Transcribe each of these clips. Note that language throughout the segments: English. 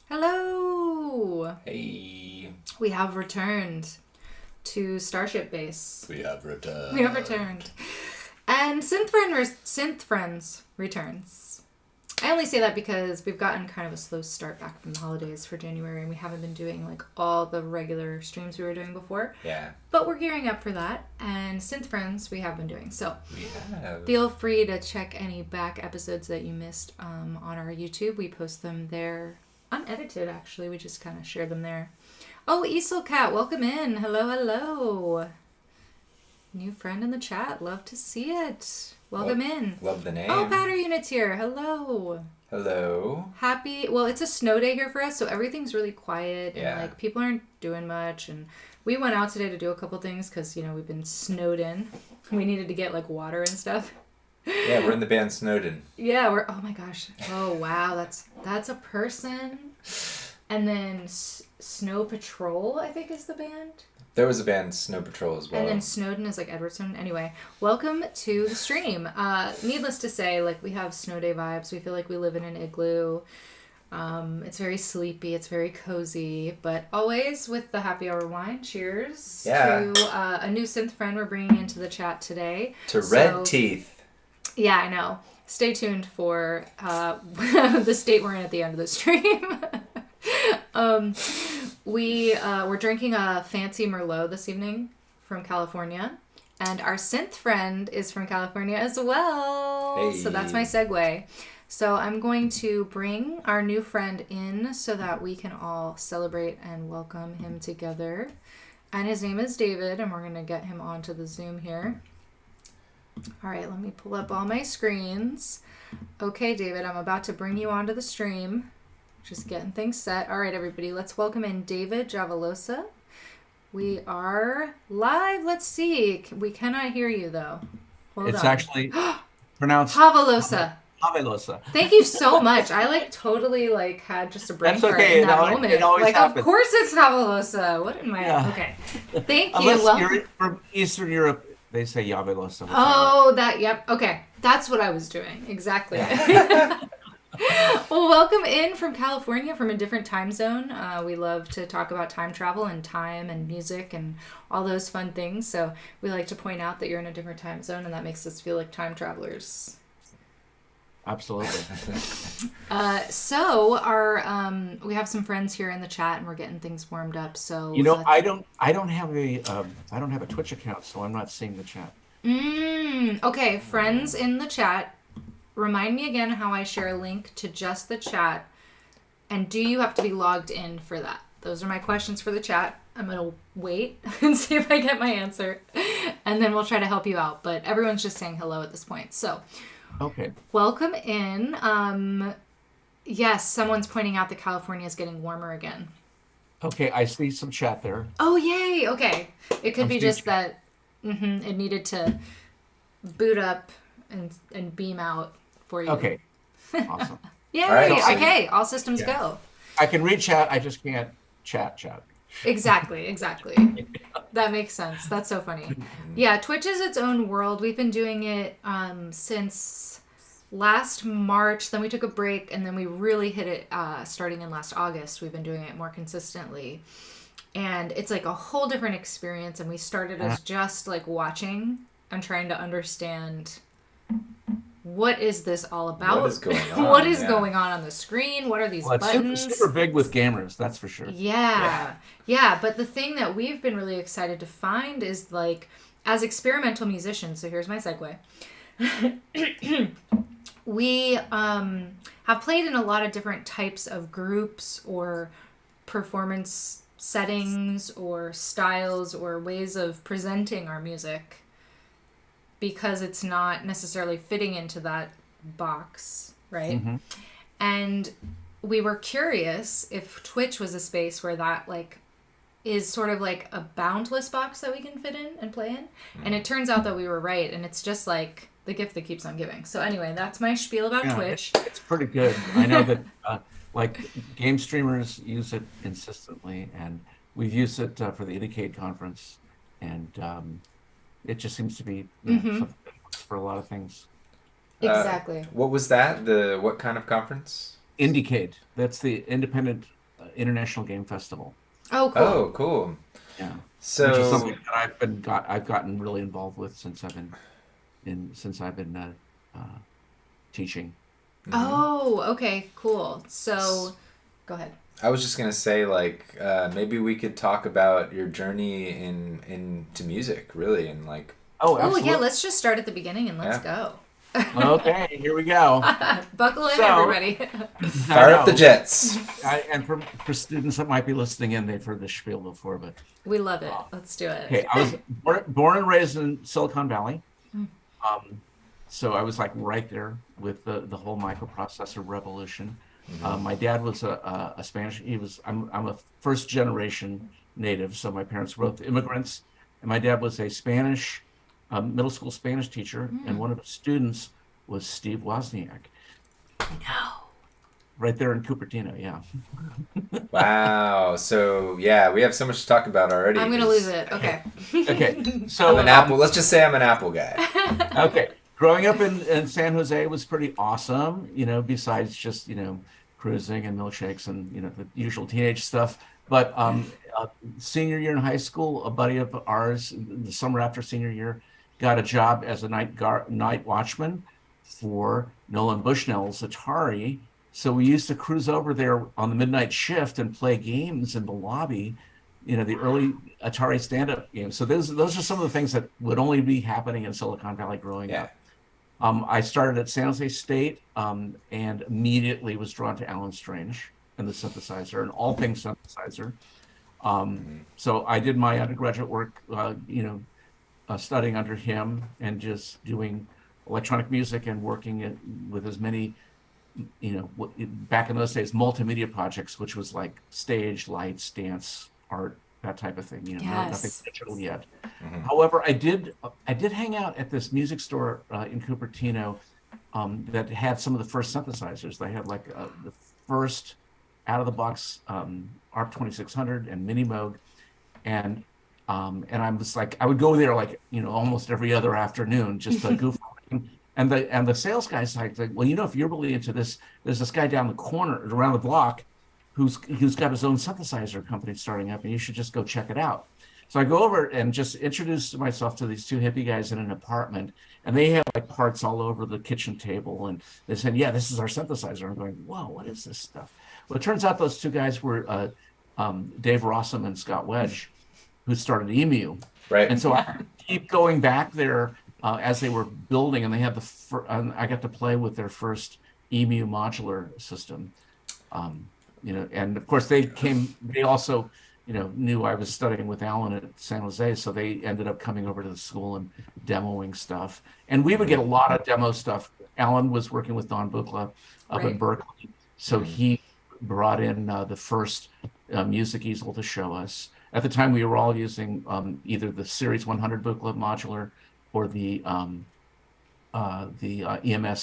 Hello! Hey. We have returned to Starship Base. We have returned. We have returned. And Synth Friends returns. I only say that because we've gotten kind of a slow start back from the holidays for January, and we haven't been doing like all the regular streams we were doing before. Yeah. But we're gearing up for that, and Synth Friends we have been doing. So We have. feel free to check any back episodes that you missed on our YouTube. We post them there. Unedited, actually. We just kind of share them there. Oh, Easel Cat, welcome in. Hello, hello. New friend in the chat. Love to see it. Welcome in. Love the name. Oh, Powder Unit's here. Hello. Hello. Happy. Well, it's a snow day here for us, so everything's really quiet. Yeah. And, like, people aren't doing much. And we went out today to do a couple things because, you know, we've been snowed in. We needed to get, like, water and stuff. Yeah, we're in the band Snowden. Yeah, we're. Oh my gosh. Oh wow, that's a person. And then Snow Patrol, I think, is the band. There was a band Snow Patrol as well. And then Snowden is like Edward Snowden. Anyway, welcome to the stream. Needless to say, like, we have snow day vibes. We feel like we live in an igloo. It's very sleepy. It's very cozy. But always with the happy hour wine. Cheers to a new synth friend we're bringing into the chat today. To Red Teeth. Yeah, I know. Stay tuned for the state we're in at the end of the stream. We're drinking a fancy Merlot this evening from California. And our synth friend is from California as well. Hey. So that's my segue. So I'm going to bring our new friend in so that we can all celebrate and welcome him together. And his name is David, and we're going to get him onto the Zoom here. All right, let me pull up all my screens. Okay, David, I'm about to bring you onto the stream. Just getting things set. All right, everybody, let's welcome in David Javelosa. We are live. Let's see. We cannot hear you, though. Hold It's on. actually pronounced Javelosa. Javelosa. Thank you so much. I like totally like had just a brain That's fart okay. in that It moment. always Like, happens. of course it's Javelosa. What am I? Yeah. Okay. Thank you. Unless Well, you're from Eastern Europe, they say Javelosa. which oh, that, yep. Okay. That's what I was doing. Exactly. Well, welcome in from California, from a different time zone. We love to talk about time travel and time and music and all those fun things. So we like to point out that you're in a different time zone, and that makes us feel like time travelers. Absolutely. So our we have some friends here in the chat, and we're getting things warmed up. So I don't have a Twitch account, so I'm not seeing the chat. Okay, friends in the chat, remind me again how I share a link to just the chat, and do you have to be logged in for that? Those are my questions for the chat. I'm gonna wait and see if I get my answer, and then we'll try to help you out. But everyone's just saying hello at this point, so. Okay. Welcome in. Yes, someone's pointing out that California is getting warmer again. Okay, I see some chat there. Oh, yay. Okay. It could be just that it needed to boot up and beam out for you. Okay. Awesome. Yay. All right, so okay. All systems go. I can read chat, I just can't chat. Exactly. That makes sense. That's so funny. Yeah, Twitch is its own world. We've been doing it since last March. Then we took a break, and then we really hit it starting in last August. We've been doing it more consistently. And it's like a whole different experience. And we started as just like watching and trying to understand what is this all about? What is going on? What is going on the screen? What are these buttons? It's super big with gamers, that's for sure. Yeah. But the thing that we've been really excited to find is like, as experimental musicians, so here's my segue. We have played in a lot of different types of groups or performance settings or styles or ways of presenting our music, because it's not necessarily fitting into that box, right? Mm-hmm. And we were curious if Twitch was a space where that like is sort of like a boundless box that we can fit in and play in. Mm-hmm. And it turns out that we were right, and it's just like the gift that keeps on giving. So anyway, that's my spiel about Twitch. It's pretty good. I know that like game streamers use it consistently, and we've used it for the Indicate conference, and it just seems to be something that works for a lot of things. Exactly. What was that? What kind of conference? Indicate. That's the Independent International Game Festival. Oh, cool. Oh, cool. Yeah. So which is something that I've gotten really involved with since I've been teaching. Mm-hmm. Oh, okay, cool. So, go ahead. I was just gonna say, like, maybe we could talk about your journey into music, really, and like. Oh, absolutely. Yeah. Let's just start at the beginning and let's go. Okay, here we go. Buckle in, everybody. Fire up the jets. And for students that might be listening in, they've heard this spiel before, but we love it. Let's do it. Okay, I was born and raised in Silicon Valley. So I was like right there with the whole microprocessor revolution. Mm-hmm. My dad was a Spanish. I'm a first generation native, so my parents were both immigrants, and my dad was a Spanish middle school Spanish teacher, and one of his students was Steve Wozniak. No. Right there in Cupertino, yeah. Wow. So yeah, we have so much to talk about already. I'm gonna lose it. Okay. Okay. So I'm an Apple. Let's just say I'm an Apple guy. Okay. Growing up in San Jose was pretty awesome, besides just, cruising and milkshakes and, the usual teenage stuff. But senior year in high school, a buddy of ours, the summer after senior year, got a job as a night watchman for Nolan Bushnell's Atari. So we used to cruise over there on the midnight shift and play games in the lobby, the early Atari stand-up games. So those are some of the things that would only be happening in Silicon Valley growing up. I started at San Jose State and immediately was drawn to Alan Strange and the synthesizer and all things synthesizer. So I did my undergraduate work, studying under him and just doing electronic music and working with as many, back in those days, multimedia projects, which was like stage, lights, dance, art, that type of thing. Nothing Yes. digital yet. Mm-hmm. However, I did hang out at this music store in Cupertino that had some of the first synthesizers. They had like the first out of the box ARP 2600 and Mini Moog, and I was like, I would go there like almost every other afternoon just to goof around. And the sales guy's like, well, if you're really into this, there's this guy down the corner around the block who's got his own synthesizer company starting up, and you should just go check it out. So I go over and just introduce myself to these two hippie guys in an apartment, and they have like parts all over the kitchen table, and they said, yeah, this is our synthesizer. I'm going, whoa, what is this stuff? Well, it turns out those two guys were Dave Rossum and Scott Wedge, who started Emu. Right. And so I keep going back there as they were building, and they had I got to play with their first Emu modular system. And of course they also, knew I was studying with Alan at San Jose, so they ended up coming over to the school and demoing stuff. And we would get a lot of demo stuff. Alan was working with Don Buchla up in Berkeley, so he brought in the first Music Easel to show us. At the time, we were all using either the Series 100 Buchla modular or the EMS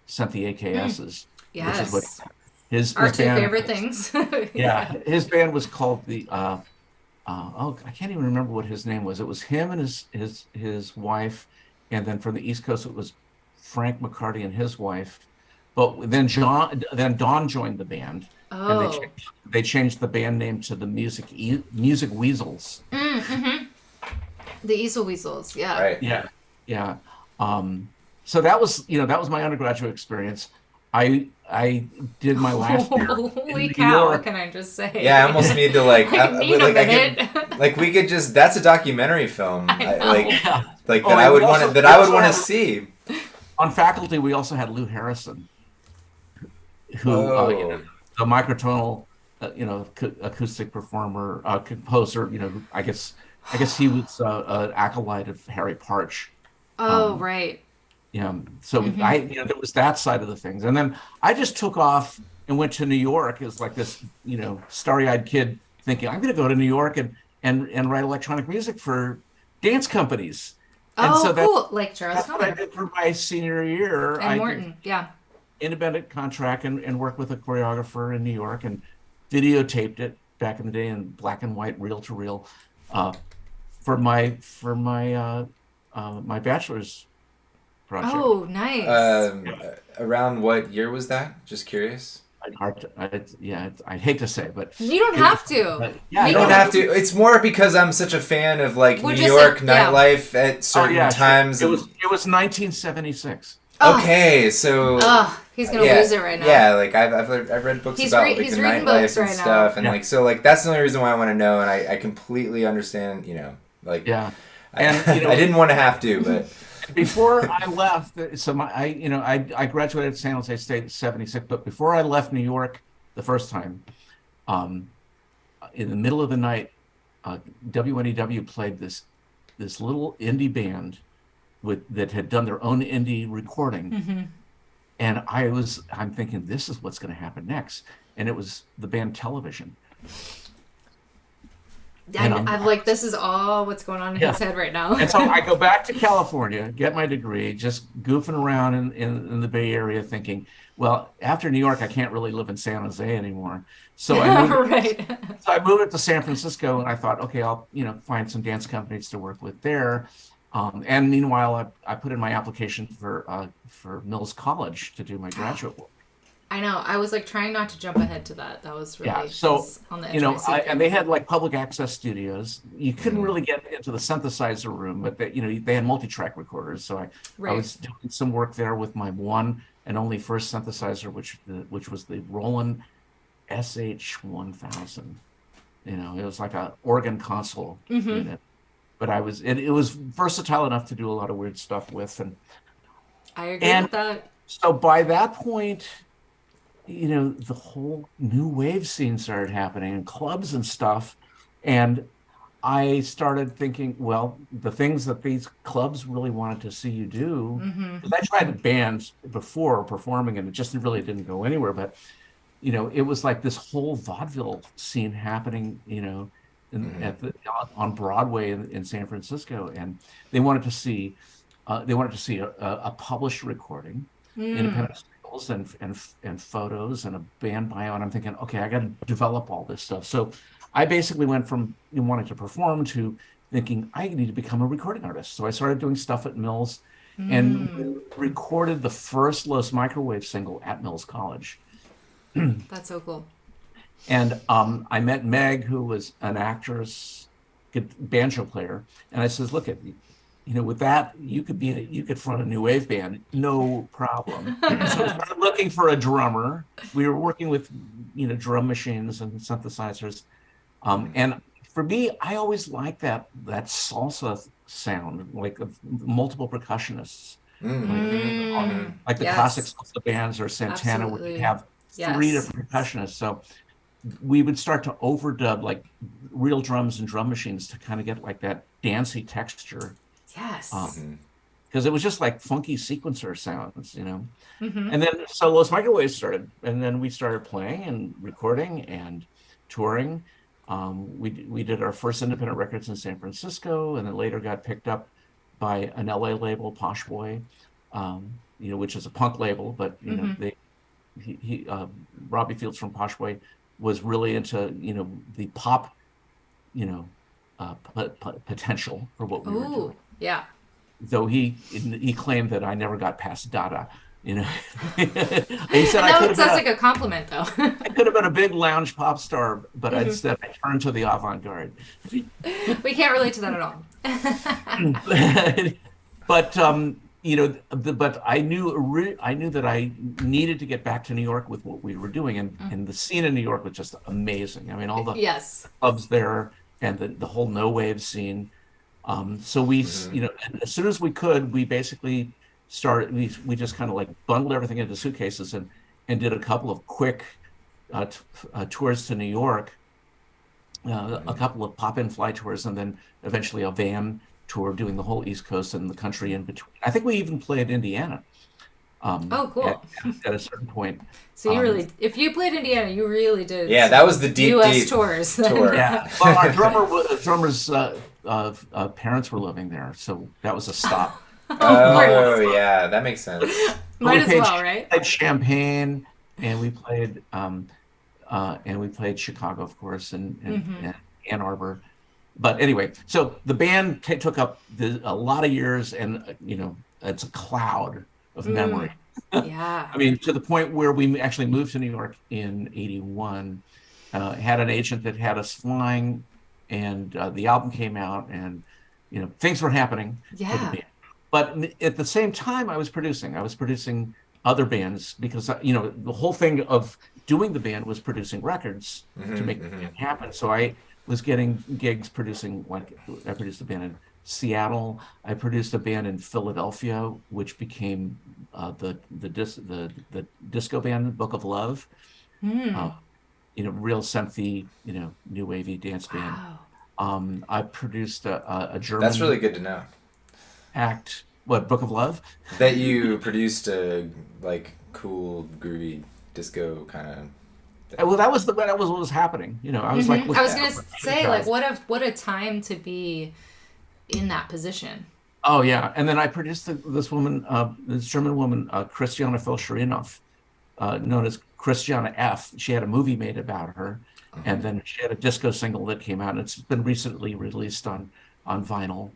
SYNTH AKSs. Yes. Which is what his Our two band favorite things. Yeah, his band was called the I can't even remember what his name was. It was him and his wife, and then from the East Coast it was Frank McCarty and his wife. But then Don joined the band, and they changed the band name to the Music Weasels. Mm-hmm. The Easel Weasels, yeah. Right. Yeah. So that was my undergraduate experience. I did my last year Holy in cow! New York. What can I just say? Yeah, I almost need to like. I need a minute. Like we could just. That's a documentary film. Yeah. I would want to see. On faculty, we also had Lou Harrison, who the microtonal, acoustic performer, composer. I guess he was an acolyte of Harry Partch. Oh, right. Yeah. So there was that side of the things, and then I just took off and went to New York as like this, starry-eyed kid thinking I'm going to go to New York and write electronic music for dance companies. And Oh, so cool! Like Charles that's what I Comer did for my senior year. and Morton. Yeah. Independent contract and worked with a choreographer in New York and videotaped it back in the day in black and white, reel to reel, for my my bachelor's project. Oh, nice. Around what year was that? Just curious. I hate to say, but You don't have to. Yeah, You don't have to. It's more because I'm such a fan of like We're New just York like- yeah. nightlife at certain times. Sure. It was 1976. Okay, so He's gonna lose it right now. Yeah, like I've read books He's about re- like he's the reading nightlife books and right now. stuff, and Yeah. like so like that's the only reason why I want to know, and I completely understand. Yeah, I didn't want to have to, but before I left, so I graduated at San Jose State in '76, but before I left New York the first time, in the middle of the night, WNEW played this little indie band that had done their own indie recording, and I'm thinking this is what's going to happen next, and it was the band Television. I'm like, this is all what's going on in his head right now. And so I go back to California, get my degree, just goofing around in the Bay Area thinking, well, after New York, I can't really live in San Jose anymore. So I moved it to San Francisco, and I thought, okay, I'll find some dance companies to work with there. And meanwhile, I put in my application for Mills College to do my graduate work. I know. I was like trying not to jump ahead to that. That was really So on the edge and they had like public access studios. You couldn't really get into the synthesizer room, but they had multi-track recorders. So I was doing some work there with my one and only first synthesizer, which was the Roland SH1000. It was like a organ console unit, but it was versatile enough to do a lot of weird stuff with. And I agree with that. So by that point, the whole new wave scene started happening in clubs and stuff. And I started thinking, well, the things that these clubs really wanted to see you do, because I tried the bands before performing and it just really didn't go anywhere. But, it was like this whole vaudeville scene happening, on Broadway in San Francisco, and they wanted to see a published recording, independent singles and photos and a band bio. And I'm thinking, okay, I got to develop all this stuff. So I basically went from wanting to perform to thinking I need to become a recording artist. So I started doing stuff at Mills and recorded the first Los Microwave single at Mills College. That's so cool. And I met Meg, who was an actress, banjo player, and I says, "Look, with that, you could front a new wave band, no problem." So we started looking for a drummer. We were working with, drum machines and synthesizers, and for me, I always liked that salsa sound, like of multiple percussionists, like the classic salsa bands or Santana, where you have three different percussionists. So we would start to overdub like real drums and drum machines to kind of get like that dancey texture. Yes. Because it was just like funky sequencer sounds, And then so Los Microwaves started, and then we started playing and recording and touring. We did our first independent records in San Francisco, and then later got picked up by an LA label, Posh Boy, which is a punk label, but Robbie Fields from Posh Boy was really into the pop potential for what we were doing. Yeah. Though he claimed that I never got past Dada. He said that sounds like a compliment, though. I could have been a big lounge pop star, but instead I turned to the avant-garde. We can't relate to that at all. But but I knew that I needed to get back to New York with what we were doing, and the scene in New York was just amazing. I mean, all the clubs there and the whole no wave scene. So we, as soon as we could, we basically started. We just kind of like bundled everything into suitcases and did a couple of quick tours to New York, a couple of pop-in fly tours, and then eventually a van tour doing the whole East Coast and the country in between. I think we even played Indiana. Cool. At a certain point. So you really, if you played Indiana, you really did. Yeah, that was the deep U.S. tours. Tour. Yeah. Well, our drummer's parents were living there, so that was a stop. Oh yeah, that makes sense. Might as well, right? We played Champaign, and we played Chicago, of course, and Ann Arbor. But anyway, so the band took up a lot of years, and it's a cloud of memory. Yeah. I mean, to the point where we actually moved to New York in '81, had an agent that had us flying, and the album came out, and things were happening. Yeah. But at the same time, I was producing other bands, because the whole thing of doing the band was producing records to make the band happen. So I was getting gigs producing. Like I produced a band in Seattle. I produced a band in Philadelphia, which became the disco band Book of Love. Real synthy, new wavy dance band. Wow. I produced a German. That's really good to know. Act. What, Book of Love? That you produced a cool groovy disco kind of. Well, that was what was happening. I was like, I was gonna say, what a time to be in that position. Oh yeah, and then I produced this woman, this German woman, Christiane Felscherinov, known as Christiane F. She had a movie made about her, and then she had a disco single that came out, and it's been recently released on vinyl.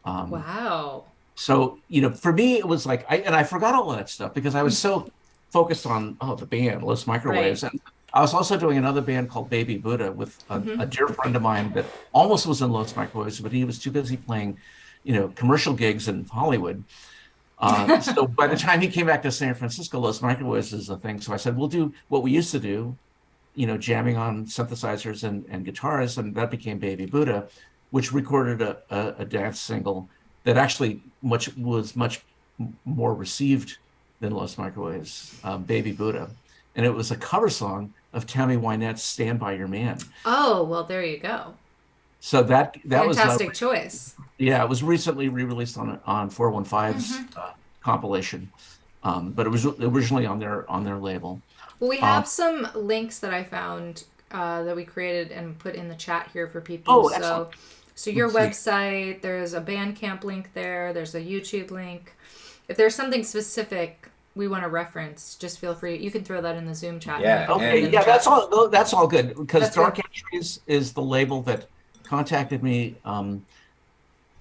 Wow. So for me, it was like I forgot all of that stuff because I was so focused on the band, Los Microwaves, and I was also doing another band called Baby Buddha with a dear friend of mine that almost was in Los Microwaves, but he was too busy playing, commercial gigs in Hollywood. So by the time he came back to San Francisco, Los Microwaves is a thing. So I said, we'll do what we used to do, jamming on synthesizers and guitars, and that became Baby Buddha, which recorded a dance single that actually was much more received than Los Microwaves, Baby Buddha. And it was a cover song of Tammy Wynette's "Stand By Your Man." Oh, well, there you go. So that was fantastic choice. Yeah, it was recently re-released on 415's compilation, but it was originally on their label. Well, we have some links that I found that we created and put in the chat here for people. Oh, excellent. So your Let's see. website, there's a Bandcamp link there, there's a YouTube link. If there's something specific we want to reference, just feel free. You can throw that in the Zoom chat. Yeah, Okay, and- yeah, that's all good, because That's Dark good. Entries is the label that contacted me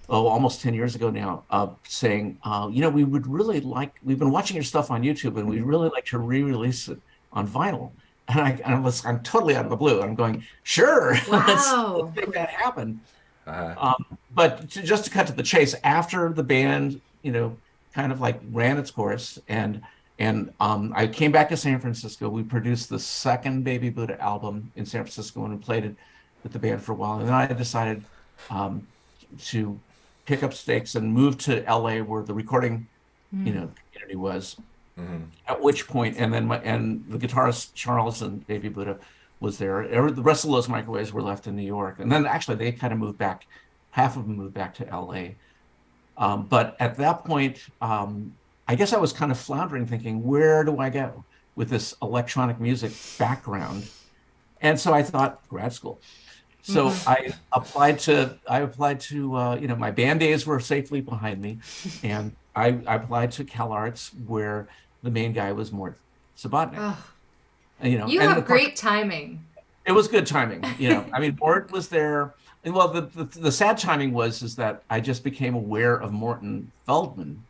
almost 10 years ago now, saying, we would really like, we've been watching your stuff on YouTube and we'd really like to re-release it on vinyl. And I'm totally out of the blue. I'm going, sure, Wow. let's make that happen. Uh-huh. But just to cut to the chase, after the band, kind of like ran its course, and I came back to San Francisco. We produced the second Baby Buddha album in San Francisco and we played it with the band for a while. And then I decided to pick up stakes and move to LA, where the recording, community was. Mm-hmm. At which point, and the guitarist Charles and Baby Buddha was there. The rest of those microwaves were left in New York, and then actually they kind of moved back. Half of them moved back to LA. But at that point, I guess I was kind of floundering, thinking, where do I go with this electronic music background? And so I thought grad school. So I applied to my band days were safely behind me, and I applied to CalArts, where the main guy was Morton Subotnick. Oh. You have great timing. It was good timing. I mean, Morton was there. And well, the sad timing is that I just became aware of Morton Feldman,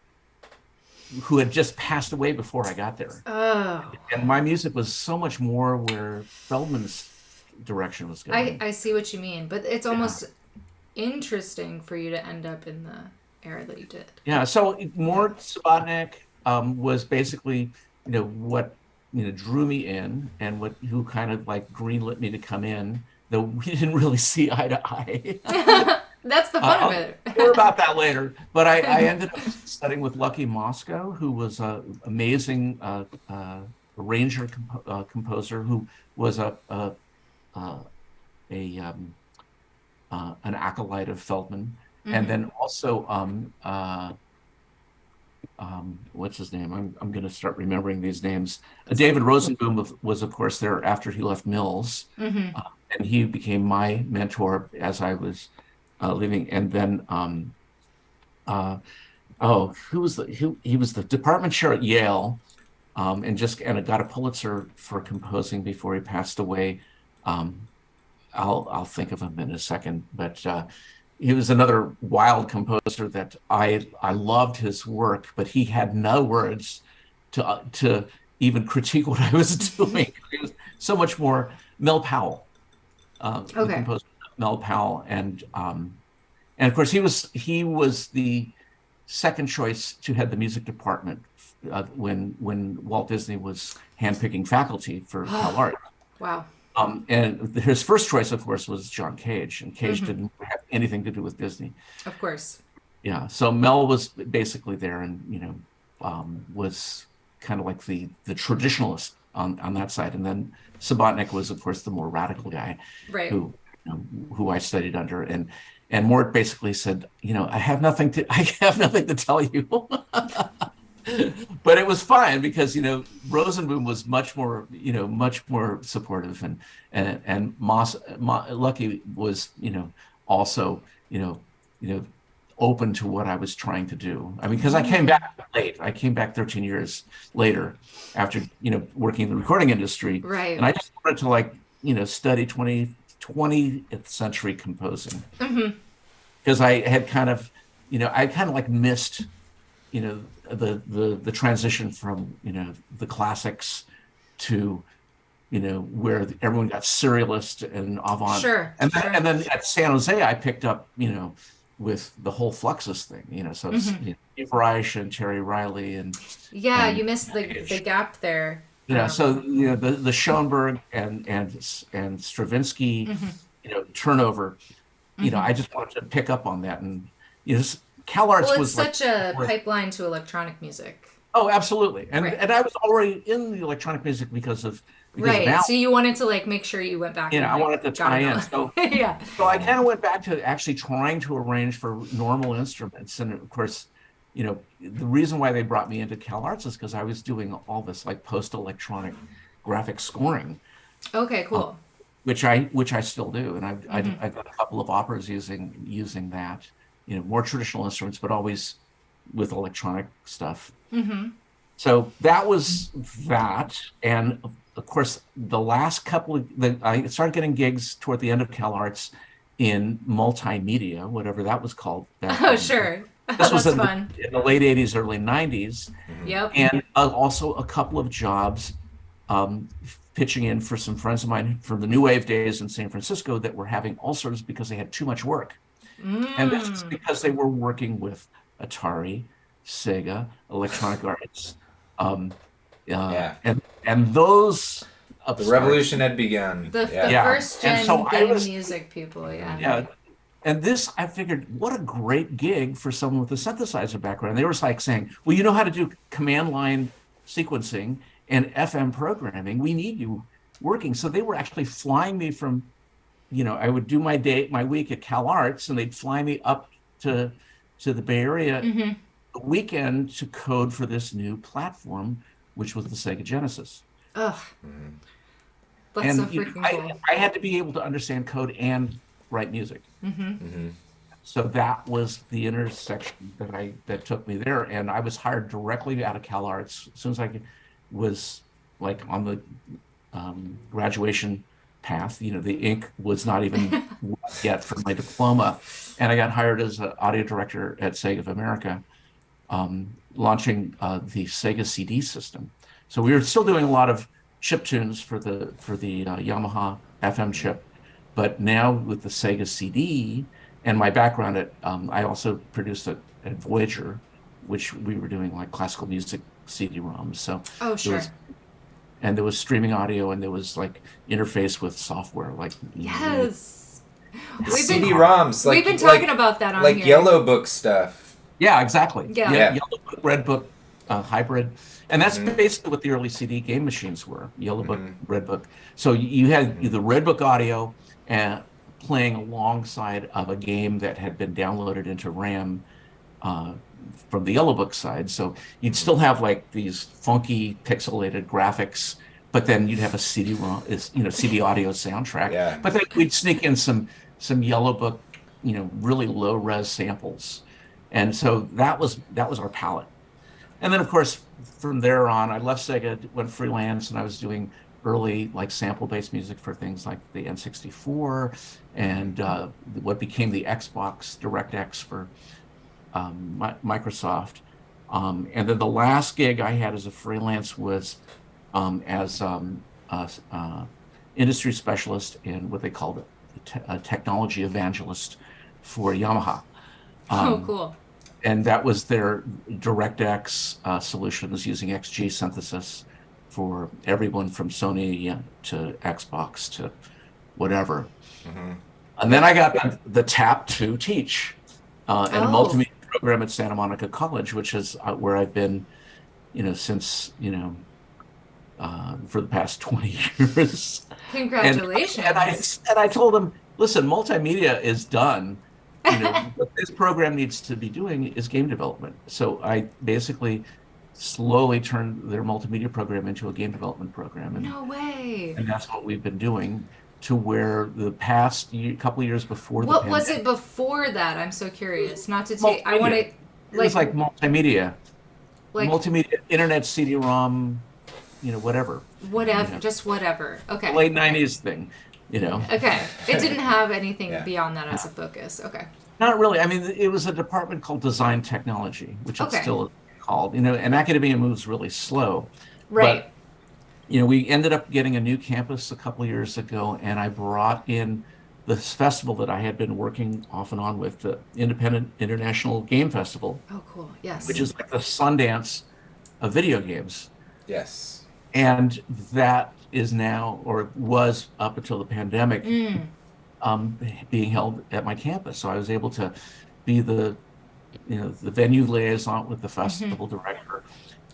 who had just passed away before I got there. Oh. And my music was so much more where Feldman's direction was going. I see what you mean, but it's almost interesting for you to end up in the era that you did. Yeah, so Mort Subotnick was basically, what drew me in, and who kind of like greenlit me to come in, though we didn't really see eye to eye. That's the fun of it. More about that later. But I ended up studying with Lucky Moscow, who was an amazing arranger composer, who was an acolyte of Feldman, and then also what's his name? I'm going to start remembering these names. David Rosenboom was of course there after he left Mills, and he became my mentor as I was leaving. And then he was the department chair at Yale, and got a Pulitzer for composing before he passed away. I'll think of him in a second, but he was another wild composer that I loved his work, but he had no words to even critique what I was doing. He was so much more. Mel Powell, the composer Mel Powell, and of course he was the second choice to head the music department when Walt Disney was handpicking faculty for CalArts. Wow. And his first choice, of course, was John Cage, and Cage didn't have anything to do with Disney. Of course. Yeah. So Mel was basically there, and was kind of like the traditionalist on that side, and then Subotnick was, of course, the more radical guy, right? Who I studied under, and Mort basically said, I have nothing to tell you. But it was fine because Rosenboom was much more supportive, and Lucky was also open to what I was trying to do. I mean, because I came back late. I came back 13 years later after working in the recording industry, right? And I just wanted to study 20th century composing, because I had kind of missed the transition from the classics to where everyone got serialist and avant. Sure. And then at San Jose I picked up with the whole Fluxus thing, so it's Steve Reich and Terry Riley and you missed the gap there. So the Schoenberg and Stravinsky turnover, I just wanted to pick up on that, and CalArts was such a pipeline to electronic music. Oh, absolutely. And I was already in the electronic music because of Now, so you wanted to make sure you went back. I wanted to tie in. So yeah. So I kind of went back to actually trying to arrange for normal instruments, and of course, the reason why they brought me into CalArts is because I was doing all this post-electronic graphic scoring. Okay, cool. which I still do, and I've got a couple of operas using that, more traditional instruments, but always with electronic stuff. So that was that, and of course, the last I started getting gigs toward the end of CalArts in multimedia, whatever that was called. Oh, sure. This was That's fun. In the late 80s, early 90s. Yep. And also a couple of jobs pitching in for some friends of mine from the New Wave days in San Francisco that were having ulcers because they had too much work. And this is because they were working with Atari, Sega, Electronic Arts. And those the revolution had begun. The first gen game music people, yeah. And this, I figured, what a great gig for someone with a synthesizer background. They were like saying, well, you know how to do command line sequencing and FM programming. We need you working. So they were actually flying me from, I would do my week at CalArts, and they'd fly me up to the Bay Area the weekend to code for this new platform, which was the Sega Genesis. Ugh. That's so freaking cool. I had to be able to understand code and write music. So that was the intersection that took me there, and I was hired directly out of CalArts as soon as I was like on the graduation path. The ink was not even yet for my diploma, and I got hired as an audio director at Sega of America, launching the Sega CD system. So we were still doing a lot of chip tunes for the Yamaha FM chip. But now with the Sega CD and my background I also produced at Voyager, which we were doing like classical music CD-ROMs. So sure. There was streaming audio, and there was like interface with software, like yes. CD-ROMs. We've been talking about that on like here. Yellow Book stuff. Yeah, exactly. Yeah. Yellow Book, Red Book, hybrid. And that's basically what the early CD game machines were, Yellow Book, Red Book. So you had the Red Book audio and playing alongside of a game that had been downloaded into RAM from the Yellow Book side. So you'd still have like these funky pixelated graphics, but then you'd have a CD-ROM, CD audio soundtrack. Yeah. But then we'd sneak in some Yellow Book, really low res samples. And so that was our palette. And then of course, from there on, I left Sega, went freelance, and I was doing early like sample-based music for things like the N64 and what became the Xbox DirectX for Microsoft. And then the last gig I had as a freelance was as industry specialist in what they called a technology evangelist for Yamaha. Cool. And that was their DirectX solutions using XG synthesis for everyone from Sony to Xbox to whatever. And then I got the tap to teach in a multimedia program at Santa Monica College, which is where I've been, since, for the past 20 years. Congratulations. And I told them, listen, multimedia is done. What this program needs to be doing is game development. So I basically slowly turned their multimedia program into a game development program. No way. And that's what we've been doing, to where the past couple of years before what was it before that? I'm so curious. Not to take, I want to, it was like multimedia, multimedia, internet, CD-ROM, whatever. Whatever, just whatever. Okay. Late 90s thing, Okay. It didn't have anything beyond that as a focus. Okay. Not really. I mean, it was a department called Design Technology, which it's still called, and academia moves really slow. Right. But, we ended up getting a new campus a couple of years ago, and I brought in this festival that I had been working off and on with, the Independent International Game Festival. Oh, cool. Yes. Which is like the Sundance of video games. Yes. And that is now, or was up until the pandemic, being held at my campus. So I was able to be the venue liaison with the festival director,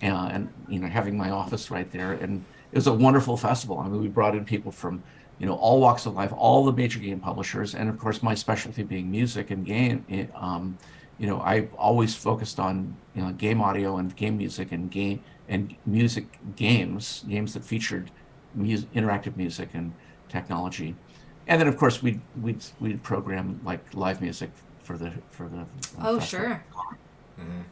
and having my office right there. And it was a wonderful festival. I mean, we brought in people from all walks of life, all the major game publishers, and of course my specialty being music and game. I've always focused on game audio and game music and music games that featured interactive music and technology. And then of course we'd program like live music for the Oh, festival. sure. Mhm.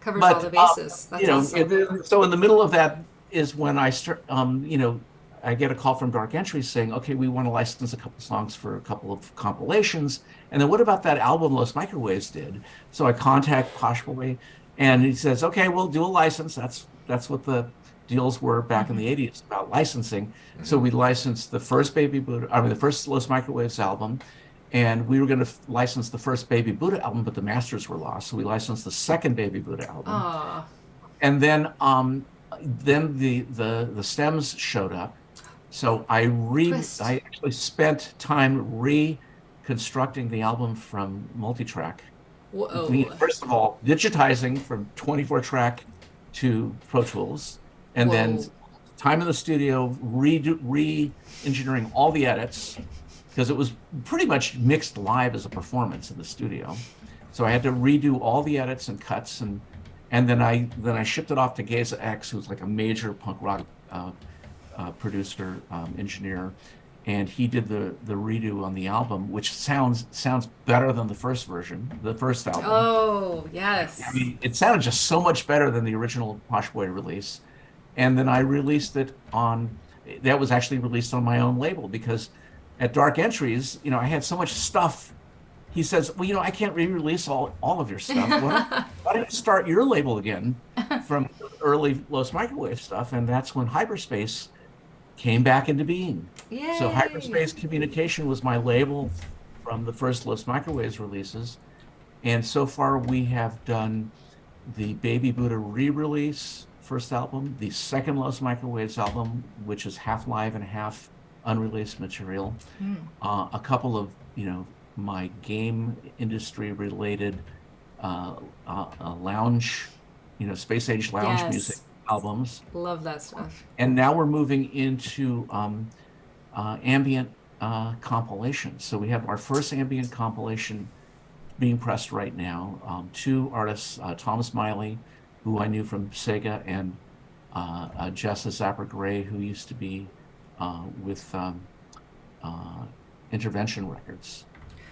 Covers all the bases. That's you know, awesome. so in the middle of that is when I start, you know, I get a call from Dark Entries saying, okay, we want to license a couple songs for a couple of compilations. And then what about that album Los Microwaves did? So I contact Poshboy and he says, okay, we'll do a license. That's what the deals were back in the 80s about licensing. So we licensed the first the first Los Microwaves album. And we were going to license the first Baby Buddha album, but the masters were lost. So we licensed the second Baby Buddha album. Aw. And then the stems showed up. So I actually spent time reconstructing the album from multitrack. Whoa. First of all, digitizing from 24 track to Pro Tools, and then time in the studio, re-engineering all the edits, because it was pretty much mixed live as a performance in the studio. So I had to redo all the edits and cuts, and then I shipped it off to Geza X, who's like a major punk rock producer, engineer, and he did the redo on the album, which sounds better than the first version, the first album. Oh, yes. I mean, it sounded just so much better than the original Poshboy release. And then I released it that was actually released on my own label, because at Dark Entries, you know, I had so much stuff. He says, well, you know, I can't re-release all of your stuff. Why don't you start your label again from early Los Microwave stuff? And that's when Hyperspace came back into being. Yay. So Hyperspace Communication was my label from the first Los Microwaves releases. And so far we have done the Baby Buddha re-release, first album, the second Los Microwaves album, which is half live and half unreleased material, a couple of, you know, my game industry related lounge, you know, space age lounge music albums. Love that stuff. And now we're moving into ambient compilations. So we have our first ambient compilation being pressed right now. Two artists, Thomas Miley, who I knew from Sega, and Jessa Zapper Gray, who used to be with Intervention Records.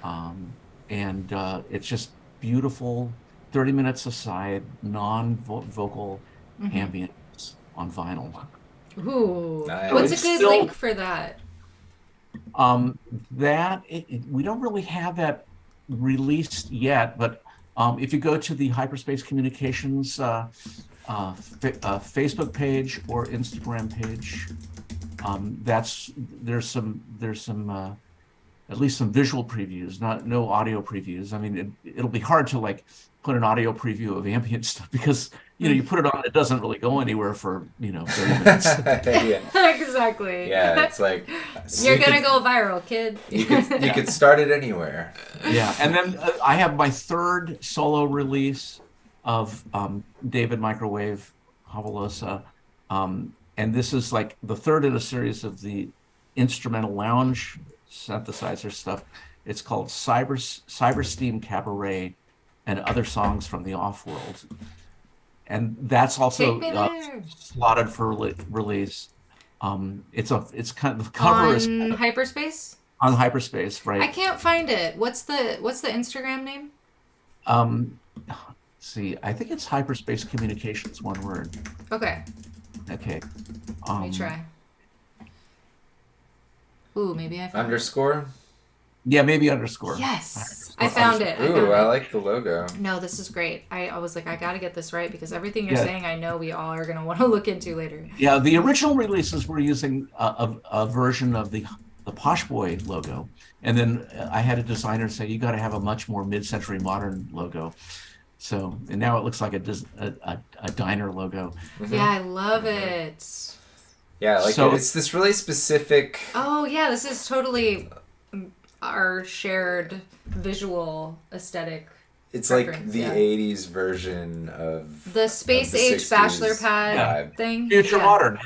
And it's just beautiful, 30 minutes aside, non-vocal ambient on vinyl. Ooh. Nice. What's a good link for that? We don't really have that released yet, but if you go to the Hyperspace Communications Facebook page or Instagram page, there's some at least some visual previews, no audio previews. I mean, it'll be hard to like put an audio preview of ambient stuff, because you know, you put it on, it doesn't really go anywhere for, you know, 30 minutes. Yeah. Exactly. Yeah, it's like you're gonna go viral, kid. You could start it anywhere. Yeah, and then I have my third solo release of David Microwave Javelosa, and this is like the third in a series of the instrumental lounge synthesizer stuff. It's called Cyber Steam Cabaret and Other Songs from the Off-World. And that's also slotted for release. It's kind of, the cover on is Hyperspace? On Hyperspace, right? I can't find it. What's the Instagram name? Let's see, I think it's Hyperspace Communications, one word. Okay. Okay. Let me try. Ooh, maybe I found underscore? Yeah, maybe underscore. Yes, I found it. Ooh, I like the logo. No, this is great. I was like, I got to get this right, because everything you're saying, I know we all are going to want to look into later. Yeah, the original releases were using a version of the Poshboy logo. And then I had a designer say, you got to have a much more mid-century modern logo. So, and now it looks like a diner logo. Mm-hmm. Yeah, I love it. Yeah, like it's this really specific... Oh, yeah, this is totally our shared visual aesthetic. It's like the 80s version of the space age bachelor pad thing. Future modern,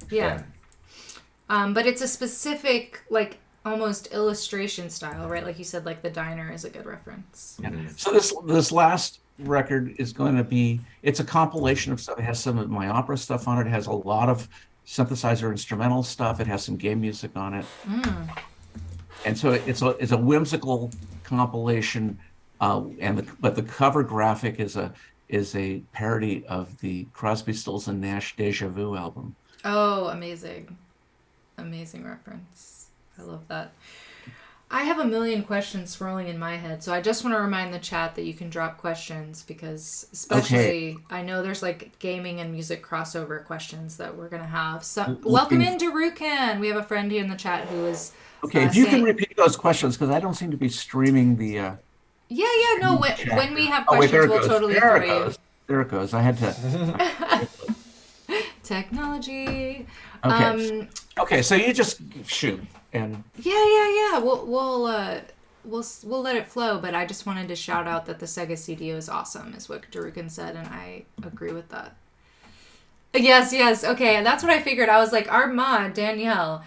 yeah. But it's a specific, like, almost illustration style, right? Like you said, like the diner is a good reference. Yeah. So this last record is going to be, it's a compilation of stuff. It has some of my opera stuff on it. It has a lot of synthesizer instrumental stuff. It has some game music on it. And so it's a whimsical compilation, but the cover graphic is a parody of the Crosby, Stills and Nash Deja Vu album. Oh, amazing. Amazing reference. I love that. I have a million questions swirling in my head, so I just want to remind the chat that you can drop questions because especially I know there's like gaming and music crossover questions that we're going to have. So welcome in Darukan. We have a friend here in the chat who is if you can repeat those questions because I don't seem to be streaming the no, when we have questions we'll totally throw you. There it goes. I had to technology. Okay, so you just shoot and yeah. We'll let it flow, but I just wanted to shout out that the Sega CDO is awesome, is what Darukan said, and I agree with that. Yes. Okay, that's what I figured. I was like, our mod Danielle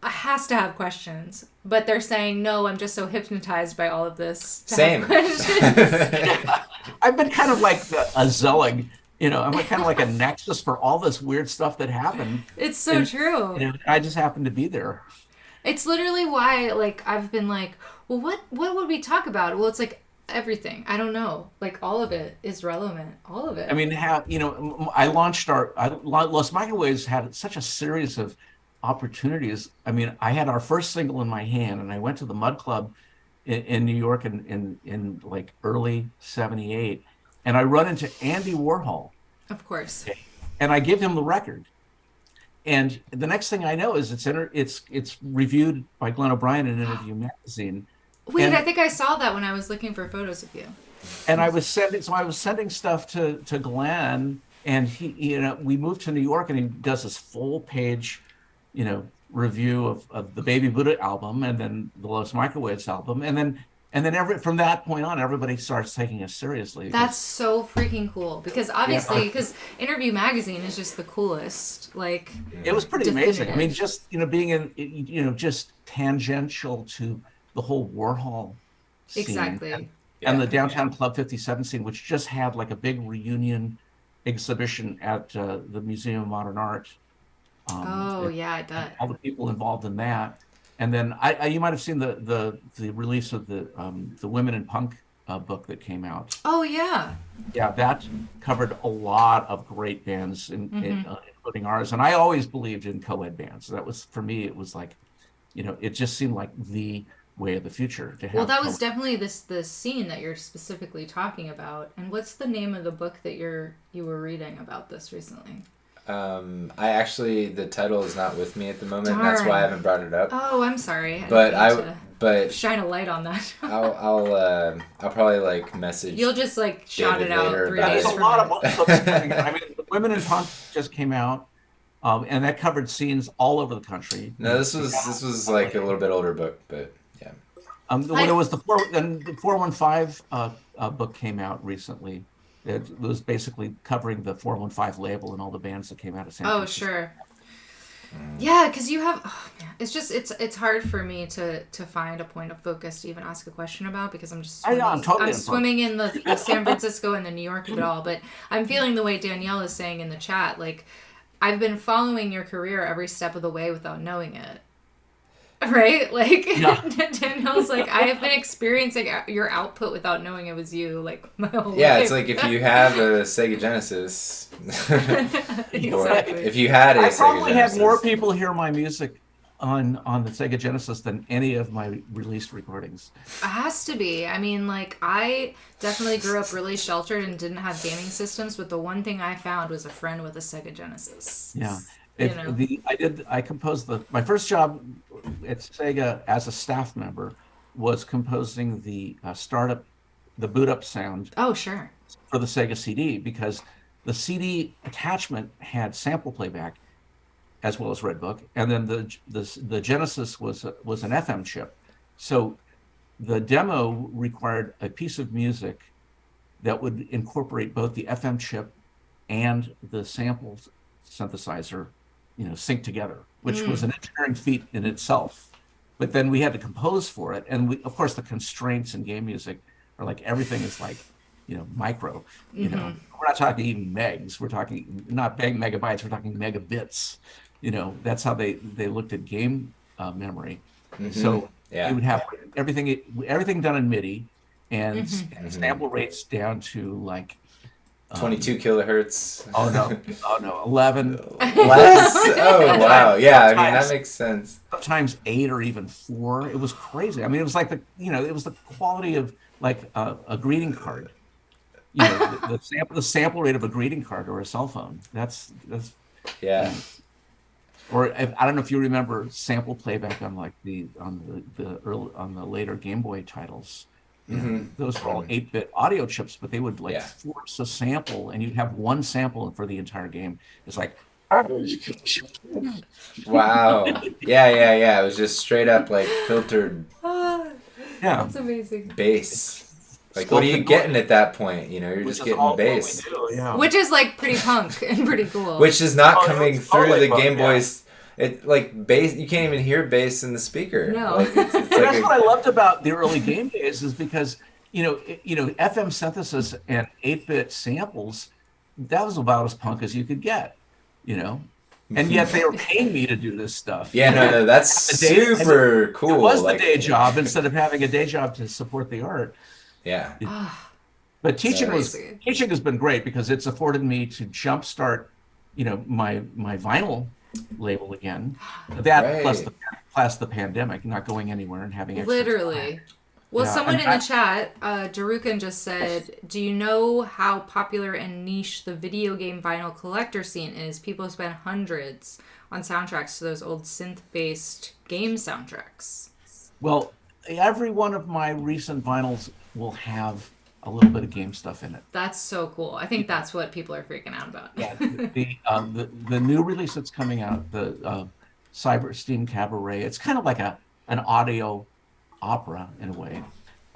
has to have questions, but they're saying no. I'm just so hypnotized by all of this. Same. I've been kind of like a Zelig. I'm kind of like a nexus for all this weird stuff that happened. It's so true. I just happened to be there. It's literally why, like, I've been like, well, what would we talk about? Well, it's like everything. I don't know. Like, all of it is relevant. All of it. I mean, I launched Los Microwaves had such a series of opportunities. I mean, I had our first single in my hand, and I went to the Mud Club in New York in like early '78. And I run into Andy Warhol. Of course. And I give him the record. And the next thing I know is it's reviewed by Glenn O'Brien in Interview Magazine. Wait, I think I saw that when I was looking for photos of you. And I was sending stuff to Glenn, and we moved to New York, and he does this full page, review of the Baby Buddha album, and then the Los Microwaves album, and then from that point on, everybody starts taking us seriously. That's so freaking cool because obviously, because Interview Magazine is just the coolest. Like, it was pretty amazing. I mean, just being in just tangential to the whole Warhol scene. Exactly. And the Downtown Club 57 scene, which just had like a big reunion exhibition at the Museum of Modern Art. I bet. All the people involved in that. And then you might have seen the release of the Women in Punk book that came out. Oh yeah. Yeah, that covered a lot of great bands, including ours. And I always believed in co-ed bands. That was, for me, it was like, it just seemed like the way of the future to have. Well, that was definitely the scene that you're specifically talking about. And what's the name of the book that you were reading about this recently? The title is not with me at the moment. Darn. That's why I haven't brought it up. Oh, I'm sorry. But shine a light on that. I'll probably like message. You'll just like shout it out 3 days There's a from lot now. of books coming out. I mean, Women in Punk just came out, and that covered scenes all over the country. No, this was like a little bit older book, but yeah. When it was the 415 book came out recently. It was basically covering the 415 label and all the bands that came out of San Francisco. Oh, sure. Yeah, because you have... Oh, man. It's just... It's hard for me to find a point of focus to even ask a question about because I'm just swimming, I'm swimming in the San Francisco and the New York of it all. But I'm feeling the way Danielle is saying in the chat. Like, I've been following your career every step of the way without knowing it. Right? Like, Danielle's like, I have been experiencing your output without knowing it was you, like, my whole life. Yeah, it's like if you have a Sega Genesis, Exactly. or if you had a Sega Genesis. I probably had more people hear my music on the Sega Genesis than any of my released recordings. It has to be. I mean, like, I definitely grew up really sheltered and didn't have gaming systems, but the one thing I found was a friend with a Sega Genesis. Yeah. I composed my first job at Sega as a staff member was composing the boot up sound. Oh, sure. For the Sega CD because the CD attachment had sample playback as well as Redbook, and then the Genesis was an FM chip. So the demo required a piece of music that would incorporate both the FM chip and the sample synthesizer, sync together, which was an engineering feat in itself. But then we had to compose for it, and of course the constraints in game music are like everything is like, micro. We're we're not talking even megs. We're talking not megabytes. We're talking megabits. That's how they looked at game memory. So Yeah. you would have everything done in MIDI, and sample rates down to like 22 kilohertz. Oh no, 11. Less? Oh wow, yeah. I mean that makes sense. Sometimes 8 or even 4. It was crazy. I mean, it was like it was the quality of like a greeting card. The sample rate of a greeting card or a cell phone. That's yeah. Or I don't know if you remember sample playback on like on the later Game Boy titles. Those were all 8-bit audio chips, but they would force a sample, and you'd have one sample for the entire game. It's like, wow, yeah. It was just straight up like filtered. That's amazing. Bass. Like, what are you getting at that point? You're just getting bass. Which is like pretty punk and pretty cool. Which is not coming through the Game Boys. It like bass. You can't even hear bass in the speaker. No. Like, it's like that's what I loved about the early game days is because FM synthesis and 8-bit samples, that was about as punk as you could get. And yet they were paying me to do this stuff. Yeah, no, that's super cool. It was the day job instead of having a day job to support the art. Yeah. But teaching has been great because it's afforded me to jumpstart, my vinyl label again. That plus the pandemic, not going anywhere and having extra literally time. Well, someone in the chat, Darukan just said, do you know how popular and niche the video game vinyl collector scene is? People spend hundreds on soundtracks to those old synth-based game soundtracks. Well, every one of my recent vinyls will have a little bit of game stuff in it. That's so cool. I think that's what people are freaking out about. Yeah, the new release that's coming out, the Cyber Steam Cabaret, it's kind of like an audio opera in a way.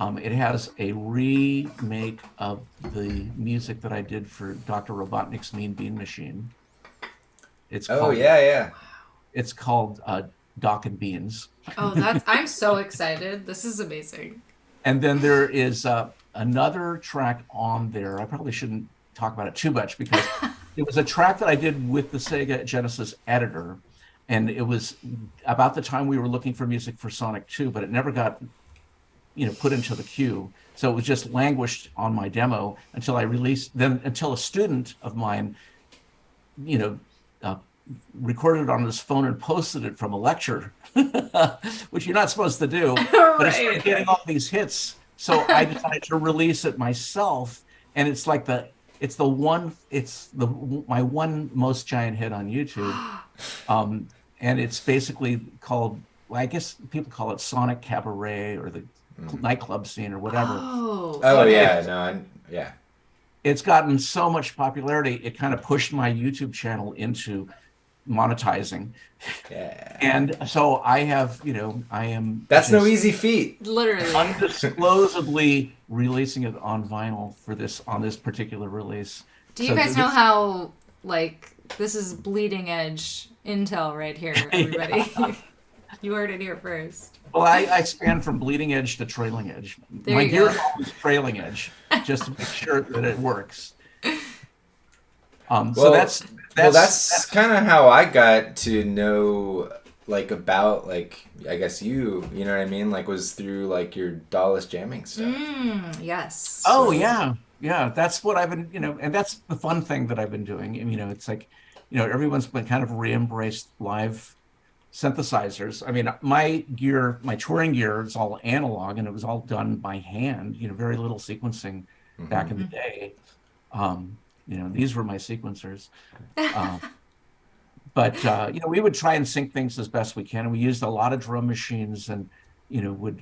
It has a remake of the music that I did for Dr. Robotnik's Mean Bean Machine. It's called Doc and Beans. Oh, I'm so excited. This is amazing. And then there is another track on there. I probably shouldn't talk about it too much because it was a track that I did with the Sega Genesis editor. And it was about the time we were looking for music for Sonic 2, but it never got, put into the queue. So it was just languished on my demo until I released, until a student of mine, recorded it on his phone and posted it from a lecture, which you're not supposed to do. But it started getting all these hits. So I decided to release it myself. And it's like my one most giant hit on YouTube. And it's basically called, I guess people call it Sonic Cabaret or the nightclub scene or whatever. Yeah. It's gotten so much popularity, it kind of pushed my YouTube channel into monetizing. Yeah. And so I am... That's no easy feat. Literally. Undisclosedly releasing it on vinyl on this particular release. Do you guys know how, this is bleeding edge intel right here, everybody. Yeah. You heard it here first. Well, I span from bleeding edge to trailing edge. My gear is always trailing edge, just to make sure that it works. So that's kind of how I got to know, about, I guess you know what I mean? Was through, your Dallas jamming stuff. Yes. Oh, yeah. Yeah, that's what I've been, and that's the fun thing that I've been doing. It's everyone's been kind of re-embraced live synthesizers. I mean, my touring gear is all analog, and it was all done by hand. Very little sequencing back in the day. These were my sequencers. But we would try and sync things as best we can, and we used a lot of drum machines, and would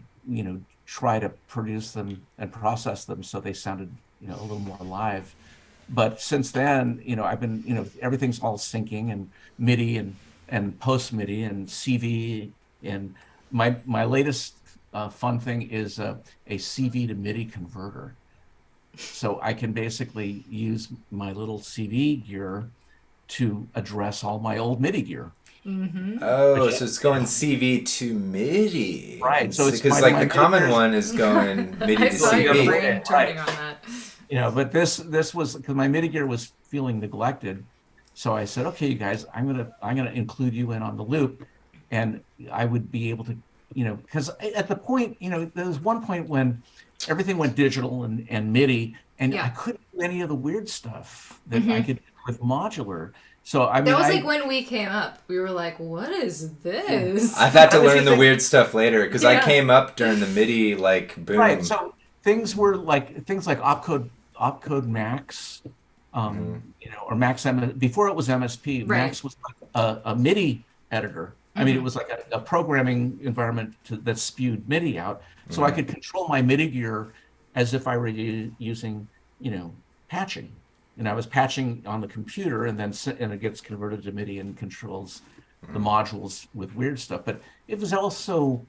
try to produce them and process them so they sounded a little more live. But since then, I've been, everything's all syncing and MIDI and post MIDI and CV. And my latest fun thing is a CV to MIDI converter. So I can basically use my little CV gear to address all my old MIDI gear. Mm-hmm. Oh, so it's going CV to MIDI. Right. So it's because the common one is going MIDI to CV. I saw your brain turning on that. But this was because my MIDI gear was feeling neglected. So I said, okay, you guys, I'm gonna include you in on the loop, and I would be able to, because at the point, there was one point when everything went digital and MIDI, and I couldn't do any of the weird stuff that I could do with modular. So I mean, that was like when we came up. We were like, "What is this?" I've had to learn the weird stuff later because I came up during the MIDI boom. Right. So things like opcode Max, or Max before it was MSP. Right. Max was like a MIDI editor. I mean, it was like a programming environment that spewed MIDI out, so I could control my MIDI gear as if I were using, patching. And I was patching on the computer, and it gets converted to MIDI and controls the modules with weird stuff. But it was also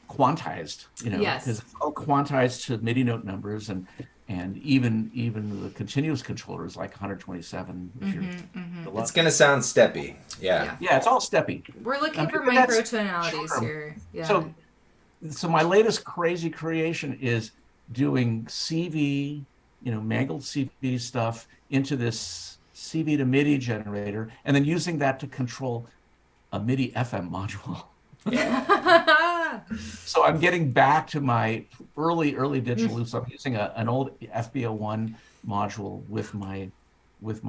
quantized, because it's all quantized to MIDI note numbers, and even the continuous controllers like 127. It's gonna sound steppy. Yeah, it's all steppy. We're looking for microtonalities here. Yeah. So my latest crazy creation is doing CV, mangled CV stuff into this CV to MIDI generator, and then using that to control a MIDI FM module. So I'm getting back to my early digital loops. I'm using an old FB01 module with my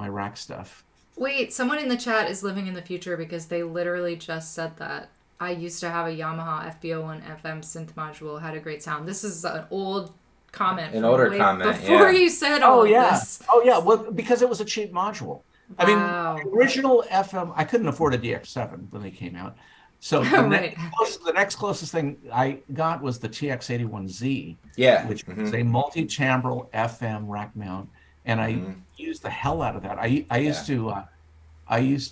rack stuff. Wait, someone in the chat is living in the future because they literally just said that. I used to have a Yamaha FB01 FM synth module, had a great sound. This is an old comment. An older comment, before you said all of this. Oh, yeah. Well, because it was a cheap module. Wow. I mean, the original FM, I couldn't afford a DX7 when they came out. So the next closest thing I got was the TX81Z, which was a multi-timbral FM rack mount, and I used the hell out of that. I used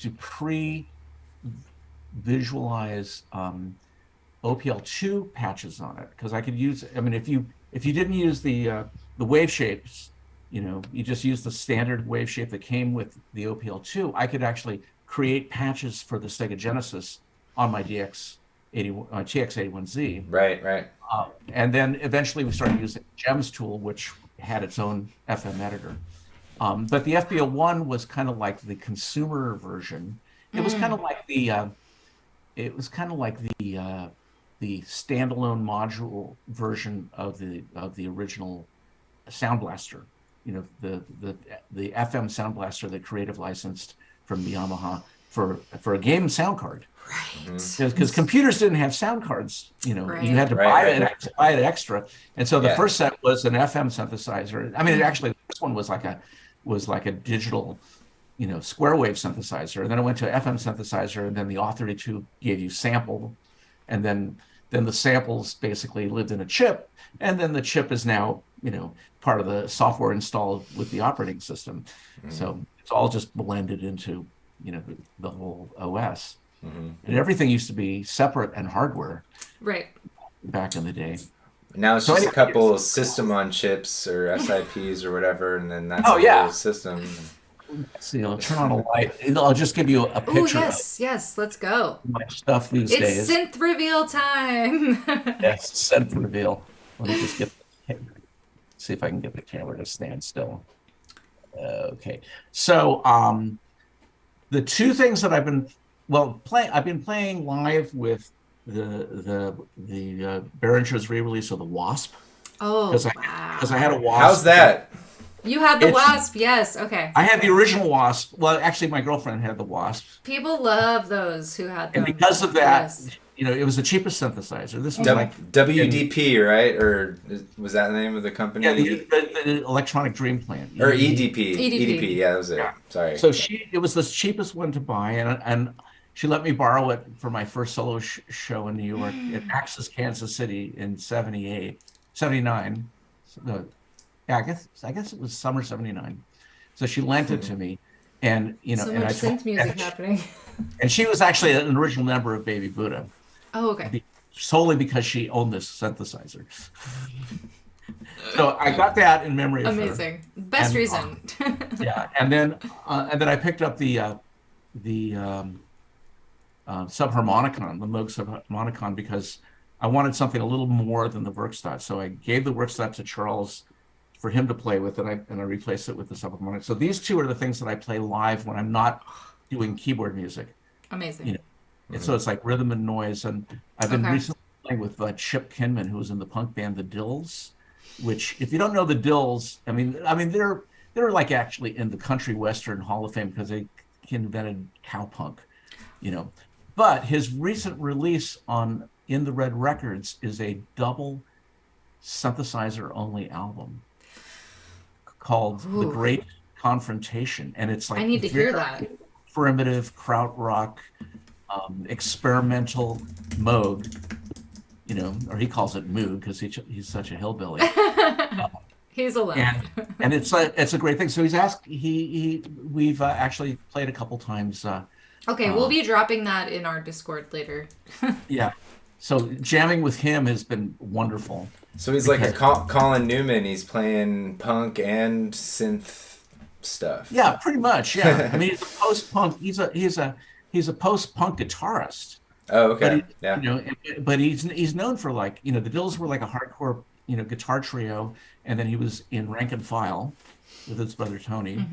to pre-visualize OPL2 patches on it because I could use. I mean, if you didn't use the wave shapes, you just use the standard wave shape that came with the OPL2. I could create patches for the Sega Genesis on my TX81Z. Right. And then eventually we started using GEMS tool, which had its own FM editor. But the FB01 was kind of like the consumer version. It was kind of like the standalone module version of the original Sound Blaster. The FM Sound Blaster that Creative licensed from Yamaha for a game sound card. Right. Because computers didn't have sound cards. You had to buy it extra. And so the first set was an FM synthesizer. I mean, actually, the first one was like a digital, square wave synthesizer. And then it went to FM synthesizer, and then the Author32 gave you sample, and then the samples basically lived in a chip, and then the chip is now part of the software installed with the operating system. So it's all just blended into the whole OS. And everything used to be separate and hardware. Right. Back in the day. Now it's just a couple system on chips or SIPs or whatever, and then that's the whole system. See, I'll turn on a light. I'll just give you a picture. Oh, yes, let's go. My stuff these days. It's synth reveal time. Yes, synth reveal. Let me just see if I can get the camera to stand still. Okay. So the two things that I've been playing live with the Behringer's re-release of the Wasp. Oh, because I had a Wasp. How's that? You had the Wasp, yes. Okay. I had the original Wasp. Well, actually, my girlfriend had the Wasp. People love those who had them. And because of that, it was the cheapest synthesizer. This was WDP, right? Or was that the name of the company? Yeah, the Electronic Dream Plant. Or EDP. EDP, yeah, that was it. Yeah. Sorry. So it was the cheapest one to buy, and she let me borrow it for my first solo show in New York at Axis, Kansas City in 79. I guess it was summer 79. So she lent it to me, and so much synth music happening. And she was actually an original member of Baby Buddha. Oh, okay. Solely because she owned this synthesizer. So I got that in memory of her. Amazing. Best reason. Yeah, and then I picked up the subharmonicon, the Moog subharmonicon, because I wanted something a little more than the Werkstatt. So I gave the Werkstatt to Charles for him to play with, and I replaced it with the subharmonic. So these two are the things that I play live when I'm not doing keyboard music. Amazing. You know, and so it's like rhythm and noise. And I've been recently playing with Chip Kinman, who was in the punk band The Dills, which, if you don't know The Dills, I mean they're like actually in the country western Hall of Fame because they invented cowpunk, you know. But his recent release on In the Red Records is a double synthesizer only album called The Great Confrontation, and it's like I need to hear that. Primitive krautrock, experimental Moog, you know, or he calls it Moog because he's such a hillbilly. He's alone. And it's a great thing. So we've actually played a couple times. Okay, we'll be dropping that in our Discord later. Yeah. So jamming with him has been wonderful. So he's like a Colin Newman. He's playing punk and synth stuff. Yeah, pretty much. Yeah. I mean, he's a post-punk. He's a post-punk guitarist. Oh, okay. But you know, but he's known for, like, you know, the Dills were like a hardcore, you know, guitar trio, and then he was in Rank and File with his brother Tony.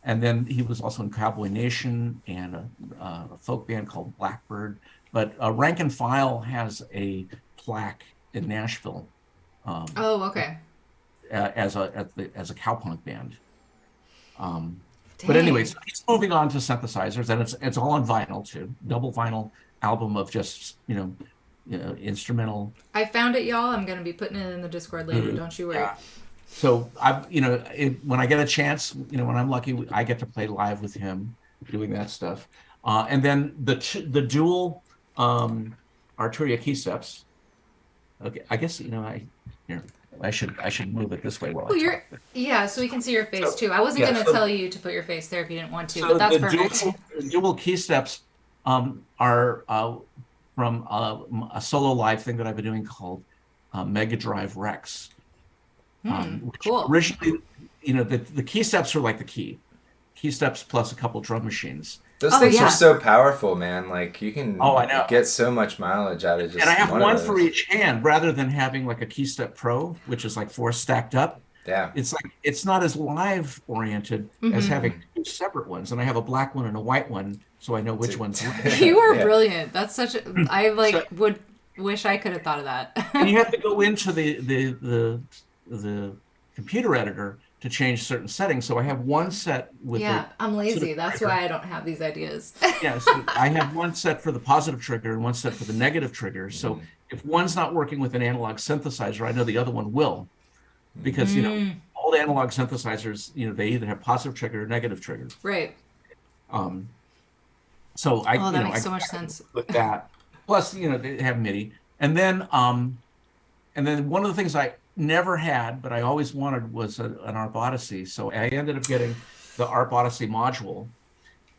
And then he was also in Cowboy Nation and a folk band called Blackbird. But Rank and File has a plaque in Nashville. Okay. As a cowpunk band. But anyways, he's moving on to synthesizers, and it's all on vinyl too. Double vinyl album of just, you know, instrumental. I found it, y'all. I'm gonna be putting it in the Discord later. Don't you worry. Yeah. So when I get a chance, you know, when I'm lucky, I get to play live with him doing that stuff. And then the dual Arturia key steps. Okay, I guess, you know, I should move it this way while I talk. Yeah, so we can see your face too. I wasn't going to tell you to put your face there if you didn't want to, but that's perfect. Dual key steps are from a solo live thing that I've been doing called Mega Drive Rex. Cool. Originally, you know, the key steps are like the key steps plus a couple drum machines. Those things are so powerful, man. Like, you can get so much mileage out of just. And I have one for each hand rather than having like a Key Step Pro, which is like 4 stacked up. Yeah. It's like, it's not as live oriented as having 2 separate ones. And I have a black one and a white one, so I know which one's which. You are brilliant. That's such a. I would wish I could have thought of that. And you have to go into the computer editor to change certain settings. So I have one set with I'm lazy. That's why I don't have these ideas. So I have one set for the positive trigger and one set for the negative trigger. So if one's not working with an analog synthesizer, I know the other one will. Because, you know, all the analog synthesizers, you know, they either have positive trigger or negative trigger. Right. So that makes so much sense. With that. Plus, you know, they have MIDI. And then one of the things I never had, but I always wanted, was an ARP Odyssey. So I ended up getting the ARP Odyssey module.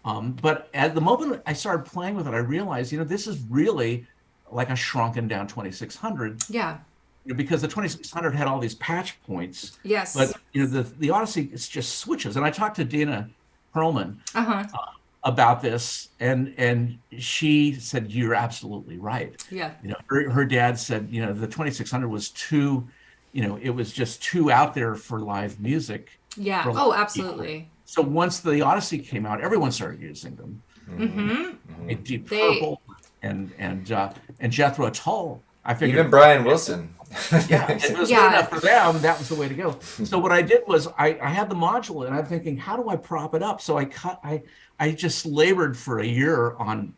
But at the moment I started playing with it, I realized, you know, this is really like a shrunken down 2600. Yeah. Because the 2600 had all these patch points. Yes. But, you know, the Odyssey is just switches. And I talked to Dina Perlman about this, and she said, you're absolutely right. Yeah. You know, her dad said, you know, the 2600 was too, you know, it was just too out there for live music. Yeah. Oh, absolutely. People. So once the Odyssey came out, everyone started using them. Deep Purple and Jethro Tull. I figured even Brian Wilson. It was good enough for them. That was the way to go. So what I did was I had the module, and I'm thinking, how do I prop it up? So I just labored for a year on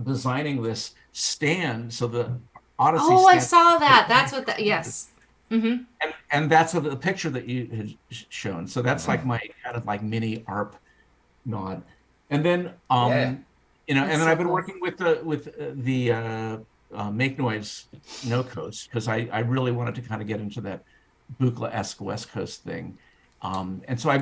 designing this stand. So the Odyssey. Oh, I saw that. That's what that. Yes. And that's the picture that you had shown. So that's like my kind of like mini ARP nod. And then you know, and then I've been working with the Make Noise No Coast, because I really wanted to kind of get into that Buchla-esque West Coast thing. And so I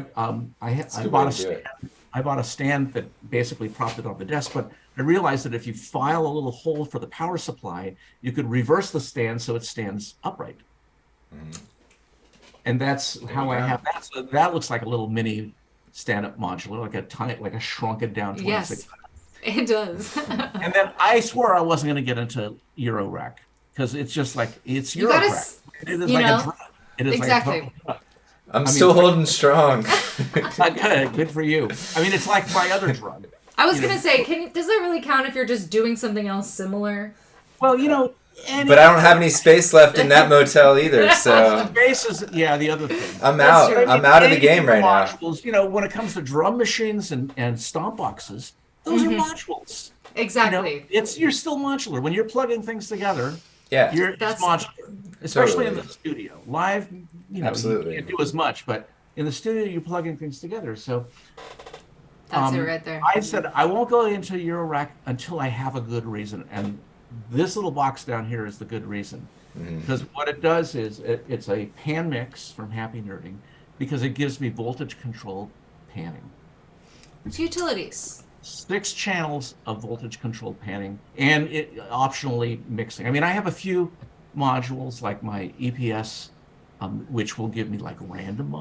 bought a stand that basically propped it on the desk, but I realized that if you file a little hole for the power supply, you could reverse the stand so it stands upright. And that's how I have that. So that looks like a little mini stand-up modular, like a shrunken down 26. Yes, it does. And then I swore I wasn't going to get into Euro rack, because it's just like, it's Euro rack. It is like a drum. It is Exactly. like a total. I'm still holding strong. Good for you. I mean, it's like my other drug. I was gonna say, does it really count if you're just doing something else similar? Well, But I don't have any space left in that motel either, so space is the other thing. I'm out. I'm out of the game right now. Modules, when it comes to drum machines and stomp boxes, those are modules. Exactly. You're still modular when you're plugging things together. Yeah, It's modular, especially in the studio. Live, absolutely, you can't do as much, but in the studio, you're plugging things together. So that's it right there. I said I won't go into Eurorack until I have a good reason, and this little box down here is the good reason, because what it does is it's a pan mix from Happy Nerding, because it gives me voltage controlled panning. It's utilities. 6 channels of voltage controlled panning, and it optionally mixing. I mean, I have a few modules like my EPS, which will give me like random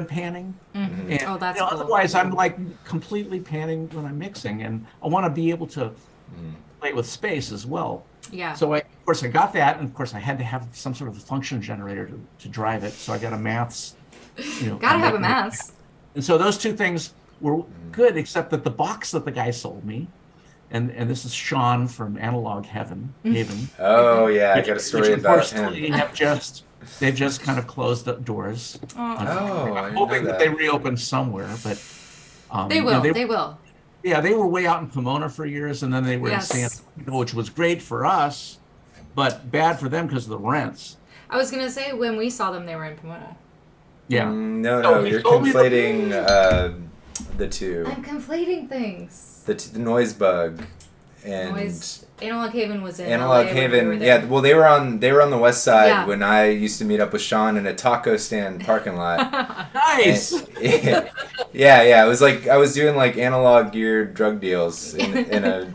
panning. Mm-hmm. And, that's cool. Otherwise, I'm like completely panning when I'm mixing, and I want to be able to play with space as well. Yeah. So of course I got that, and of course I had to have some sort of a function generator to drive it. So I got a maths. Gotta have a maths. And so those two things were good, except that the box that the guy sold me, and this is Sean from Analog Haven. Oh yeah, I got a story about him. They've just kind of closed up doors. I'm hoping that they reopen somewhere, but they will. They will. Yeah, they were way out in Pomona for years, and then they were in San Diego, which was great for us, but bad for them because of the rents. I was gonna say when we saw them, they were in Pomona. Yeah. No, you're conflating the two. I'm conflating things. The noise bug and Analog Haven was in Analog LA Haven. They were on the west side when I used to meet up with Sean in a taco stand parking lot. Nice. And, yeah. It was like I was doing like analog gear drug deals in a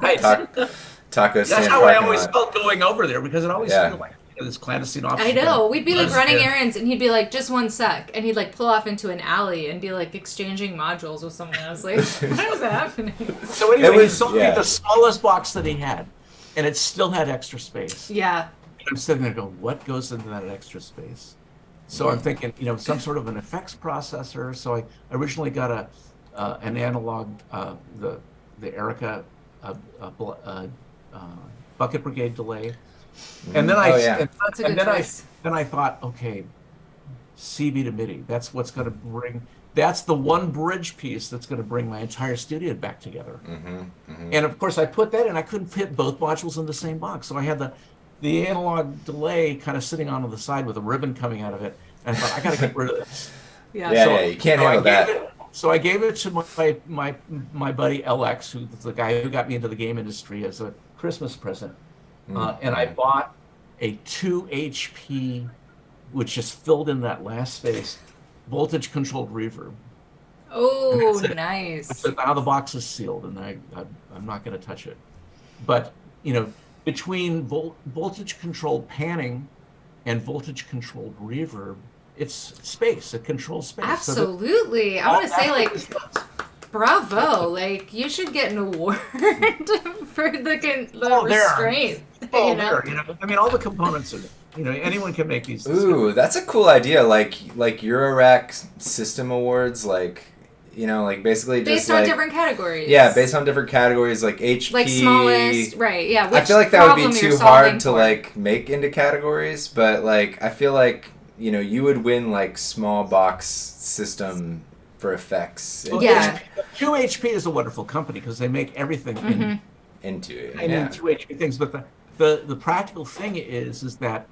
taco stand. That's how I always felt going over there, because it always felt like this clandestine office. I know. We'd be like running errands, and he'd be like, "Just one sec," and he'd like pull off into an alley and be like exchanging modules with someone. I was like, "Why was that happening?" So anyway, he sold me the smallest box that he had, and it still had extra space. Yeah. And I'm sitting there going, "What goes into that extra space?" So I'm thinking, some sort of an effects processor. So I originally got an analog, the Erica Bucket Brigade delay. And then I thought, okay, CB to MIDI. That's what's going to bring. That's the one bridge piece that's going to bring my entire studio back together. And of course, I put that in. I couldn't fit both modules in the same box, so I had the analog delay kind of sitting on the side with a ribbon coming out of it. And I thought, I got to get rid of this. You can't handle that. So I gave it to my buddy LX, who's the guy who got me into the game industry, as a Christmas present. And I bought a 2 HP, which just filled in that last space, voltage controlled reverb. Oh, nice. So now the box is sealed, and I'm not going to touch it. But between voltage controlled panning and voltage controlled reverb, it's space. It controls space. Absolutely. I want to say bravo! Like, you should get an award for the restraint. I mean, all the components are there. Anyone can make these. Ooh, that's a cool idea. Like Eurorack system awards, basically based on different categories. Yeah, based on different categories, like HP. Like smallest, right? Yeah. I feel like that would be too hard to make into categories, but I feel like you would win small box system for effects. Well, yeah. 2 HP is a wonderful company because they make everything into it. In 2 HP things, but the practical thing is that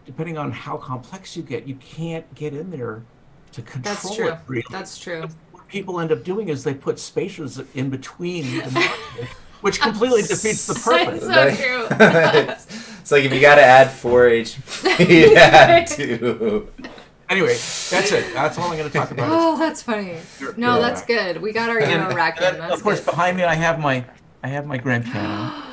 depending on how complex you get, you can't get in there to control it. Really. That's true. What people end up doing is they put spacers in between the modules, which completely defeats the purpose. That's so true. It's like if you got to add 4 HP, add 2. Anyway, that's it. That's all I'm going to talk about. Oh, that's funny. No, that's good. We got our Eurorack in. That's of course, good. behind me, I have my grand piano.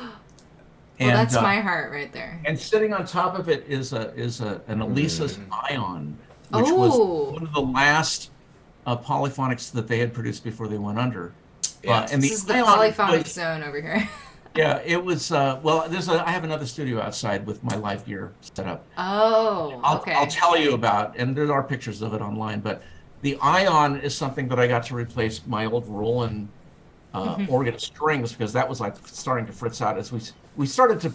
Well, that's my heart right there. And sitting on top of it is an Elisa's Ion, which was one of the last polyphonics that they had produced before they went under. Yeah. And this is the polyphonic zone over here. Yeah, it was. Well, I have another studio outside with my live gear set up. Oh, I'll okay. tell you about, and there are pictures of it online. But the Ion is something that I got to replace my old Roland organ strings, because that was like starting to fritz out as we started to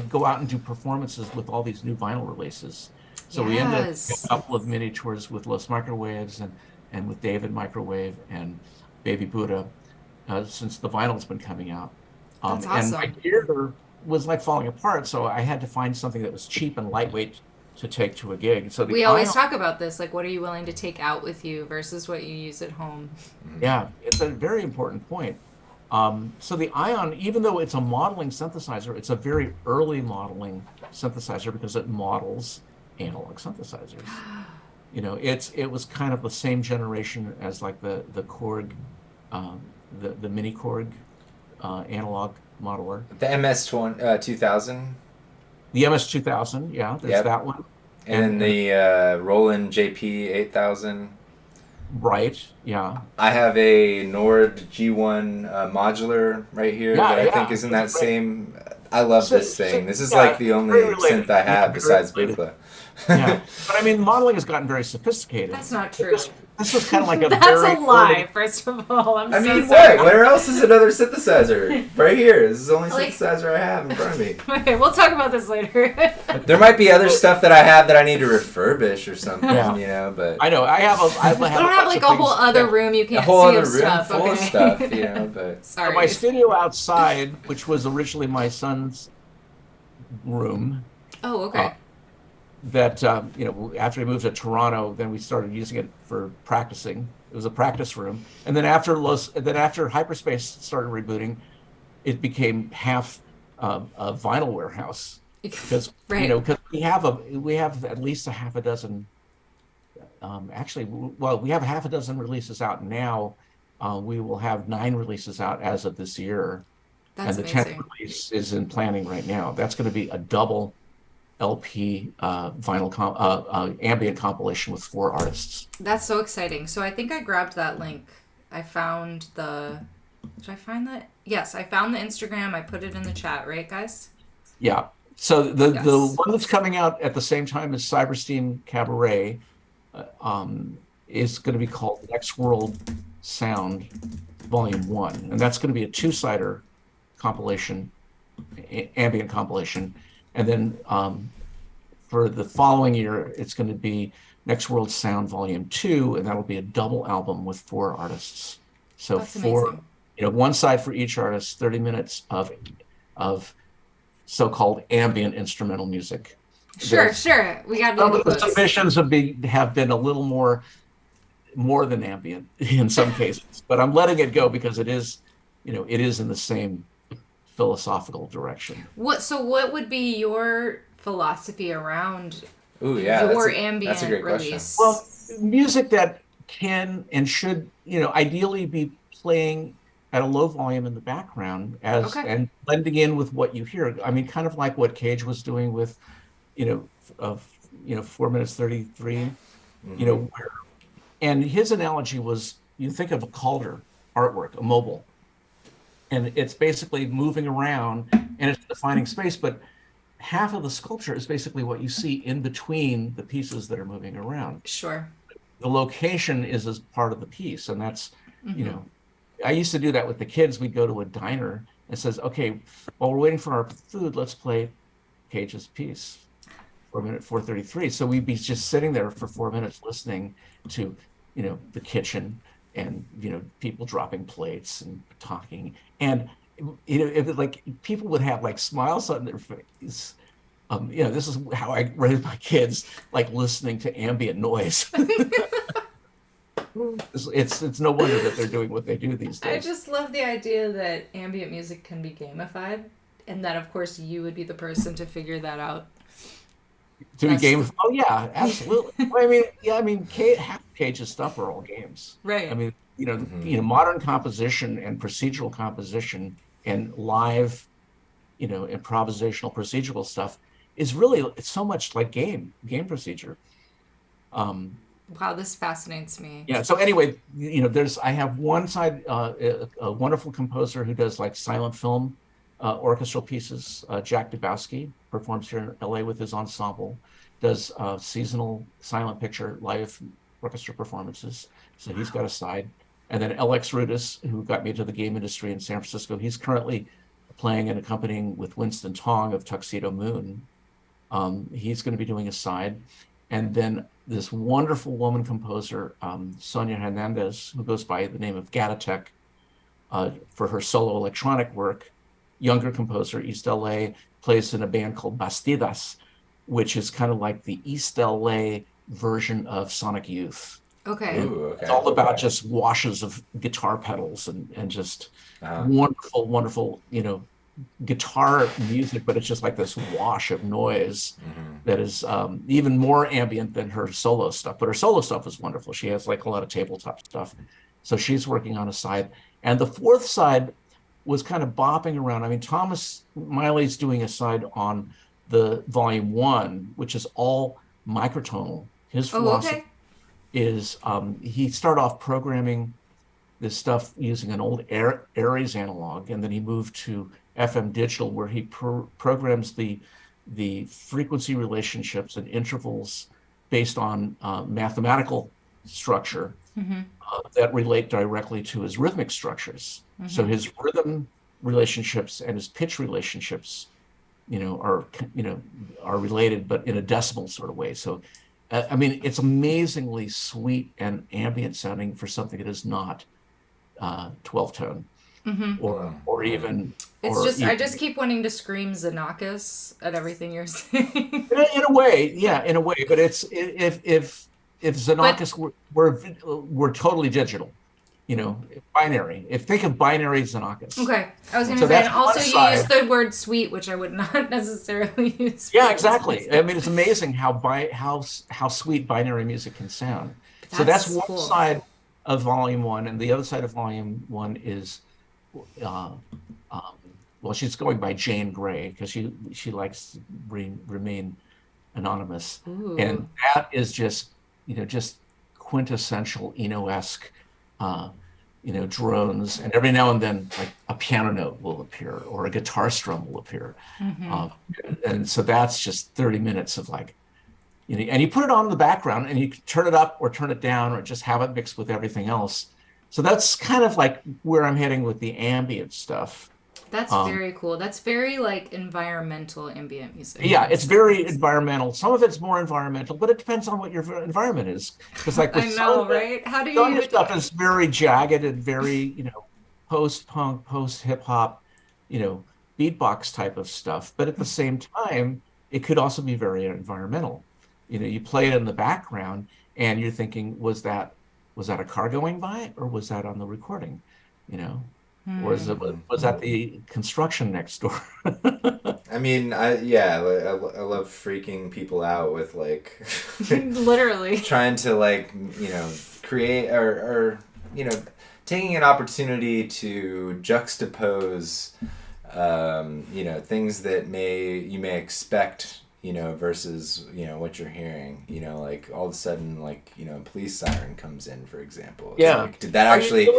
go out and do performances with all these new vinyl releases. So we ended up doing Yes. a couple of mini tours with Los Microwaves and with David Microwave and Baby Buddha, since the vinyl's been coming out. That's And my awesome. gear was like falling apart, so I had to find something that was cheap and lightweight to take to a gig. So the We always Ion, talk about this, like what are you willing to take out with you versus what you use at home? yeah, it's a very important point. So the Ion, even though it's a modeling synthesizer, it's a very early modeling synthesizer because it models analog synthesizers. It was kind of the same generation as like the Korg, the mini Korg analog modeler. The MS-2000. The MS-2000, yeah, there's Yep. that one. And then And the Roland JP-8000. right, yeah. I have a Nord G1 modular right here Yeah, that I think yeah, is in that's that great. same. I love So, this thing. This is yeah, like the only very related. synth I Yeah, have very besides related. Buchla. Yeah, but I mean, modeling has gotten very sophisticated. That's not But true. this was kind of like a That's very a lie, early. first of all. I'm I so mean, sorry. what? Where else is another synthesizer? Right here. This is the only Like- synthesizer I have in front of me. Okay, we'll talk about this later. There might be other stuff that I have that I need to refurbish or something, Yeah. but I know. I You don't have bunch like of a whole things other that- room you a can't whole see other of room stuff. full of Okay. stuff, but So Sorry. my studio outside, which was originally my son's room, Oh, uh, okay. that after we moved to Toronto, then we started using it for practicing. It was a practice room, and then after Hyperspace started rebooting, it became half a vinyl warehouse because Right. because we have at least a half a dozen. Actually, well, we have a half a dozen releases out now. We will have 9 releases out as of this year, That's and the 10th amazing. release is in planning right now. That's going to be a double LP ambient compilation with 4 artists. That's so exciting. So I think I grabbed that link. I found the. Did I find that? Yes, I found the Instagram. I put it in the chat, right, guys? Yeah. So the Yes. one that's coming out at the same time as Cybersteam Cabaret is going to be called Next World Sound Volume 1, and that's going to be a 2-sider compilation, ambient compilation, and then for the following year, it's going to be Next World Sound Volume 2, and that'll be a double album with 4 artists. So That's amazing. one side for each artist, 30 minutes of so-called ambient instrumental music. Sure, sure. We got Some the of the quotes. submissions have been a little more than ambient in some cases, but I'm letting it go because it is in the same philosophical direction. So what would be your philosophy around ooh, yeah, your that's a ambient great question. release? Well, music that can and should, ideally be playing at a low volume in the background Okay. and blending in with what you hear. I mean, kind of like what Cage was doing with, 4 minutes 33, and his analogy was, you think of a Calder artwork, a mobile, and it's basically moving around and it's defining space, but half of the sculpture is basically what you see in between the pieces that are moving around. Sure. The location is as part of the piece, and that's I used to do that with the kids. We'd go to a diner and says, okay, while we're waiting for our food, let's play Cage's piece, 4 minute 433. So we'd be just sitting there for 4 minutes listening to the kitchen and people dropping plates and talking, and like people would have like smiles on their face. This is how I raised my kids, like listening to ambient noise. It's no wonder that they're doing what they do these I days. just love the idea that ambient music can be gamified, and that of course you would be the person to figure that out. To be game, oh yeah, absolutely. Well, I mean, half Cage's stuff are all games. Right. I mean, modern composition and procedural composition and live, improvisational procedural stuff is really, it's so much like game procedure. Wow, this fascinates me. Yeah. So anyway, I have one side, a wonderful composer who does like silent film orchestral pieces. Jack Dubowski performs here in LA with his ensemble, does seasonal silent picture live orchestra performances. So he's got a side. And then Alex Rudis, who got me to the game industry in San Francisco, he's currently playing and accompanying with Winston Tong of Tuxedo Moon. He's going to be doing a side. And then this wonderful woman composer, Sonia Hernandez, who goes by the name of Gatatek, for her solo electronic work, younger composer, East LA, plays in a band called Bastidas, which is kind of like the East LA version of Sonic Youth. Okay. Ooh, okay. It's all about just washes of guitar pedals and just wonderful, wonderful, guitar music, but it's just like this wash of noise that is even more ambient than her solo stuff. But her solo stuff is wonderful. She has like a lot of tabletop stuff. So she's working on a side. And the fourth side was kind of bopping around. I mean, Thomas Miley's doing a side on the volume 1, which is all microtonal. His philosophy is he started off programming this stuff using an old Aries analog, and then he moved to FM digital, where he programs the frequency relationships and intervals based on mathematical structure that relate directly to his rhythmic structures. So his rhythm relationships and his pitch relationships, are related, but in a decimal sort of way. So, I mean, it's amazingly sweet and ambient sounding for something that is not 12 tone or even. I just keep wanting to scream Xenakis at everything you're saying. In a way, but it's if Xenakis were totally digital, binary. Think of binary Xenakis. Okay, I was going to say, and also you use the word sweet, which I would not necessarily use. Yeah, exactly. I mean, it's amazing how sweet binary music can sound. So that's one cool side of volume 1, and the other side of volume 1 is, she's going by Jane Gray because she likes to remain anonymous. Ooh. And that is just quintessential Eno-esque, drones, and every now and then like a piano note will appear or a guitar strum will appear. And so that's just 30 minutes of like, and you put it on in the background and you can turn it up or turn it down or just have it mixed with everything else. So that's kind of like where I'm heading with the ambient stuff. That's very cool. That's very like environmental ambient music. Yeah, it's very environmental. Some of it's more environmental, but it depends on what your environment is. Because like I know, right? How do you? Some stuff is very jagged and very post-punk, post-hip hop, beatbox type of stuff. But at the same time, it could also be very environmental. You play it in the background, and you're thinking, was that a car going by, or was that on the recording? Or was that the construction next door? I mean, I love freaking people out with like literally trying to like create or taking an opportunity to juxtapose things that you may expect versus what you're hearing. Like all of a sudden like a police siren comes in, for example. It's like, did that actually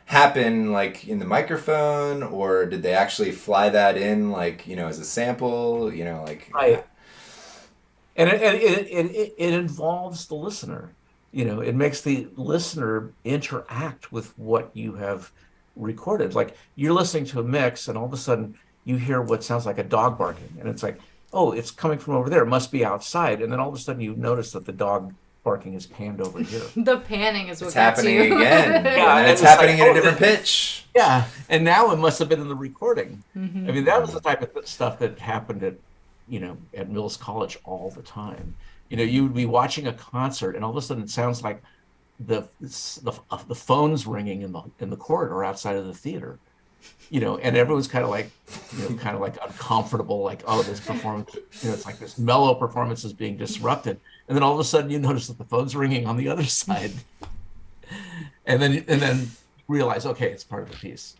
happen like in the microphone, or did they actually fly that in like as a sample? Right. And it involves the listener. It makes the listener interact with what you have recorded. Like you're listening to a mix, and all of a sudden you hear what sounds like a dog barking, and it's like, oh, it's coming from over there. It must be outside. And then all of a sudden you notice that the dog barking is panned over here. The panning is what it's happening again. Yeah, and it's happening like, at a different pitch. Yeah, and now it must have been in the recording. I mean, that was the type of stuff that happened at Mills College all the time. You would be watching a concert, and all of a sudden it sounds like the phone's ringing in the corridor outside of the theater. And everyone's kind of like uncomfortable, like, oh, this performance, it's like this mellow performance is being disrupted. And then all of a sudden you notice that the phone's ringing on the other side. and then realize, okay, it's part of the piece.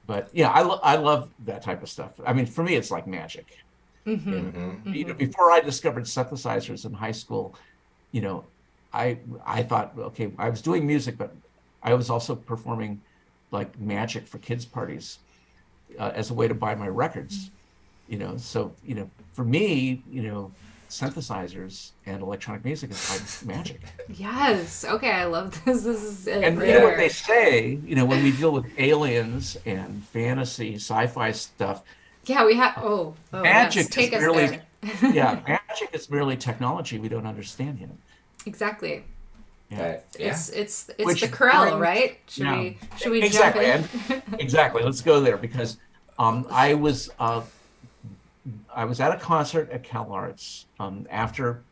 But yeah, I love that type of stuff. I mean, for me, it's like magic. Before I discovered synthesizers in high school, I thought, okay, I was doing music, but I was also performing like magic for kids' parties. as a way to buy my records. So for me, synthesizers and electronic music is like magic. Yes. Okay, I love this. This is and rare. you know what they say, when we deal with aliens and fantasy, sci-fi stuff. Yeah, we have. Magic yes. Take us merely, there. magic is merely technology we don't understand yet. Exactly. Yeah. It's Which the Corel, brings, right? Should we exactly jump in? exactly. Let's go there because I was at a concert at CalArts after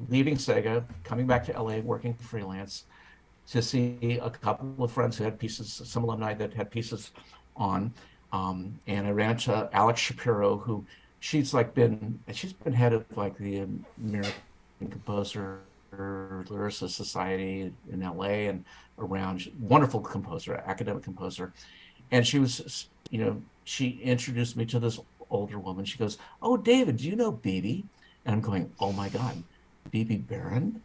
leaving Sega, coming back to LA, working freelance, to see a couple of friends who had pieces, some alumni that had pieces on, and I ran into Alex Shapiro, who she's been head of like the American Composer Lyricist Society in LA and around. Wonderful composer, academic composer, and she was, she introduced me to this older woman. She goes, "Oh, David, do you know BB?" And I'm going, "Oh my God, BB Barron."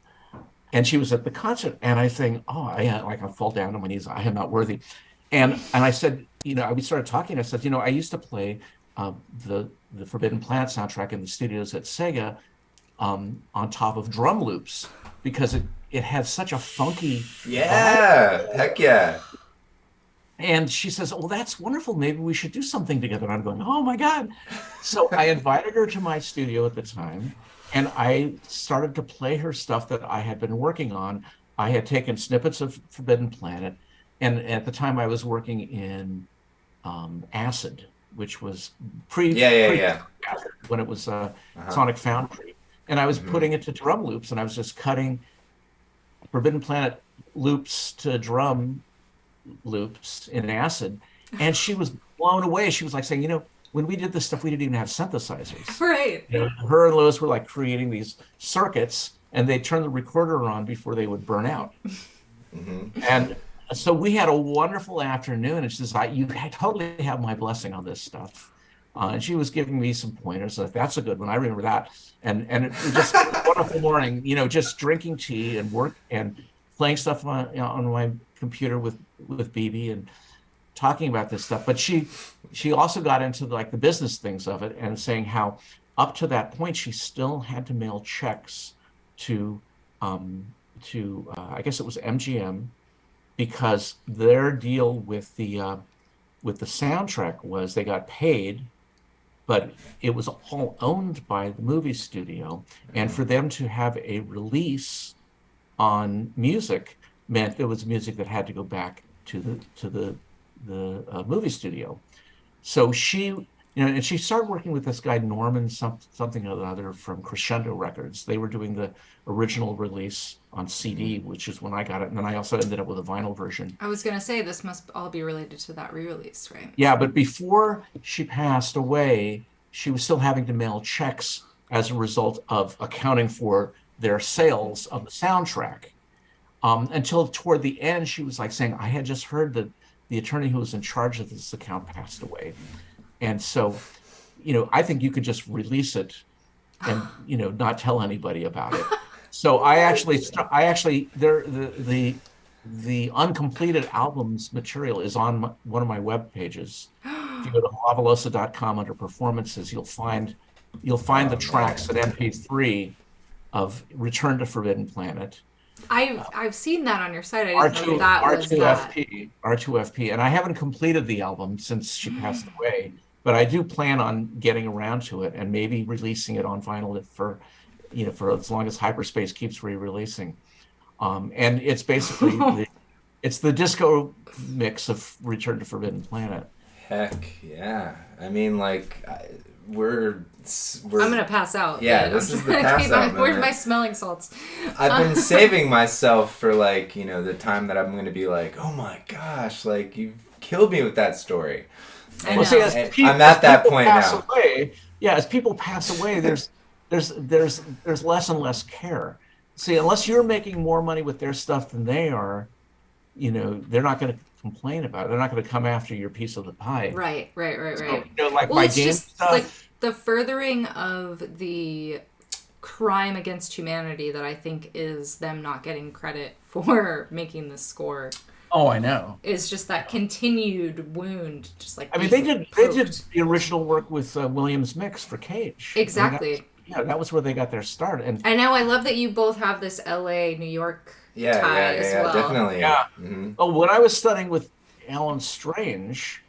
And she was at the concert, and I think, "Oh, I fall down on my knees. I am not worthy." And I said, we started talking. I said, I used to play the Forbidden Planet soundtrack in the studios at Sega on top of drum loops because it had such a funky vibe. Heck yeah. And she says, "Oh, that's wonderful. Maybe we should do something together." And I'm going, "Oh my God." So I invited her to my studio at the time, and I started to play her stuff that I had been working on. I had taken snippets of Forbidden Planet, and at the time I was working in Acid, which was pre when it was Sonic Foundry. And I was putting it to drum loops, and I was just cutting Forbidden Planet loops to drum loops in Acid, and she was blown away. She was like saying, when we did this stuff, we didn't even have synthesizers. Right. Her and Lewis were like creating these circuits, and they'd turn the recorder on before they would burn out. And so we had a wonderful afternoon, and she says, "You totally have my blessing on this stuff." And she was giving me some pointers. Like, "That's a good one. I remember that." And it was just a wonderful morning, just drinking tea and work and playing stuff on my computer with BB and talking about this stuff. But she also got into the business things of it and saying how up to that point she still had to mail checks to I guess it was MGM, because their deal with the soundtrack was they got paid, but it was all owned by the movie studio, and for them to have a release on music meant there was music that had to go back to the movie studio. So she, and she started working with this guy Norman something or other from Crescendo Records. They were doing the original release on CD, which is when I got it, and then I also ended up with a vinyl version. I was gonna say this must all be related to that re-release, right? Yeah, but before she passed away, she was still having to mail checks as a result of accounting for their sales of the soundtrack. Until toward the end, she was saying, "I had just heard that the attorney who was in charge of this account passed away." And so, I think you could just release it and, not tell anybody about it. So the uncompleted albums material is on one of my web pages. If you go to javelosa.com under performances, you'll find the tracks at MP3 of Return to Forbidden Planet. I've seen that on your site. I didn't know that was that. R2FP, and I haven't completed the album since she passed away, but I do plan on getting around to it and maybe releasing it on vinyl for as long as Hyperspace keeps re-releasing. And it's basically it's the disco mix of Return to Forbidden Planet. Heck yeah! I mean, we're I'm gonna pass out. Yeah, this is the pass out. Where's my smelling salts? I've been saving myself for the time that I'm gonna be like, "Oh my gosh, you've killed me with that story." And, well, see, I'm at that point now. As people pass away, there's less and less care. See, unless you're making more money with their stuff than they are, they're not going to complain about it. They're not going to come after your piece of the pie. Right. So, my game stuff. The furthering of the crime against humanity that I think is them not getting credit for making this score. Oh, I know. Is just that continued wound, just like I mean, they did the original work with Williams Mix for Cage. Exactly. I mean, that was where they got their start. And I know, I love that you both have this LA, New York tie as well. Definitely. Yeah. Mm-hmm. Oh, when I was studying with Alan Strange,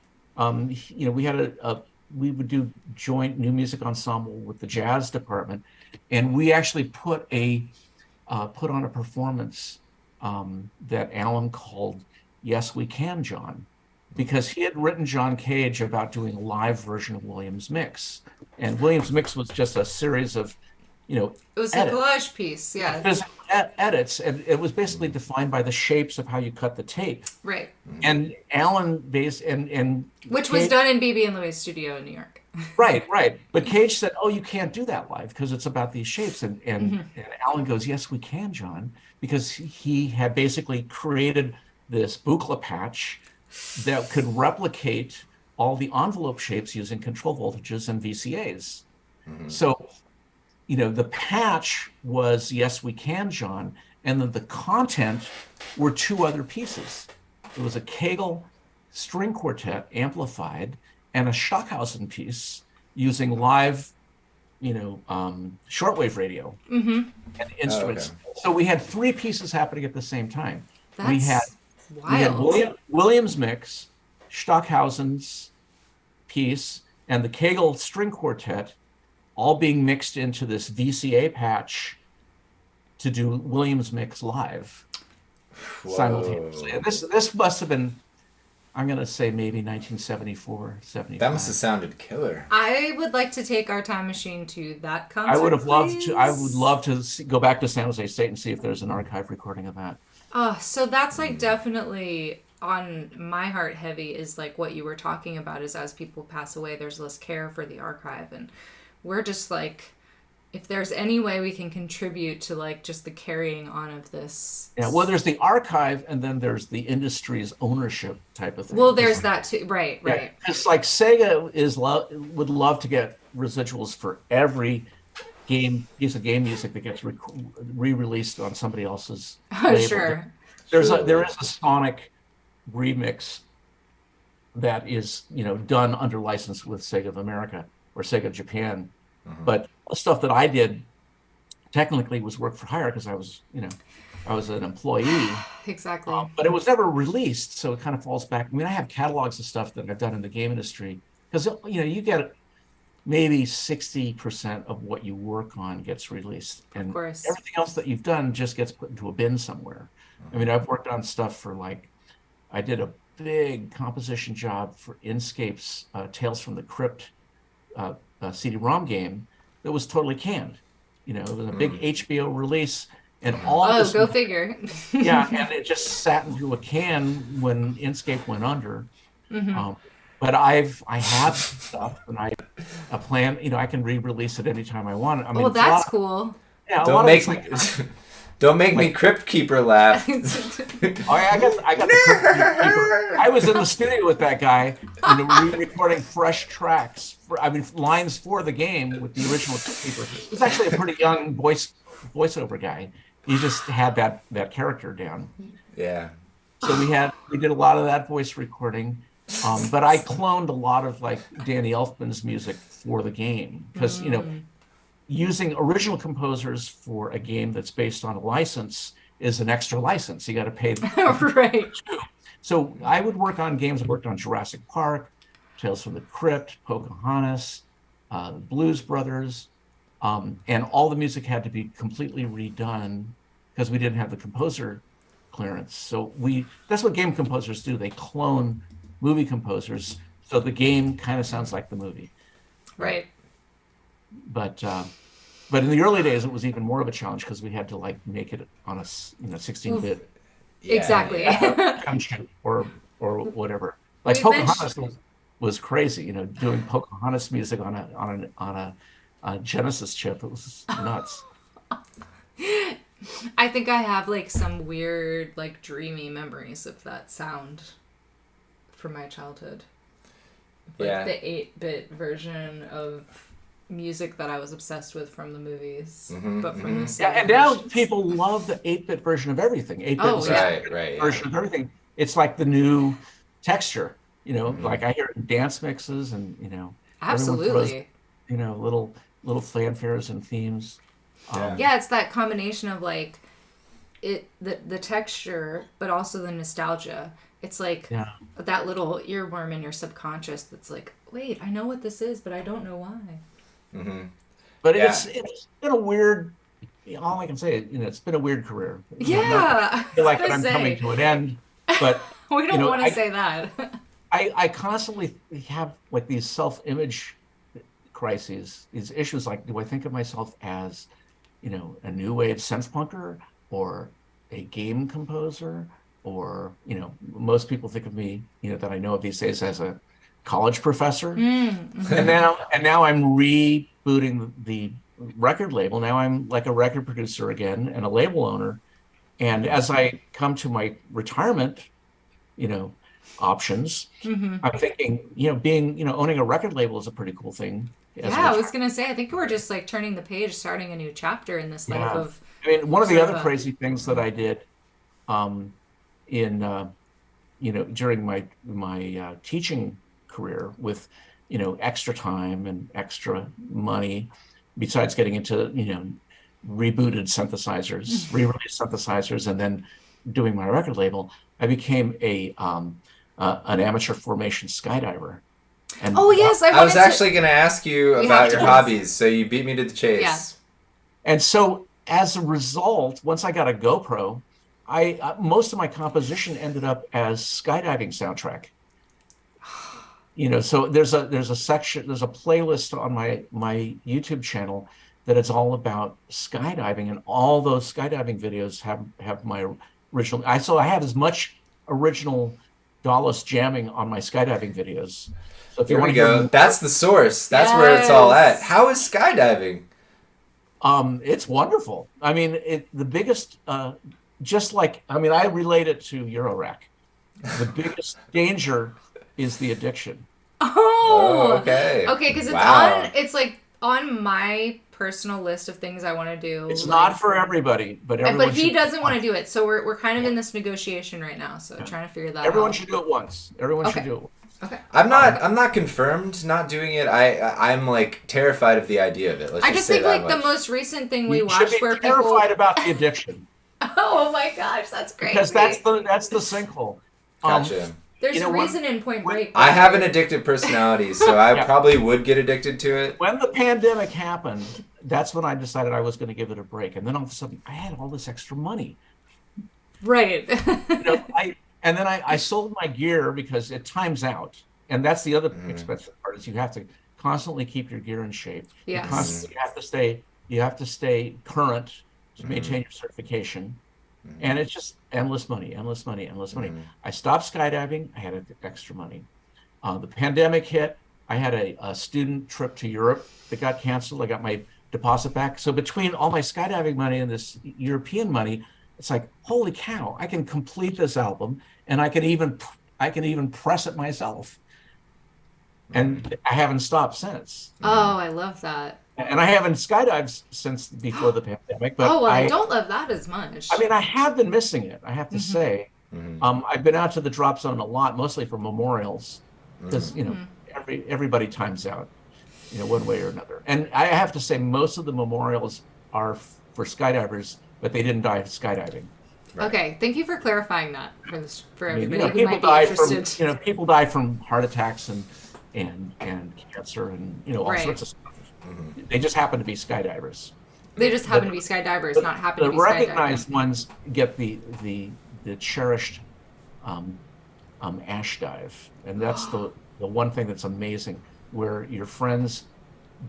we would do joint new music ensemble with the jazz department, and we actually put on a performance that Alan called "Yes We Can, John," because he had written John Cage about doing a live version of Williams Mix, and Williams Mix was just a series of, it was a collage piece, yeah. Edits, and it was basically defined by the shapes of how you cut the tape. Right. And Alan which was done in BB and Louie's studio in New York. Right. But Cage said, "Oh, you can't do that live because it's about these shapes." And Alan goes, "Yes, we can, John," because he had basically created this Buchla patch that could replicate all the envelope shapes using control voltages and VCAs. Mm-hmm. So, the patch was "Yes, we can, John," and then the content were two other pieces. It was a Kegel string quartet amplified and a Stockhausen piece using live, shortwave radio and instruments. Oh, okay. So we had three pieces happening at the same time. That's wild. We had Williams Mix, Stockhausen's piece, and the Kegel string quartet all being mixed into this VCA patch to do Williams Mix live simultaneously. And this must have been, I'm going to say maybe 1974, 75. That must have sounded killer. I would like to take our time machine to that concert. I would love to go back to San Jose State and see if there's an archive recording of that. So that's like definitely on my heart heavy, is like what you were talking about, is as people pass away, there's less care for the archive. And we're just like, if there's any way we can contribute to like just the carrying on of this. Yeah, well, there's the archive, and then there's the industry's ownership type of thing. Well, there's that too. Right. It's like Sega would love to get residuals for every piece of game music that gets re-released on somebody else's label. Sure. There is a Sonic remix that is done under license with Sega of America or Sega of Japan. Mm-hmm. But stuff that I did technically was work for hire because I was an employee. Exactly. But it was never released, so it kind of falls back. I mean, I have catalogs of stuff that I've done in the game industry because you get maybe 60% of what you work on gets released, and everything else that you've done just gets put into a bin somewhere. Mm-hmm. I mean, I've worked on stuff for I did a big composition job for Inkscape's Tales from the Crypt CD-ROM game that was totally canned. It was a big HBO release, and all this. Go figure. Yeah, and it just sat into a can when Inkscape went under. Mm-hmm. But I have stuff, and I plan. I can re-release it anytime I want. I mean, that's cool. Yeah, Don't make me Crypt Keeper laugh. I got the Crypt Keeper. I was in the studio with that guy, re-recording fresh tracks. Lines for the game with the original Crypt Keeper. He's actually a pretty young voiceover guy. He just had that character down. Yeah. So we did a lot of that voice recording, but I cloned a lot of Danny Elfman's music for the game because using original composers for a game that's based on a license is an extra license. You got to pay. Right. So I would work on games. I worked on Jurassic Park, Tales from the Crypt, Pocahontas, Blues Brothers, and all the music had to be completely redone because we didn't have the composer clearance. So that's what game composers do. They clone movie composers so the game kind of sounds like the movie. Right. But in the early days, it was even more of a challenge because we had to make it on a 16-bit. Yeah. Exactly. or whatever. Pocahontas was crazy. Doing Pocahontas music on a Genesis chip. It was nuts. I think I have some weird dreamy memories of that sound from my childhood. The 8-bit version of music that I was obsessed with from the movies, but from the and now people love the 8-bit version of everything. 8-bit version of everything. it's like the new texture, like I hear it in dance mixes and, everyone throws, Absolutely. Little fanfares and themes. Yeah, it's that combination of like the texture, but also the nostalgia. It's like Yeah. that little earworm in your subconscious that's like, wait, I know what this is, but I don't know why. Mm-hmm. But Yeah. it's been a weird, all I can say is, it's been a weird career. Yeah, Not that I feel like I was that I'm gonna coming say. to an end, but We don't want to I, say that. I constantly have like these self-image crises, these issues like, do I think of myself as, a new wave synth punker or a game composer? Or, most people think of me, that I know of these days as a college professor. Mm-hmm. And now I'm rebooting the record label. Now I'm like a record producer again and a label owner. And as I come to my retirement, you know, options, Mm-hmm. I'm thinking, owning a record label is a pretty cool thing as a Yeah, I was retirement. gonna say, I think we're just like turning the page, starting a new chapter in this life Yeah. of I mean, one of the sort of other a. crazy things that I did um, in during my teaching career with extra time and extra money, besides getting into rebooted synthesizers, re-released synthesizers, and then doing my record label, I became an amateur formation skydiver. And Oh yes, I I was wanted actually to. going to ask you We have about to your do this. hobbies, so you beat me to the Yeah. chase. and so as a result, once I got a GoPro, I most of my composition ended up as skydiving soundtrack. So there's a section, there's a playlist on my YouTube channel that it's all about skydiving, and all those skydiving videos have my original. I have as much original Dallas jamming on my skydiving videos. So if you There want we to hear go. more, That's the source. That's where it's all at. Yes. How is skydiving? it's wonderful. I mean, the biggest, just like, I mean, I relate it to Eurorack. The biggest danger is the addiction. Oh, Oh, okay. okay, because Wow. it's like on my personal list of things I want to do. It's Like, not for everybody, but but everyone he should do it doesn't want to once. do it, so we're kind of Yeah, in this negotiation right now. So yeah. trying to figure that Everyone out. should do it once. Everyone should Okay, do it once. okay, I'm okay. not confirmed not doing it. I'm like terrified of the idea of it. Let's I just just say think that like the much. most recent thing we You should watched be where terrified people. about the addiction Oh my gosh, that's because that's crazy. the sinkhole. Um, Gotcha. There's a when reason in Point when Break. I That have an they're- addictive personality, so I yeah, probably would get addicted to it. when the pandemic happened, that's when I decided I was going to give it a break. And then all of a sudden, I had all this extra money. Right. I and then I sold my gear because it times out, and that's the other Mm-hmm. expensive part is you have to constantly keep your gear in shape. Yes. You have to stay current to Mm-hmm. maintain your certification, Mm-hmm. and it's just endless money, endless money, endless money. Mm-hmm. I stopped skydiving. I had extra money. The pandemic hit. I had a student trip to Europe that got canceled. I got my deposit back. So between all my skydiving money and this European money, it's like, holy cow, I can complete this album, and I can even press it myself. And I haven't stopped since. Oh, I love that. And I haven't skydived since before the pandemic, but Oh well, I don't love that as much. I mean, I have been missing it, I have to say. Mm-hmm. I've been out to the drop zone a lot, mostly for memorials, because Mm-hmm. everybody times out, one way or another. And I have to say, most of the memorials are for skydivers, but they didn't die skydiving. Right. Okay, thank you for clarifying that for I mean, everybody who people might be die from interested. people die from heart attacks and cancer and all Right. sorts of stuff. Mm-hmm. They just happen to be skydivers. They just happen to be skydivers, not happen to The be skydiving. recognized ones get the cherished ash dive, and that's the one thing that's amazing, where your friends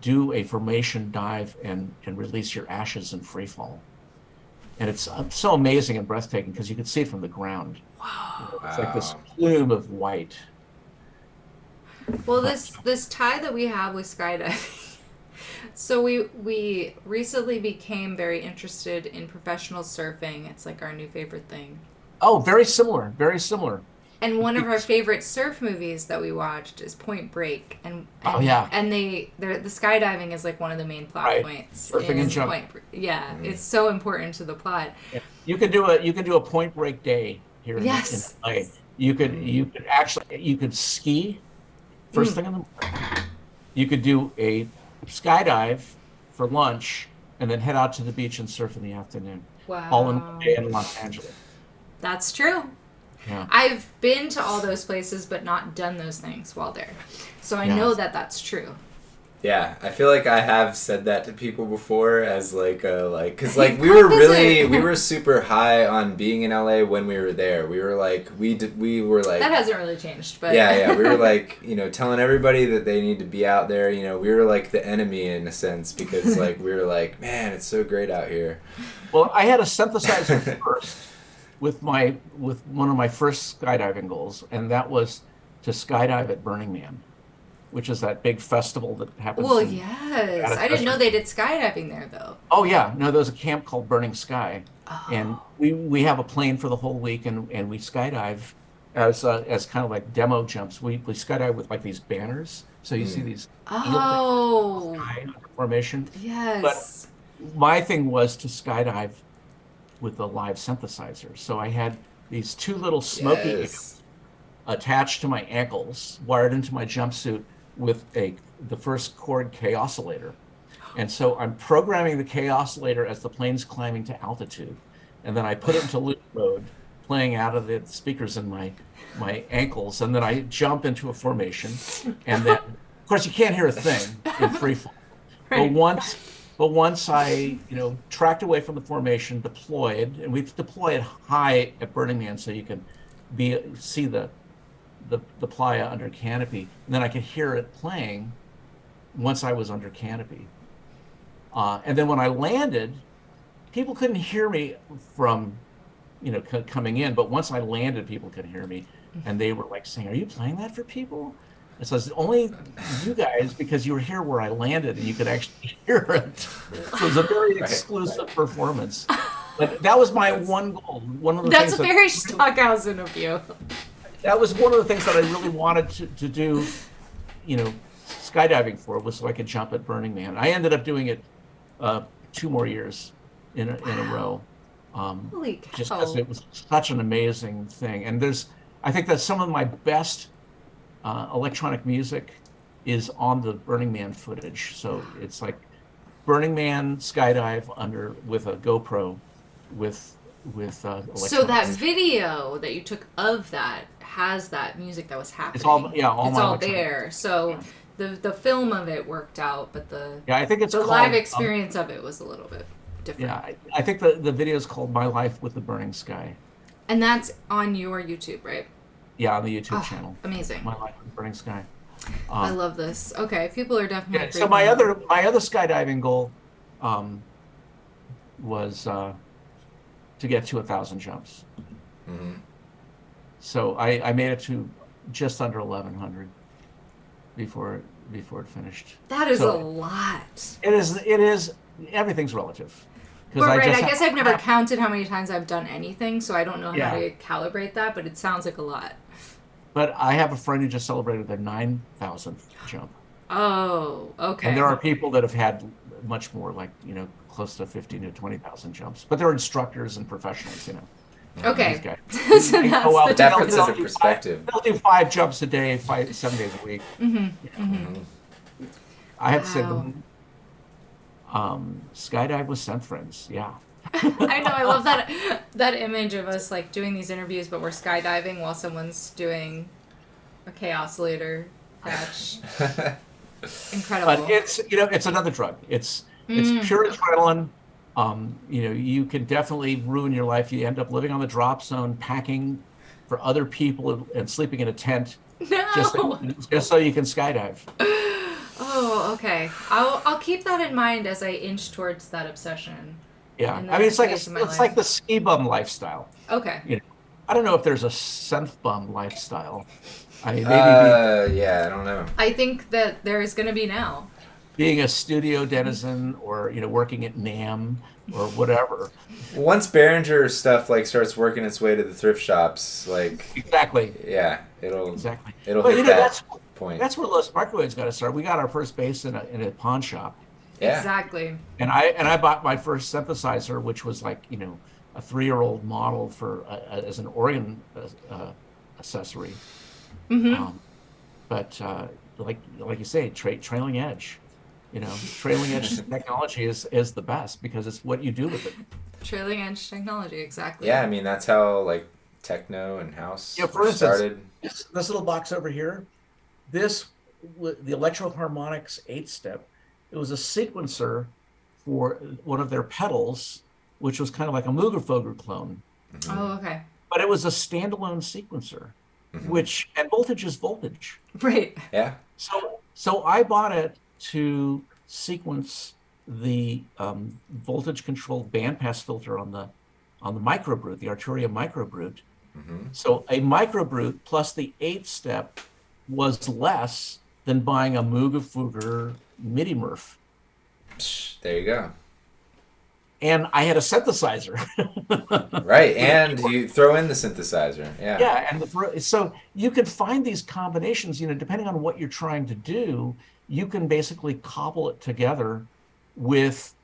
do a formation dive and release your ashes in free fall, and it's so amazing and breathtaking because you can see it from the ground. Wow. It's like this Wow. plume of white. Well, this tie that we have with skydiving. So we recently became very interested in professional surfing. It's like our new favorite thing. Oh, very similar, very similar. And one of our favorite surf movies that we watched is Point Break, and Oh, yeah. and the skydiving is like one of the main plot Right. points. Surfing in and jumping. Yeah, it's so important to the plot. You can do a Point Break day here in Yes. LA. You could ski first thing in the morning. You could do a skydive for lunch and then head out to the beach and surf in the afternoon. All in one Wow. day in Los Angeles. That's true. Yeah. I've been to all those places, but not done those things while there. So I know that that's true. Yeah, I feel like I have said that to people before as because we were super high on being in LA when we were there. We were like, that hasn't really changed, but yeah, we were like, telling everybody that they need to be out there. We were like the enemy in a sense because like we were like, man, it's so great out here. Well, I had a synthesizer first with one of my first skydiving goals, and that was to skydive at Burning Man, which is that big festival that happens. Well, yes. I didn't know they did skydiving there, though. Oh, yeah. No, there's a camp called Burning Sky. Oh. And we have a plane for the whole week, and we skydive as kind of like demo jumps. We skydive with like these banners. So you see these formation. Yes. But my thing was to skydive with a live synthesizer. So I had these two little smoky eagles attached to my ankles, wired into my jumpsuit, with the first chord K oscillator. And so I'm programming the K oscillator as the plane's climbing to altitude. And then I put it into loop mode, playing out of the speakers in my ankles. And then I jump into a formation. And then, of course, you can't hear a thing in free fall. Right. But once I, tracked away from the formation, deployed, and we've deployed high at Burning Man so you can see the playa under canopy, and then I could hear it playing once I was under canopy. And then when I landed, people couldn't hear me from, coming in, but once I landed, people could hear me, and they were like saying, "Are you playing that for people?" And so it's only you guys, because you were here where I landed and you could actually hear it. So it was a very exclusive performance. But that was my one goal. One of the That's very Stockhausen of you. That was one of the things that I really wanted to do, skydiving for, was so I could jump at Burning Man. I ended up doing it 2 more years in a row. Holy cow. Just because it was such an amazing thing. And I think that some of my best electronic music is on the Burning Man footage. So it's like Burning Man skydive with a GoPro with electronic. So that video that you took of that has that music that was happening. It's all there. So the film of it worked out, but I think the live experience of it was a little bit different. Yeah, I think the video is called "My Life with the Burning Sky," and that's on your YouTube, right? Yeah, on the YouTube channel. Amazing. "My Life with the Burning Sky." I love this. Okay, people are definitely. Yeah, so my other skydiving goal was to get to 1,000 jumps. Mm-hmm. So I made it to just under 1,100 before it finished. That is a lot. It is. Everything's relative. But I guess I've never counted how many times I've done anything, so I don't know how to calibrate that, but it sounds like a lot. But I have a friend who just celebrated their 9,000th jump. Oh, okay. And there are people that have had much more, like, close to 15 to 20,000 jumps. But they're instructors and professionals, Okay. So that's the difference of perspective. They'll do 5 jumps a day, 7 days a week. Mm-hmm. Mm-hmm. I have to say, skydive with SYNTH friends, yeah. I know, I love that image of us like doing these interviews, but we're skydiving while someone's doing a K oscillator patch. Incredible. But it's another drug. It's pure adrenaline. You can definitely ruin your life. You end up living on the drop zone, packing for other people and sleeping in a tent. No. Just so you can skydive. Oh, okay. I'll keep that in mind as I inch towards that obsession. Yeah, I mean, it's like the ski bum lifestyle. Okay. I don't know if there's a synth bum lifestyle. I don't know. I think that there is going to be now. Being a studio denizen, or working at NAMM or whatever. Once Behringer stuff starts working its way to the thrift shops, exactly. Yeah, it'll hit that point. That's where Los Microwaves got to start. We got our first bass in a pawn shop. Yeah. Exactly. And I bought my first synthesizer, which was a 3-year-old model for as an organ accessory. But like you say, trailing edge. Trailing edge technology is the best because it's what you do with it. Trailing edge technology, exactly. Yeah, I mean that's how like techno and house for instance, started. This little box over here, the Electro-Harmonix 8-step, it was a sequencer for one of their pedals, which was kind of like a Moogerfoger clone. Oh, okay. But it was a standalone sequencer, and voltage is voltage. Right. Yeah. So I bought it to sequence the voltage-controlled bandpass filter on the microbrute, the Arturia microbrute. So a microbrute plus the 8-step was less than buying a Moogerfoger MIDI Murph. There you go. And I had a synthesizer. Right, and you throw in the synthesizer. Yeah. Yeah, and so you could find these combinations, depending on what you're trying to do, you can basically cobble it together with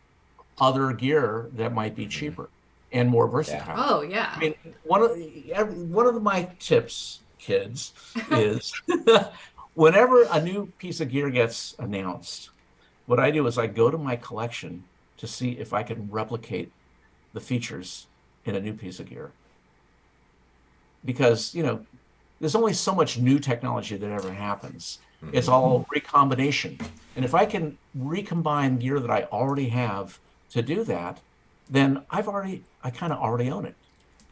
other gear that might be cheaper and more versatile. Yeah. Oh, yeah. I mean, one of my tips, kids, is whenever a new piece of gear gets announced, what I do is I go to my collection to see if I can replicate the features in a new piece of gear. Because, there's only so much new technology that ever happens. It's all recombination. And if I can recombine gear that I already have to do that, then I kind of already own it.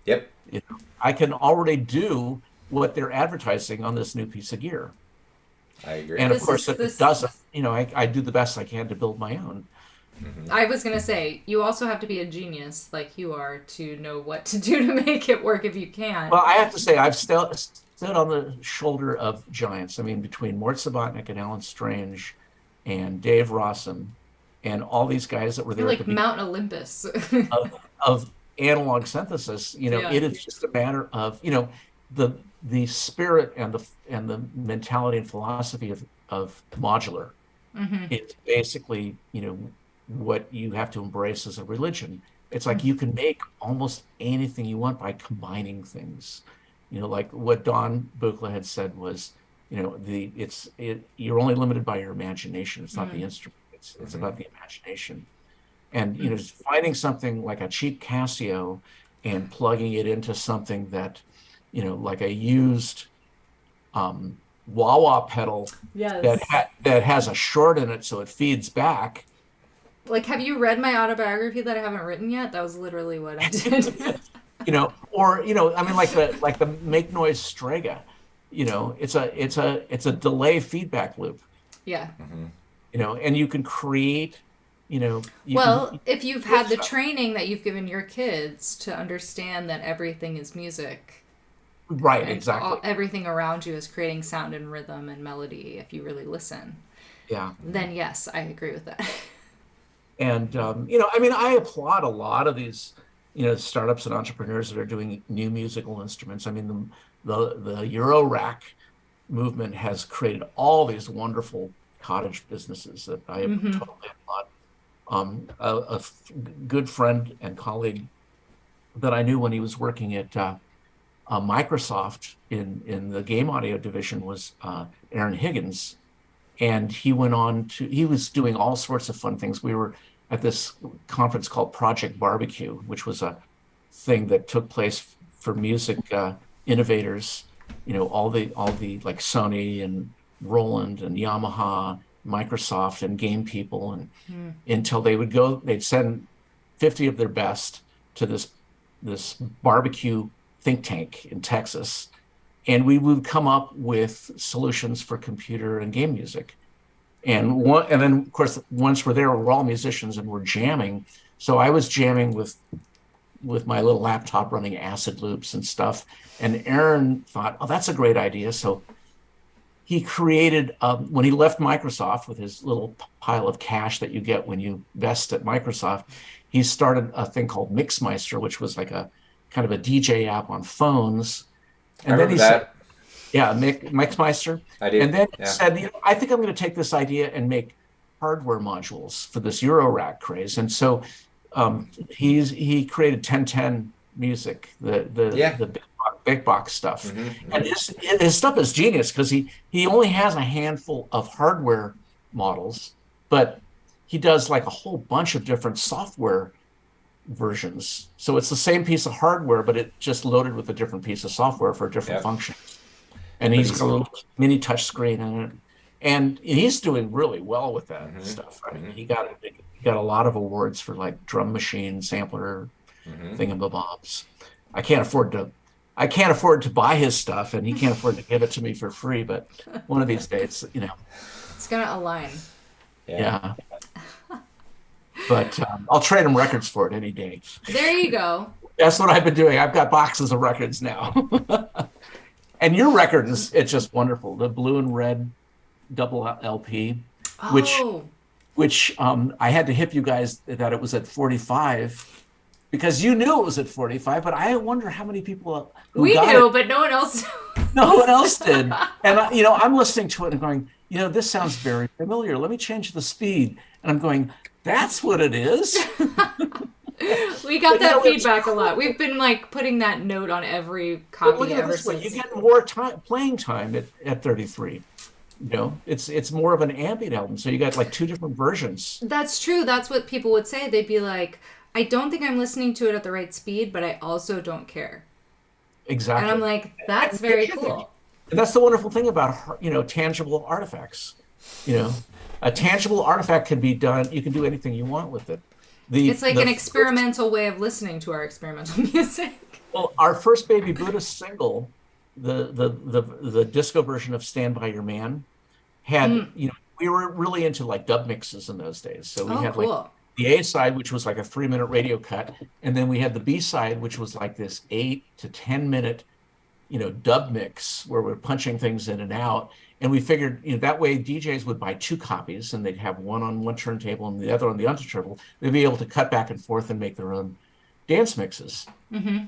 Yep. I can already do what they're advertising on this new piece of gear. I agree. And of course, if it doesn't, I do the best I can to build my own. I was going to say, you also have to be a genius like you are to know what to do to make it work if you can. Well, I have to say, I've stood on the shoulder of giants. I mean, between Mort Subotnick and Alan Strange and Dave Rossum and all these guys that were there. You're like Mount Olympus. of analog synthesis, it is just a matter of, the spirit and the mentality and philosophy of modular. It's basically, what you have to embrace as a religion. It's like you can make almost anything you want by combining things. Like what Don Buchla had said was, you're only limited by your imagination. It's not the instrument. It's about the imagination. And just finding something like a cheap Casio and plugging it into something that, like a used wah-wah pedal that has a short in it so it feeds back. Like, have you read my autobiography that I haven't written yet? That was literally what I did. Like the Make Noise Strega, it's a delay feedback loop. Yeah. And you can create, if you've had the training that you've given your kids to understand that everything is music. Right, exactly. Everything around you is creating sound and rhythm and melody if you really listen. Yeah. Then yes, I agree with that. And, I applaud a lot of these, startups and entrepreneurs that are doing new musical instruments. I mean, the Euro rack movement has created all these wonderful cottage businesses that I totally applaud. A good friend and colleague that I knew when he was working at Microsoft in the game audio division was Aaron Higgins. And he was doing all sorts of fun things. We were at this conference called Project Barbecue, which was a thing that took place for music innovators, all the like Sony and Roland and Yamaha, Microsoft and game people. And until they'd send 50 of their best to this barbecue think tank in Texas. And we would come up with solutions for computer and game music. And then, of course, once we're there, we're all musicians and we're jamming. So I was jamming with my little laptop running acid loops and stuff. And Aaron thought, oh, that's a great idea. So he created, when he left Microsoft with his little pile of cash that you get when you vest at Microsoft, he started a thing called Mixmeister, which was like a kind of a DJ app on phones. And then he said, yeah, Mixmeister. I do. And then he said, I think I'm going to take this idea and make hardware modules for this Euro rack craze. And so he created 1010 music, the big box stuff, and his stuff is genius because he only has a handful of hardware models, but he does like a whole bunch of different software versions. So it's the same piece of hardware, but it just loaded with a different piece of software for different functions. And he's got a little mini touch screen in it, and he's doing really well with that stuff. I mean, he got a lot of awards for like drum machine sampler thingamabobs. I can't afford to buy his stuff, and he can't afford to give it to me for free. But one of these days, it's gonna align. Yeah. But I'll trade him records for it any day. There you go. That's what I've been doing. I've got boxes of records now. And your record it's just wonderful. The blue and red double LP, which I had to hip you guys that it was at 45 because you knew it was at 45, but I wonder how many people we knew, but no one else. No one else did. And I'm listening to it and going, this sounds very familiar. Let me change the speed. And I'm going, that's what it is. We got that feedback a lot. We've been like putting that note on every copy ever since. You get more playing time at 33. It's more of an ambient album. So you got like two different versions. That's true. That's what people would say. They'd be like, I don't think I'm listening to it at the right speed, but I also don't care. Exactly. And I'm like, that's very cool. And that's the wonderful thing about, tangible artifacts. A tangible artifact can be done. You can do anything you want with it. It's like an experimental way of listening to our experimental music. Well, our first Baby Buddhist single, the disco version of Stand By Your Man, had, we were really into like dub mixes in those days. So we had like the A side, which was like a 3-minute radio cut. And then we had the B side, which was like this 8 to 10 minute, dub mix where we're punching things in and out. And we figured, that way DJs would buy 2 copies and they'd have one on one turntable and the other on the other turntable. They'd be able to cut back and forth and make their own dance mixes.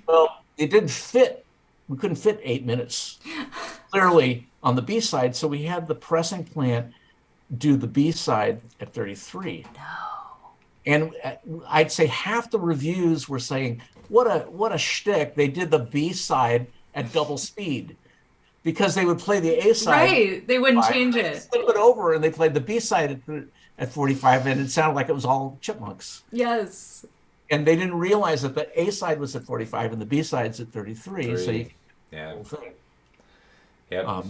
Well, it didn't fit. We couldn't fit 8 minutes clearly on the B side. So we had the pressing plant do the B side at 33. No. And I'd say half the reviews were saying, what a shtick. They did the B side at double speed. Because they would play the A side. Right. They wouldn't change it. Flip it over and they played the B side at 45 and it sounded like it was all chipmunks. Yes. And they didn't realize that the A side was at 45 and the B side's at 33. So you the whole thing. Yep. Oh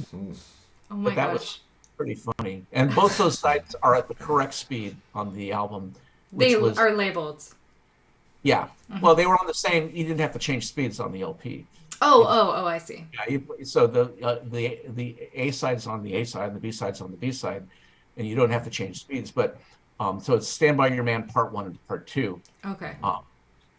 my gosh. That was pretty funny. And both those sides are at the correct speed on the album. They are labeled. Yeah. Well, they were on the same, you didn't have to change speeds on the LP. Oh, I see. Yeah, so the A side's on the A side and the B side's on the B side, and you don't have to change speeds. But so it's Stand By Your Man Part 1 and Part 2. Okay.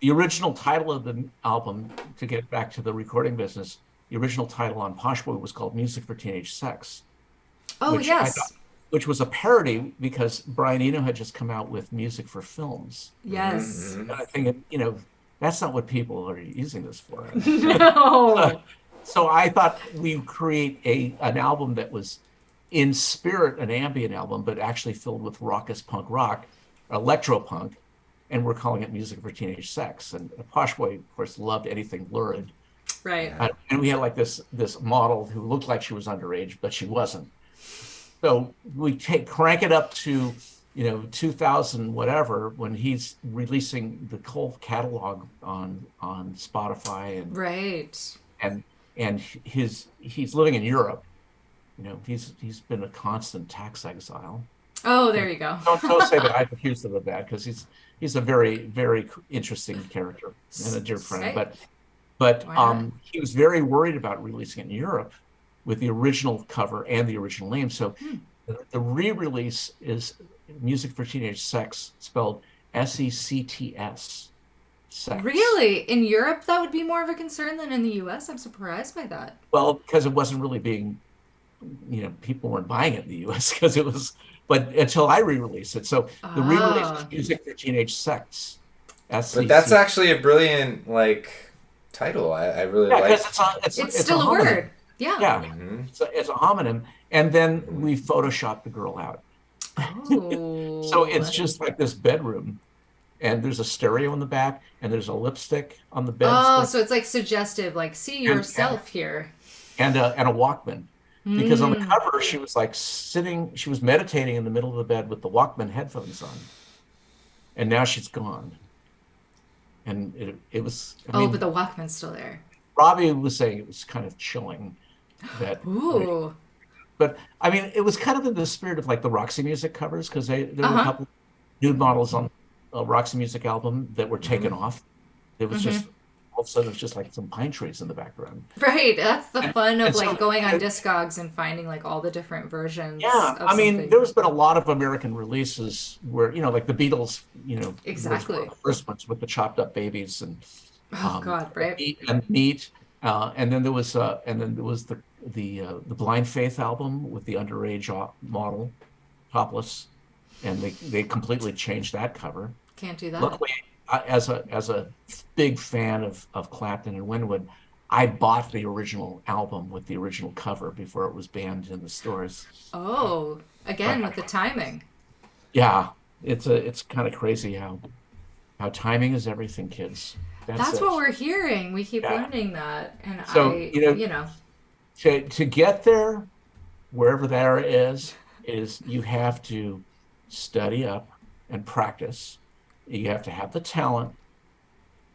The original title of the album, to get back to the recording business, the original title on Posh Boy was called Music for Teenage Sex. Oh, yes. Which was a parody because Brian Eno had just come out with music for films. Yes. And I think, that's not what people are using this for. No. So I thought we'd create an album that was in spirit an ambient album, but actually filled with raucous punk rock, electro punk, and we're calling it Music for Teenage Sex. And Posh Boy, of course, loved anything lurid. Right. And we had like this model who looked like she was underage, but she wasn't. So we crank it up to 2000 whatever when he's releasing the whole catalog on Spotify and right. And he's living in Europe. He's been a constant tax exile. Oh, there you go. Don't say that I've accused him of that because he's a very, very interesting character and a dear friend. But he was very worried about releasing it in Europe with the original cover and the original name. So the re-release is Music for Teenage Sex, spelled SECTS. Sex. Really? In Europe, that would be more of a concern than in the US? I'm surprised by that. Well, because it wasn't really being, people weren't buying it in the US because it was, but until I re-released it. So the re-release is Music for Teenage Sex. But that's actually a brilliant, title. I really like it. It's still a word. Yeah. Yeah. Mm-hmm. It's a homonym. And then we Photoshopped the girl out. Oh. So it's just like this bedroom. and there's a stereo in the back, and there's a lipstick on the bed. Oh, so it's like suggestive, like see yourself here. And a Walkman. Because on the cover, she was like sitting, she was meditating in the middle of the bed with the Walkman headphones on. And now she's gone. And it was, I mean, but the Walkman's still there. Robbie was saying it was kind of chilling. That, Ooh. But I mean, it was kind of in the spirit of like the Roxy Music covers, because there were a couple nude models on a Roxy Music album that were taken off. It was just, all of a sudden, it was just like some pine trees in the background. Right. That's the fun of like going on Discogs and finding like all the different versions. Yeah. I mean, there's been a lot of American releases where, you know, like the Beatles, you know, exactly the first ones with the chopped up babies and right. And Meat. And then there was the Blind Faith album with the underage model, topless, and they completely changed that cover. Can't do that. Luckily, as a big fan of Clapton and Winwood, I bought the original album with the original cover before it was banned in the stores. Oh, again with the timing. Yeah, it's kind of crazy how timing is everything, kids. That's what we're hearing. We keep learning that, and so you know, to get there, wherever there is you have to study up and practice. You have to have the talent,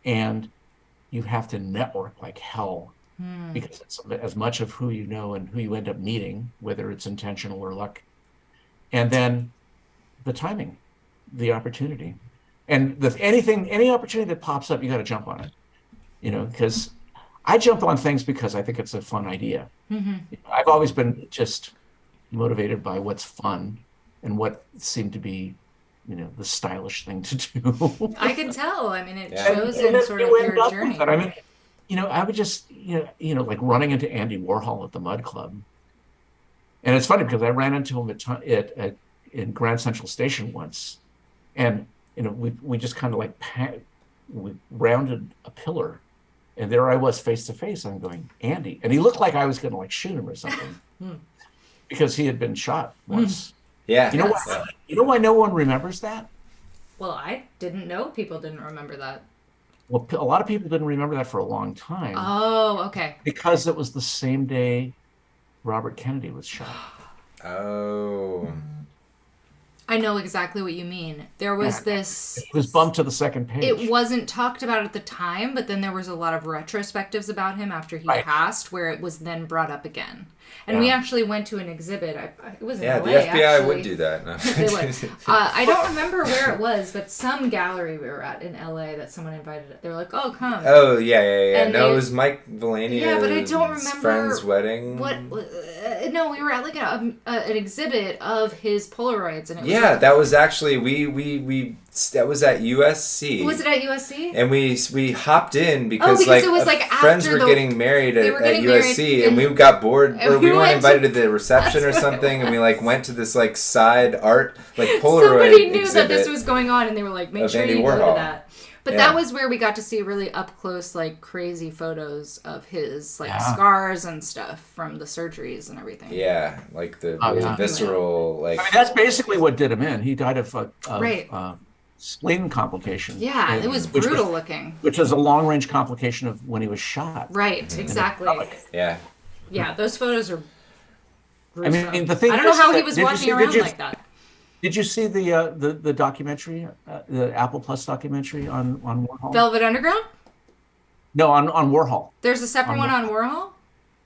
and you have to network like hell, because it's as much of who you know and who you end up meeting, whether it's intentional or luck. And then the timing, the opportunity, and any opportunity that pops up, you got to jump on it, you know, because I jump on things because I think it's a fun idea. I've always been just motivated by what's fun and what seemed to be, you know, the stylish thing to do. I can tell. I mean, it shows in sort of your journey. I mean, you know, I would just, you know, like running into Andy Warhol at the Mud Club. And it's funny because I ran into him in Grand Central Station once. And, you know, we just kind of like, we rounded a pillar. And there I was face to face. I'm going, Andy. And he looked like I was going to like shoot him or something. Because he had been shot once. Yeah. You know why no one remembers that? Well, I didn't know people didn't remember that. Well, a lot of people didn't remember that for a long time. Oh, okay. Because it was the same day Robert Kennedy was shot. Oh. I know exactly what you mean. There was this... It was bumped to the second page. It wasn't talked about at the time, but then there was a lot of retrospectives about him after he passed, where it was then brought up again. And we actually went to an exhibit. It was in LA, the FBI actually. would do that. No. They would. I don't remember where it was, but some gallery we were at in LA that someone invited. They were like, "Oh, come." Oh yeah. And no, it was Mike Valenia's but I don't remember friend's wedding. What? No, we were at like an exhibit of his Polaroids, and it was that was actually that was at USC. Was it at USC? And we hopped in because it was like friends were getting married at USC, and we got bored, or we weren't invited to the reception or something, and we like went to this like side art like Polaroid Somebody knew exhibit that this was going on, and they were like, "Make sure you go to that." But that was where we got to see really up close, like crazy photos of his like scars and stuff from the surgeries and everything. Yeah, like the visceral like. I mean, that's basically what did him in. He died of spleen complication. Yeah, it was brutal looking. Which is a long range complication of when he was shot. Right, exactly. Yeah. Yeah, those photos are gruesome. I mean, the thing I don't know how he was walking around like that. Did you see the documentary, the Apple Plus documentary on Warhol? Velvet Underground? No, on Warhol. There's a separate one on Warhol?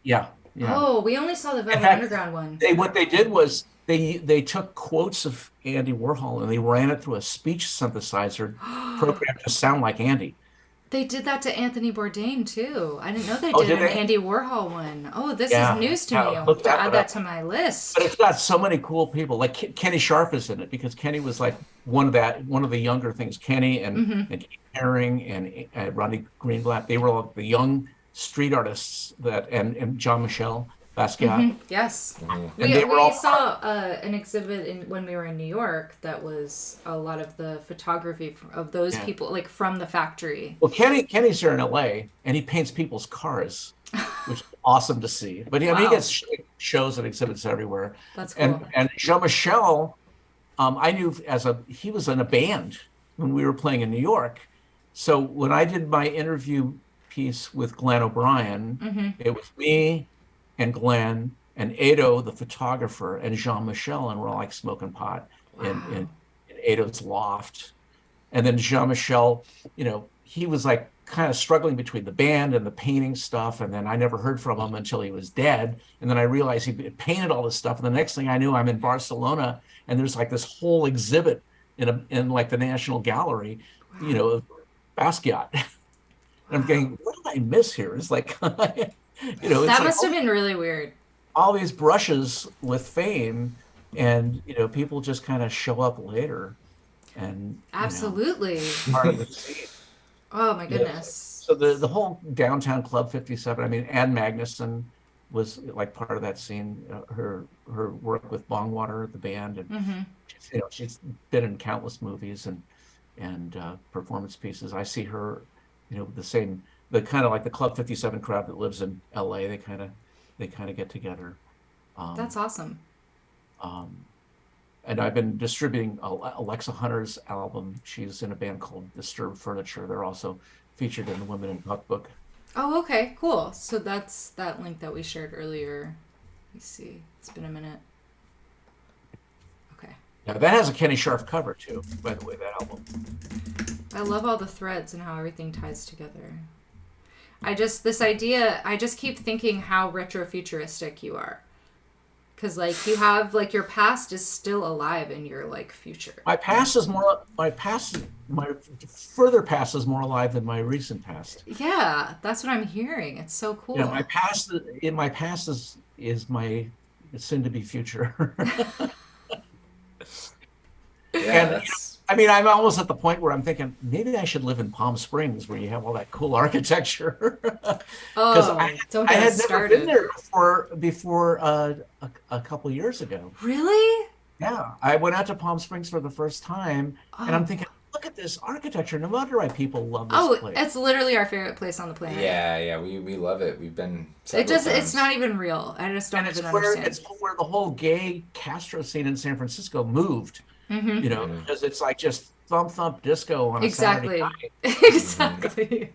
Yeah. Oh, we only saw the Velvet Underground one. What they did was they took quotes of Andy Warhol and they ran it through a speech synthesizer program to sound like Andy. They did that to Anthony Bourdain too. I didn't know they did an Andy Warhol one. Oh, this is news to me. I'll have to add that to my list. But it's got so many cool people. Like Kenny Sharp is in it because Kenny was like one of the younger things. Kenny and Keith Haring and Rodney Greenblatt. They were like the young street artists and Jean-Michel Basquiat. Yes. And we saw an exhibit when we were in New York that was a lot of the photography of those people, like from the factory. Well, Kenny's here in LA, and he paints people's cars, which is awesome to see. But he gets shows and exhibits everywhere. That's cool. And Jean-Michel, I knew he was in a band when we were playing in New York. So when I did my interview piece with Glenn O'Brien, it was me and Glenn and Ado, the photographer, and Jean-Michel, and we're all like smoking pot in Ado's loft. And then Jean-Michel, he was like kind of struggling between the band and the painting stuff. And then I never heard from him until he was dead. And then I realized he painted all this stuff. And the next thing I knew, I'm in Barcelona, and there's like this whole exhibit in like the National Gallery, of Basquiat. And I'm getting, what did I miss here? It's like, that must have been really weird. All these brushes with fame, and people just kind of show up later. And absolutely part of the scene. Oh my goodness. So the whole downtown Club 57, I mean, Ann Magnuson was like part of that scene. Her work with Bongwater, the band, and she's been in countless movies and performance pieces. I see her, the kind of like the Club 57 crowd that lives in LA. They kind of get together. That's awesome. And I've been distributing Alexa Hunter's album. She's in a band called Disturbed Furniture. They're also featured in the Women in Puck book. Oh, okay, cool. So that's that link that we shared earlier. Let me see. It's been a minute. Okay. Yeah, that has a Kenny Scharf cover too, by the way, that album. I love all the threads and how everything ties together. I just keep thinking how retro-futuristic you are. Because, like, you have, like, your past is still alive in your, like, future. My further past is more alive than my recent past. Yeah, that's what I'm hearing. It's so cool. My past is my soon-to-be future. And, I mean, I'm almost at the point where I'm thinking, maybe I should live in Palm Springs where you have all that cool architecture. I had never been there before a couple of years ago. Really? Yeah. I went out to Palm Springs for the first time, and I'm thinking, look at this architecture. No wonder why people love this place. It's literally our favorite place on the planet. Yeah, we love it. We've been times. It's not even real. I just don't even understand. It's where the whole gay Castro scene in San Francisco moved. Because it's like just thump disco on a Saturday night. Exactly.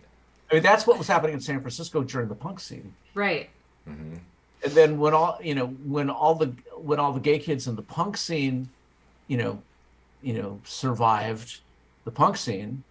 I mean, that's what was happening in San Francisco during the punk scene. Right. And then when all the gay kids in the punk scene, survived the punk scene,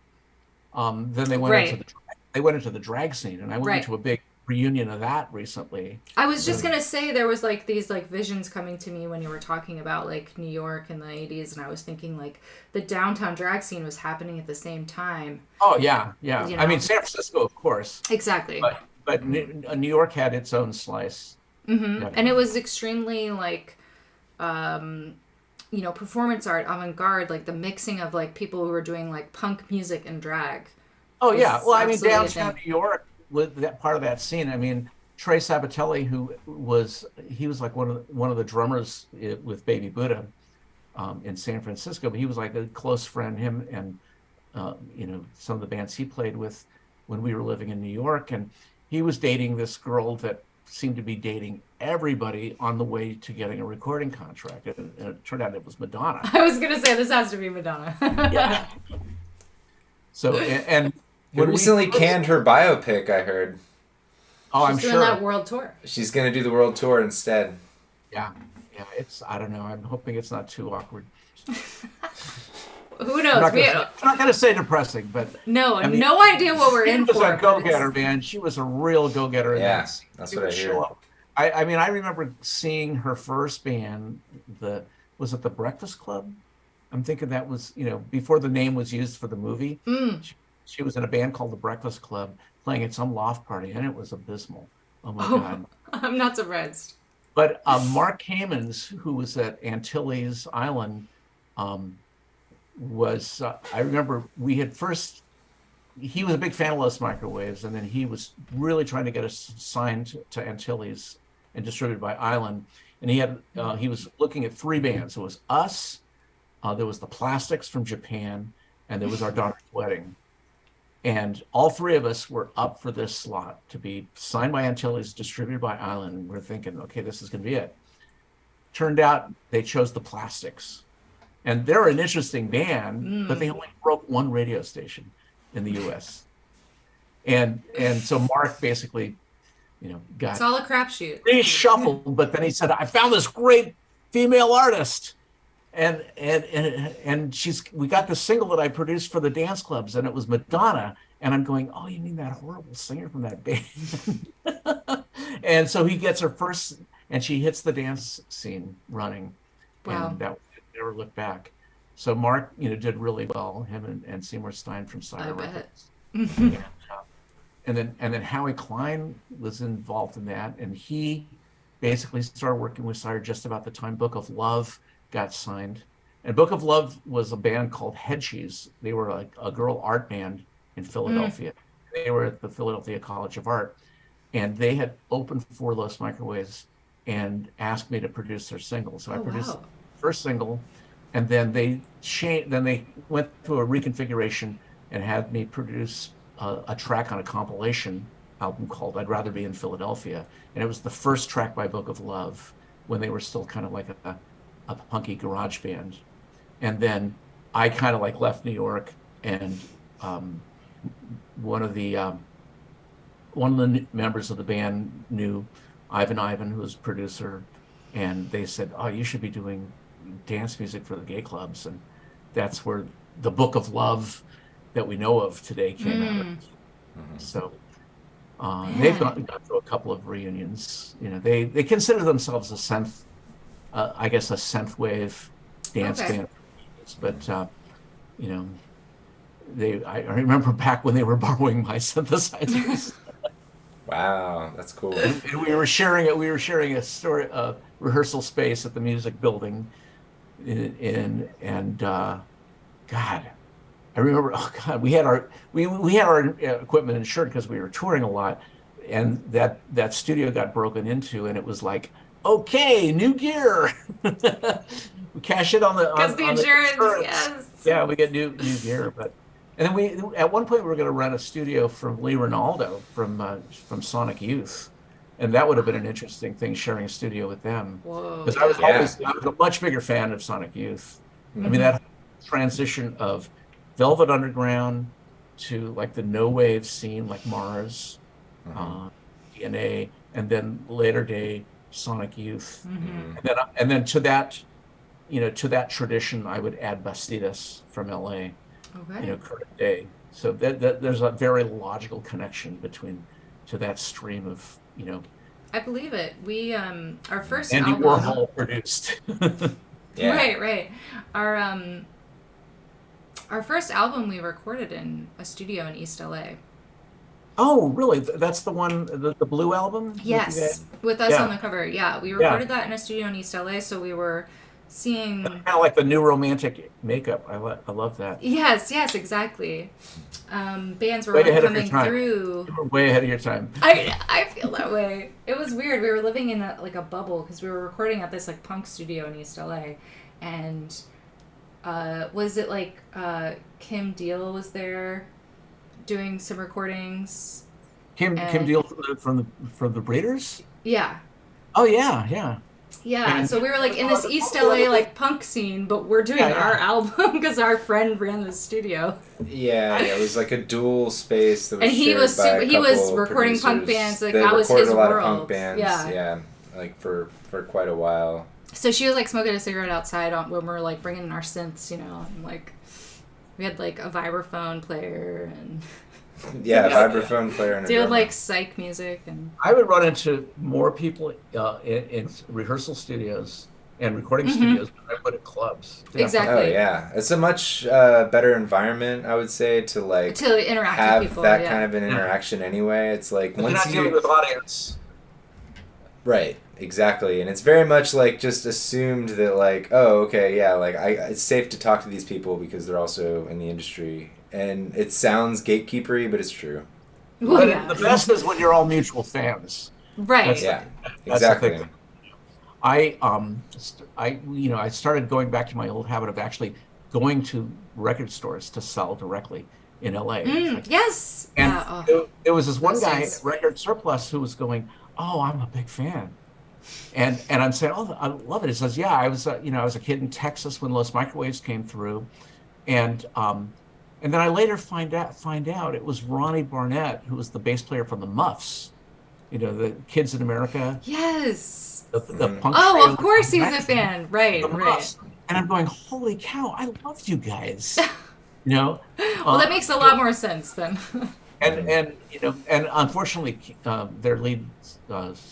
then they went into the drag scene, and I went into a big reunion of that recently. I was just gonna say, there was like these like visions coming to me when you were talking about like New York in the 80s, and I was thinking like the downtown drag scene was happening at the same time. Oh yeah. I mean, San Francisco, of course. Exactly. But New York had its own slice. And it was extremely like performance art, avant-garde, like the mixing of like people who were doing like punk music and drag. Oh yeah. Well, I mean, downtown New York, with that part of that scene, I mean, Trey Sabatelli, he was like one of the drummers with Baby Buddha in San Francisco, but he was like a close friend. Him and some of the bands he played with when we were living in New York, and he was dating this girl that seemed to be dating everybody on the way to getting a recording contract, and it turned out it was Madonna. I was gonna say, this has to be Madonna. Yeah. So and. They recently canned her biopic, I heard. Oh, I'm sure. She's doing that world tour. She's going to do the world tour instead. Yeah. I don't know. I'm hoping it's not too awkward. Who knows? I'm not going to say depressing, but... No idea what we're in for. She was a go-getter, man. She was a real go-getter. Yeah, that's what I hear. I mean, I remember seeing her first band, was it the Breakfast Club? I'm thinking that was, before the name was used for the movie. She was in a band called the Breakfast Club, playing at some loft party, and it was abysmal. Oh my God. I'm not surprised. But Mark Kamens, who was at Antilles Island, was, I remember he was a big fan of Los Microwaves, and then he was really trying to get us signed to Antilles and distributed by Island. And he was looking at 3 bands. It was us, there was the Plastics from Japan, and there was Our Daughter's Wedding. And all 3 of us were up for this slot to be signed by Antilles, distributed by Island. And we're thinking, okay, this is going to be it. Turned out they chose the Plastics. And they're an interesting band, but they only broke one radio station in the U.S. And so Mark basically, got it's all a crapshoot. reshuffled, but then he said, I found this great female artist. And we got the single that I produced for the dance clubs, and it was Madonna. And I'm going, oh, you mean that horrible singer from that band? And so he gets her first, and she hits the dance scene running. Wow. And that never looked back. So Mark, did really well. Him and Seymour Stein from Sire Records. And then Howie Klein was involved in that, and he basically started working with Sire just about the time Book of Love got signed. And Book of Love was a band called Head Cheese. They were a girl art band in Philadelphia. They were at the Philadelphia College of Art, and they had opened for Los Microwaves and asked me to produce their single. So I produced the first single, and then they went through a reconfiguration and had me produce a track on a compilation album called I'd Rather Be in Philadelphia. And it was the first track by Book of Love when they were still kind of like a punky garage band. And then I kind of like left New York, and one of the members of the band knew Ivan, who was producer, and they said, oh, you should be doing dance music for the gay clubs. And that's where the Book of Love that we know of today came out. So they've gone through a couple of reunions. They consider themselves a synth, I guess a synth wave dance band. But I remember back when they were borrowing my synthesizers. Wow, that's cool. And we were sharing it. We were sharing a rehearsal space at the music building. God, I remember. Oh God, we had our equipment insured because we were touring a lot, and that studio got broken into, and it was like, okay, new gear. We cash it on the insurance. Yes. Yeah, we get new gear, and then we at one point we were going to rent a studio from Lee Ronaldo from Sonic Youth, and that would have been an interesting thing, sharing a studio with them. Because I was a much bigger fan of Sonic Youth. I mean, that transition of Velvet Underground to like the no wave scene, like Mars, DNA, and then later day Sonic Youth, and then to that. To that tradition, I would add Bastidas from LA, current day. So that there's a very logical connection to that stream of, I believe it. We, our first Andy album. Warhol produced. Right. Our first album we recorded in a studio in East LA. Oh, really? That's the one, the Blue album? Yes, with us on the cover. Yeah, we recorded that in a studio in East LA, so we were seeing kind of like the new romantic makeup. I love that. Yes, exactly. Bands were coming through. You were way ahead of your time. I feel that way. It was weird. We were living in a bubble because we were recording at this like punk studio in East LA, and was it like Kim Deal was there doing some recordings? Kim Deal from the Breeders? Yeah. Oh yeah. Yeah, so we were like in this East LA like punk scene, but we're doing our album because our friend ran the studio. Yeah, it was like a dual space that was and he was recording punk bands, like that was his world. A lot world. of punk bands, yeah, like for quite a while. So she was like smoking a cigarette outside when we were like bringing in our synths, and like we had like a vibraphone player and. Yeah, vibraphone player and a drummer. Like psych music and. I would run into more people in rehearsal studios and recording studios than I would at clubs. Exactly. Oh yeah, it's a much better environment, I would say, to interact have with people, that kind of an interaction anyway. It's like once you're not dealing with audience. Right. Exactly, and it's very much like just assumed that like, oh, okay, yeah, like it's safe to talk to these people because they're also in the industry. And it sounds gatekeepery, but it's true. Well, the best is when you're all mutual fans. Right. That's exactly. I started going back to my old habit of actually going to record stores to sell directly in LA. Yes. And there was this one guy at Record Surplus who was going, "Oh, I'm a big fan." And I'm saying, oh, I love it. He says, yeah, I was I was a kid in Texas when Los Microwaves came through, and then I later find out it was Ronnie Barnett, who was the bass player from the Muffs, the Kids in America. Yes. The punk. Oh, of course he's a fan. Right. And I'm going, holy cow, I loved you guys. Well, that makes a lot more sense then. and unfortunately, their lead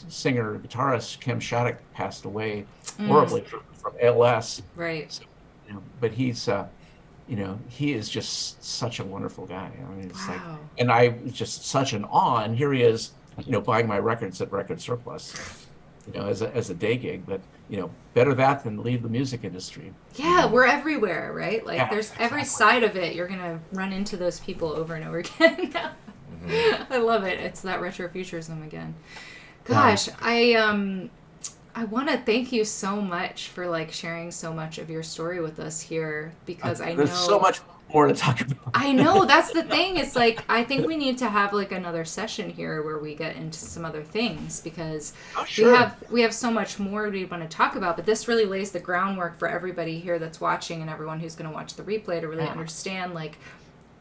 singer guitarist Kim Shattuck passed away horribly from ALS. Right. So, but he's he is just such a wonderful guy. I mean, it's and I was just such an awe. And here he is, buying my records at Record Surplus, as a day gig. But better that than leave the music industry. Yeah, we're everywhere, right? Like there's every side of it. You're gonna run into those people over and over again. I love it. It's that retrofuturism again. Gosh, I want to thank you so much for sharing so much of your story with us here, because I know there's so much more to talk about. I know, that's the thing. It's I think we need to have another session here where we get into some other things, because we have so much more we want to talk about, but this really lays the groundwork for everybody here that's watching and everyone who's going to watch the replay to really understand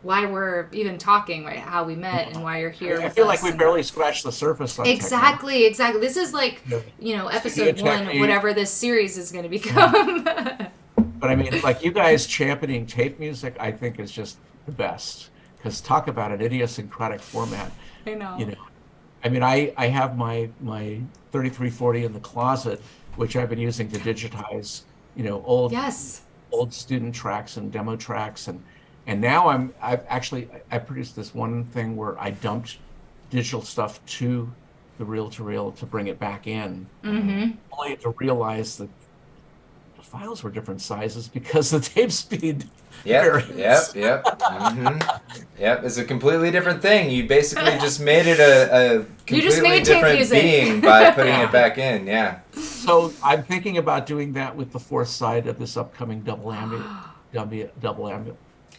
why we're even talking, right? How we met and why you're here. I feel like we barely scratched the surface on Exactly. This is episode 1 of whatever this series is going to become. But I mean, you guys championing tape music, I think is just the best. Because talk about an idiosyncratic format. I know. I mean, I have my 3340 in the closet, which I've been using to digitize, old student tracks and demo tracks, and now I produced this one thing where I dumped digital stuff to the reel-to-reel to bring it back in, only to realize that the files were different sizes because the tape speed varies. Yep. It's a completely different thing. You basically just made it a completely different being by putting it back in. Yeah. So I'm thinking about doing that with the fourth side of this upcoming double ambient.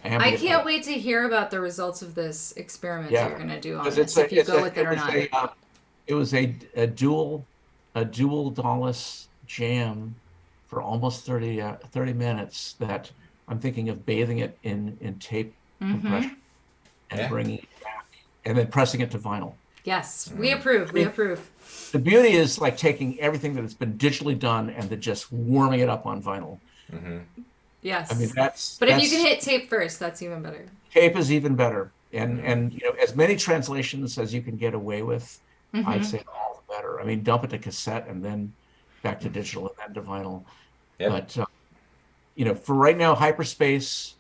I can't wait to hear about the results of this experiment that you're going to do on this, if you go with it or not. It was a dual Dallas jam for almost 30 minutes that I'm thinking of bathing it in tape compression and bringing it back and then pressing it to vinyl. Yes, we approve. We approve. The beauty is taking everything that has been digitally done and then just warming it up on vinyl. Yes. I mean, But if you can hit tape first, that's even better. Tape is even better. And as many translations as you can get away with, I'd say all the better. I mean, dump it to cassette and then back to digital and then to vinyl. But, for right now, Hyperspace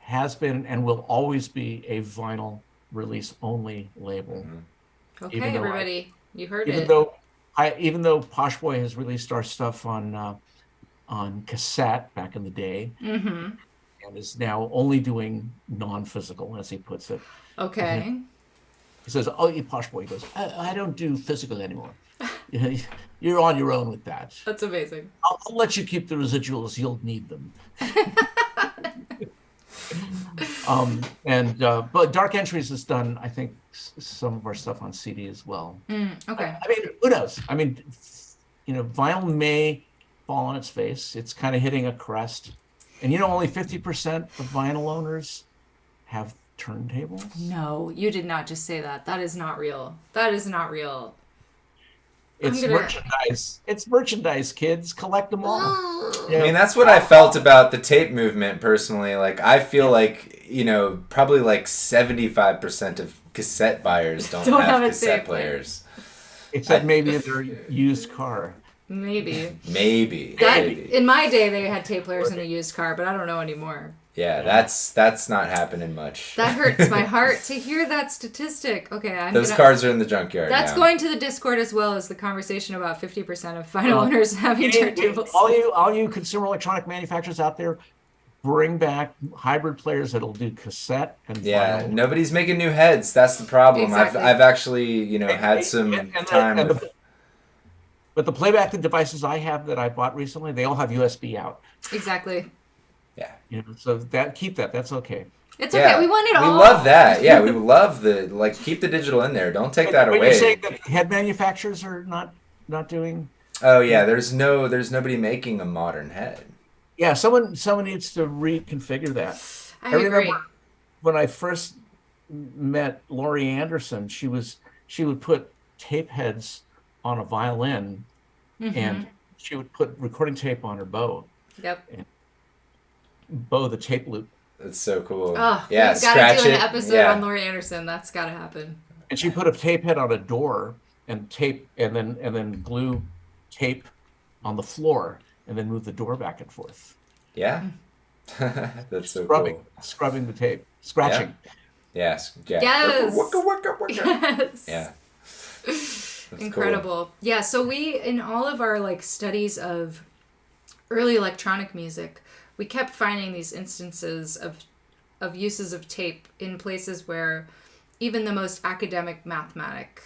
has been and will always be a vinyl release only label. Okay, everybody, you heard it. Even though Posh Boy has released our stuff on cassette back in the day, and is now only doing non-physical, as he puts it. Okay. He says, "Oh, you Posh Boy." He goes, "I don't do physical anymore. You're on your own with that." That's amazing. I'll let you keep the residuals. You'll need them. But Dark Entries has done, I think, some of our stuff on CD as well. Okay. I mean, who knows? I mean, vinyl may fall on its face. It's kind of hitting a crest. And only 50% of vinyl owners have turntables. No, you did not just say that. That is not real. That is not real. It's merchandise. It's merchandise, kids. Collect them all. I mean, that's what I felt about the tape movement personally. I feel probably 75% of cassette buyers don't have cassette players. Except maybe in their used car. Maybe. Maybe. In my day, they had tape players in a used car, but I don't know anymore. Yeah, that's not happening much. That hurts my heart to hear that statistic. Okay, those cars are in the junkyard. That's going to the Discord as well as the conversation about 50% of vinyl owners having turntables. All you consumer electronic manufacturers out there, bring back hybrid players that'll do cassette and vinyl. Nobody's making new heads. That's the problem. Exactly. I've actually had some time. But the playback devices I have that I bought recently, they all have USB out. Exactly. Yeah. So keep that. That's okay. It's okay. We want it all. We love that. Yeah, we love keep the digital in there. Don't take that away. You're saying that head manufacturers are not doing. Oh yeah, there's nobody making a modern head. Yeah, someone needs to reconfigure that. I remember agree. when I first met Laurie Anderson, she would put tape heads on a violin, Mm-hmm. and she would put recording tape on her bow Yep. and bow the tape loop. That's so cool. Oh, Yeah, we've got to scratch do an it. episode on Yeah. Laurie Anderson. That's got to happen. And she put a tape head on a door and tape and then glue tape on the floor and then move the door back and forth. Yeah. That's so cool. Scrubbing the tape, scratching. Yes. Yeah. Yes. Wicka. Yes. Yeah. That's incredible. Cool. Yeah. So we, in all of our like studies of early electronic music, we kept finding these instances of uses of tape in places where even the most academic mathematic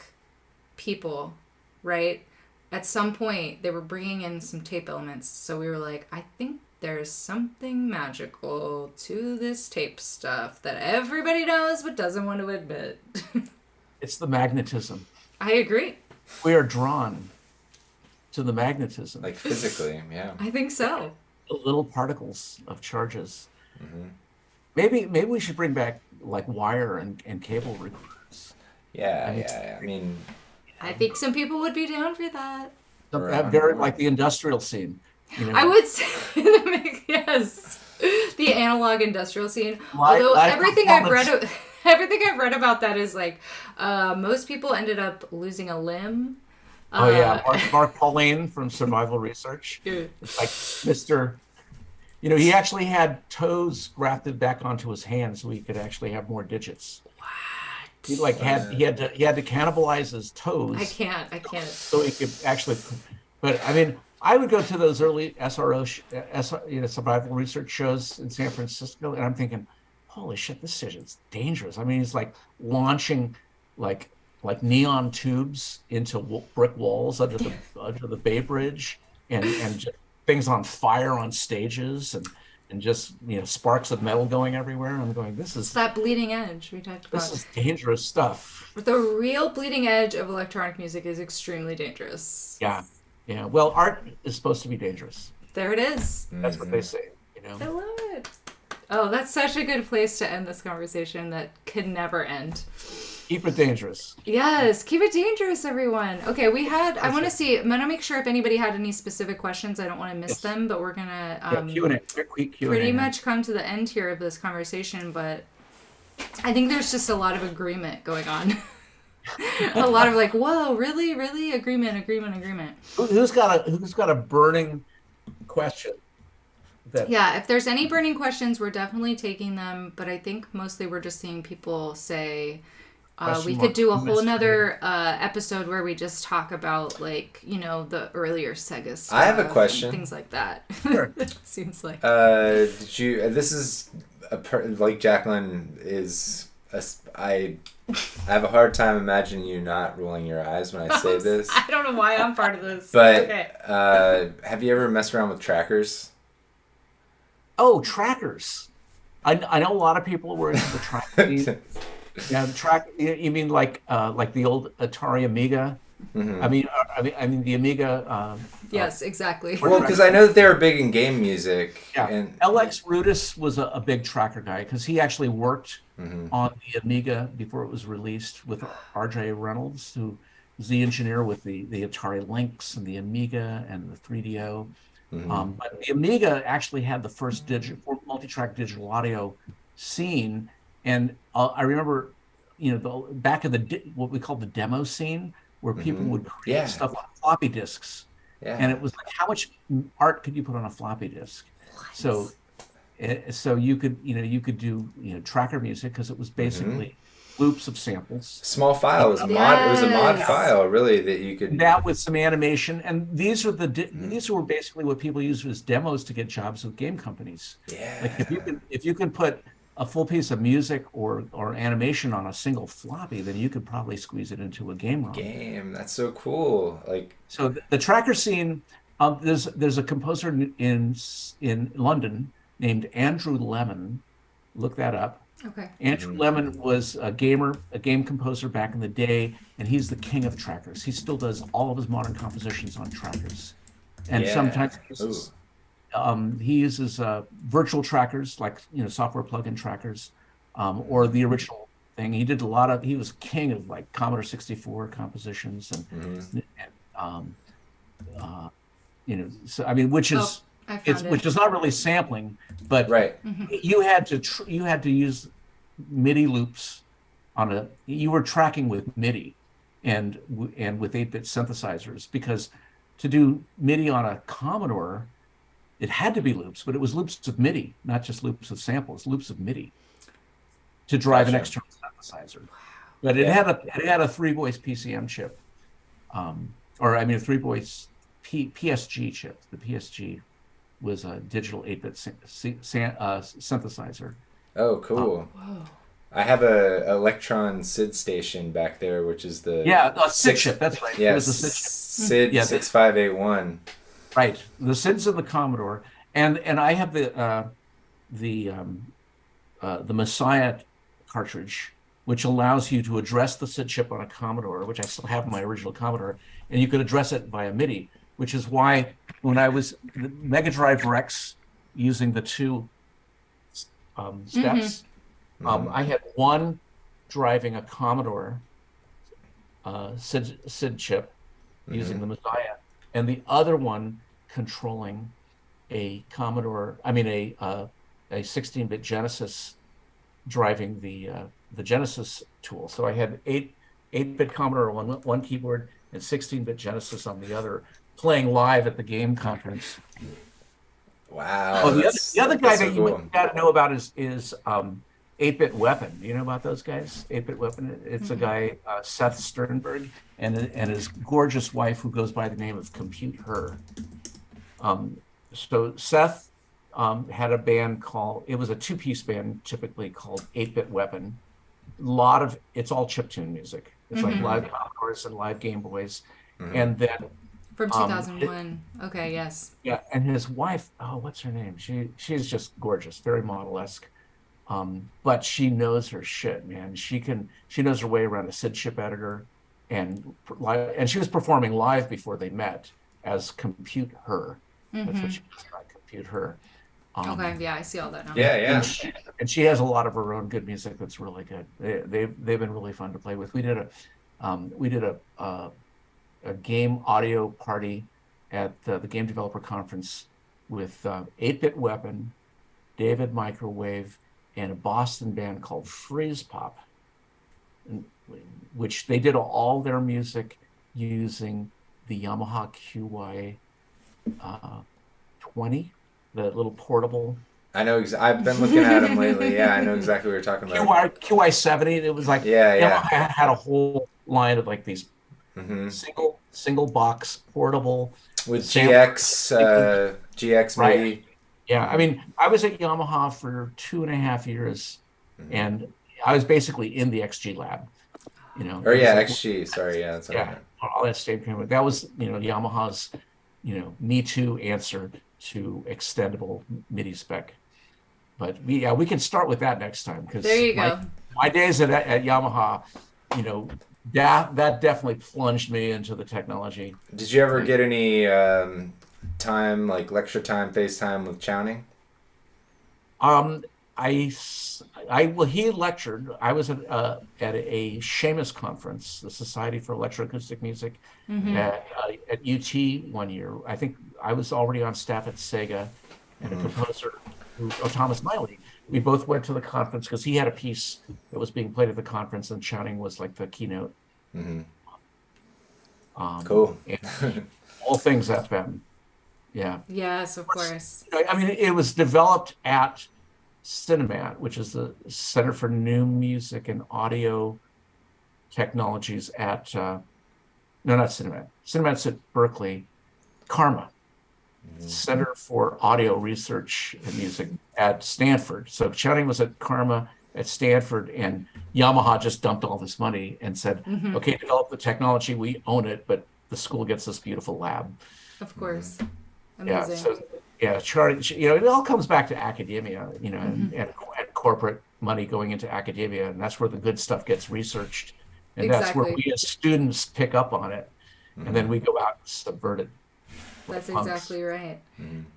people, right, at some point they were bringing in some tape elements. So we were like, I think there's something magical to this tape stuff that everybody knows but doesn't want to admit. It's the magnetism. I agree. We are drawn to the magnetism. Like physically, yeah. I think so. The little particles of charges. Mm-hmm. Maybe we should bring back like wire and cable recorders. Yeah. I mean, I think some people would be down for that. Very like the industrial scene. You know? I would say yes, the analog industrial scene. Although everything I've read about that is like most people ended up losing a limb. Mark Pauline from Survival Research. It's like Mr. He actually had toes grafted back onto his hands so he could actually have more digits. What? He had to cannibalize his toes. I can't. So he could actually, but I mean, I would go to those early SRO, survival research shows in San Francisco, and I'm thinking, holy shit, this shit is dangerous. I mean, he's like launching like neon tubes into brick walls under the Bay Bridge, and just things on fire on stages, and just sparks of metal going everywhere. I'm going, it's that bleeding edge we talked about. This is dangerous stuff. The real bleeding edge of electronic music is extremely dangerous. Yeah. Well, art is supposed to be dangerous. There it is. That's what they say. I love it. Oh, that's such a good place to end this conversation that could never end. Keep it dangerous. Yes, keep it dangerous, everyone. Okay, I want to see. I'm gonna make sure if anybody had any specific questions, I don't want to miss them, but we're gonna Q&A. Quick Q&A. Pretty much come to the end here of this conversation, but I think there's just a lot of agreement going on. A lot of like, whoa, really agreement. Who's got a burning question? Yeah, if there's any burning questions, we're definitely taking them. But I think mostly we're just seeing people say we could do a whole nother episode where we just talk about the earlier Sega stuff. I have a question. Things like that. Sure. It seems like. Did you? This is like Jacqueline is. I have a hard time imagining you not rolling your eyes when I say this. I don't know why I'm part of this. But okay. Have you ever messed around with trackers? Oh, trackers! I know a lot of people were into the track. Yeah, the track. You mean like the old Atari Amiga? Mm-hmm. I mean the Amiga. Yes, exactly. Well, because I know that they were big in game music. Yeah, and LX Rudis was a big tracker guy because he actually worked on the Amiga before it was released with R.J. Reynolds, who was the engineer with the Atari Lynx and the Amiga and the 3DO. But the Amiga actually had the first multi-track digital audio scene, and I remember, back in what we called the demo scene, where people would create stuff on floppy disks, and it was like, how much art could you put on a floppy disk? What? So you could do tracker music because it was basically loops of samples. Small file. It was a mod file, really, that you could. That with some animation, and these were basically what people used as demos to get jobs with game companies. Yeah. Like if you can put a full piece of music or animation on a single floppy, then you could probably squeeze it into a game ROM. That's so cool. So the tracker scene. There's a composer in London named Andrew Lemon. Look that up. Okay. Andrew Lemon was a game composer back in the day, and he's the king of trackers. He still does all of his modern compositions on trackers. And sometimes he uses virtual trackers, like, software plugin trackers, or the original thing. He did he was king of like Commodore 64 compositions, so I mean, which is not really sampling, but you had to use MIDI loops you were tracking with MIDI and with 8-bit synthesizers, because to do MIDI on a Commodore, it had to be loops, but it was loops of MIDI, not just loops of samples, loops of MIDI to drive an external synthesizer. But it had a 3-voice PCM chip, a 3-voice PSG chip. The PSG was a digital 8-bit synthesizer. Oh, cool. I have a Electron SID station back there, which is the SID chip. That's right. Yeah, it was a SID chip. SID 6581. Right, the SIDs of the Commodore, and I have the Messiah cartridge, which allows you to address the SID chip on a Commodore, which I still have in my original Commodore, and you could address it via MIDI, which is why when I was the Mega Drive Rex using the 2 steps, I had one driving a Commodore SID chip using the Messiah, and the other one controlling a 16-bit Genesis driving the Genesis tool. So I had 8-bit Commodore on one keyboard and 16-bit Genesis on the other, playing live at the game conference. Wow. Oh, the other guy that you got to know about is 8-bit Weapon. Do you know about those guys? 8-bit Weapon. It's a guy, Seth Sternberg, and his gorgeous wife, who goes by the name of Compute Her. So Seth had a band it was a 2-piece band, typically, called 8-bit Weapon. It's all chiptune music. It's like live Commodores and live Game Boys, and then from 2001. Okay, yes. Yeah, and his wife, what's her name? She's just gorgeous, very model-esque. But she knows her shit, man. She knows her way around a SID chip editor, and she was performing live before they met as Compute Her. That's what she was called, Compute Her. Okay, yeah, I see all that now. Yeah. And she has a lot of her own good music that's really good. They've been really fun to play with. We did a game audio party at the Game Developer Conference with 8-bit Weapon, David Microwave, and a Boston band called Freeze Pop, which they did all their music using the Yamaha QY 20, the little portable. I know. I've been looking at them lately. Yeah, I know exactly what you're talking about. QY 70. It was like Yamaha had a whole line of like these single box portable with GX right. MIDI. Yeah, I mean, I was at Yamaha for 2.5 years, and I was basically in the XG lab. Or XG. Sorry, that's all that same period. That was Yamaha's Me Too answer to extendable MIDI spec. But we can start with that next time, because there you go. My days at Yamaha, that definitely plunged me into the technology. Did you ever get any time, like lecture time, FaceTime with Chowning? He lectured. I was at a Seamus conference, the Society for Electroacoustic Music, at UT one year. I think I was already on staff at Sega, and a composer, Thomas Miley. We both went to the conference because he had a piece that was being played at the conference, and Chowning was like the keynote. Cool. All things FM. Yeah. Yes, of course. I mean, it was developed at Cinemat, which is the Center for New Music and Audio Technologies at, no, not Cinemat. Cinemat's at Berkeley. Karma, Center for Audio Research and Music at Stanford. So Chowning was at Karma at Stanford, and Yamaha just dumped all this money and said, okay, develop the technology, we own it, but the school gets this beautiful lab. Of course. Amazing. Charlie, it all comes back to academia, and corporate money going into academia, and that's where the good stuff gets researched, and that's where we as students pick up on it, and then we go out and subvert it. That's exactly right.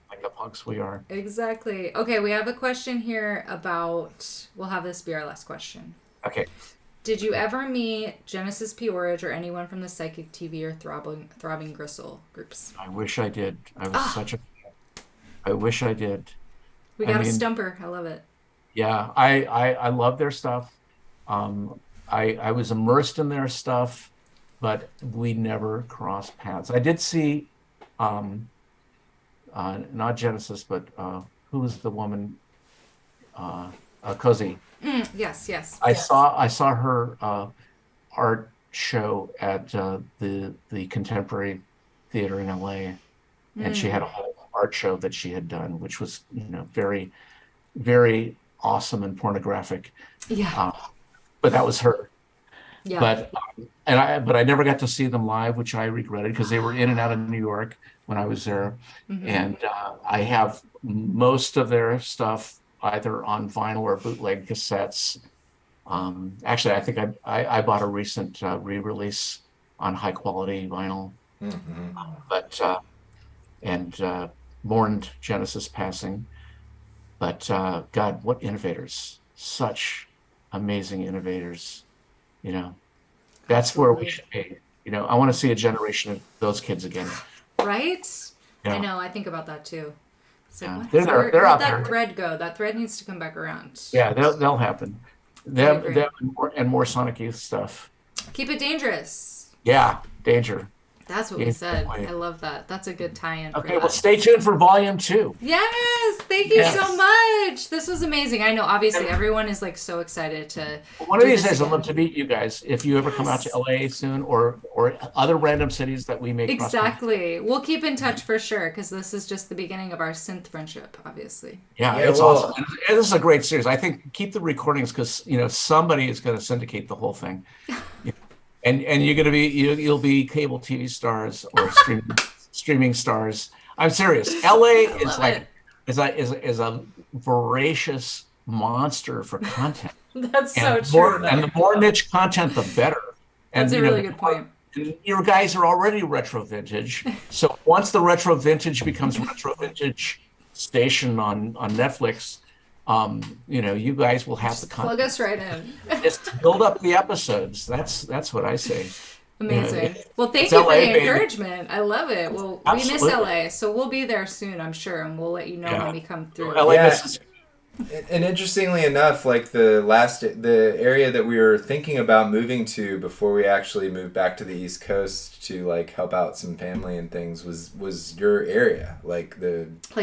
Like the punks we are. Exactly. Okay, we have a question here about, we'll have this be our last question. Okay. Did you ever meet Genesis P. Orridge or anyone from the Psychic TV or Throbbing Gristle groups? I wish I did. I wish I did. We got a stumper. I love it. Yeah, I love their stuff. I was immersed in their stuff, but we never crossed paths. I did see, not Genesis, but who was the woman? Cozy. Yes. I saw her art show at the Contemporary Theater in LA, and she had a whole art show that she had done, which was very, very awesome and pornographic. Yeah. But that was her. Yeah. But I never got to see them live, which I regretted because they were in and out of New York when I was there, and I have most of their stuff either on vinyl or bootleg cassettes. Actually, I think I bought a recent re-release on high quality vinyl. But and mourned Genesis passing. But God, what innovators! Such amazing innovators. That's Absolutely. where we should be. I want to see a generation of those kids again. Right? Yeah. I know. I think about that too. So they're that out there. thread go? That thread needs to come back around. Yeah, they'll happen. Them and more Sonic Youth stuff. Keep it dangerous. Yeah, danger. That's what we said. I love that. That's a good tie-in. Okay, well, stay tuned for Volume 2. Yes, thank you so much. This was amazing. I know, obviously, everyone is so excited to. One of these days, I'd love to meet you guys if you ever come out to LA soon, or other random cities that we make. Exactly. We'll keep in touch for sure, because this is just the beginning of our synth friendship, obviously. Yeah, it's awesome. And this is a great series. I think keep the recordings because somebody is going to syndicate the whole thing. And you're gonna be you'll be cable TV stars or streaming stars. I'm serious. LA is a voracious monster for content. That's so true. And the more niche content, the better. That's a really good point. Your guys are already retro vintage. So once the retro vintage becomes retro vintage station on Netflix, you guys will have just the content. Plug us right in. Just build up the episodes. That's what I say. Amazing. Well, thank you for the encouragement. I love it. Well, Absolutely. We miss LA, so we'll be there soon, I'm sure, and we'll let you know when we come through. And interestingly enough, the area that we were thinking about moving to before we actually moved back to the East Coast to help out some family and things was your area,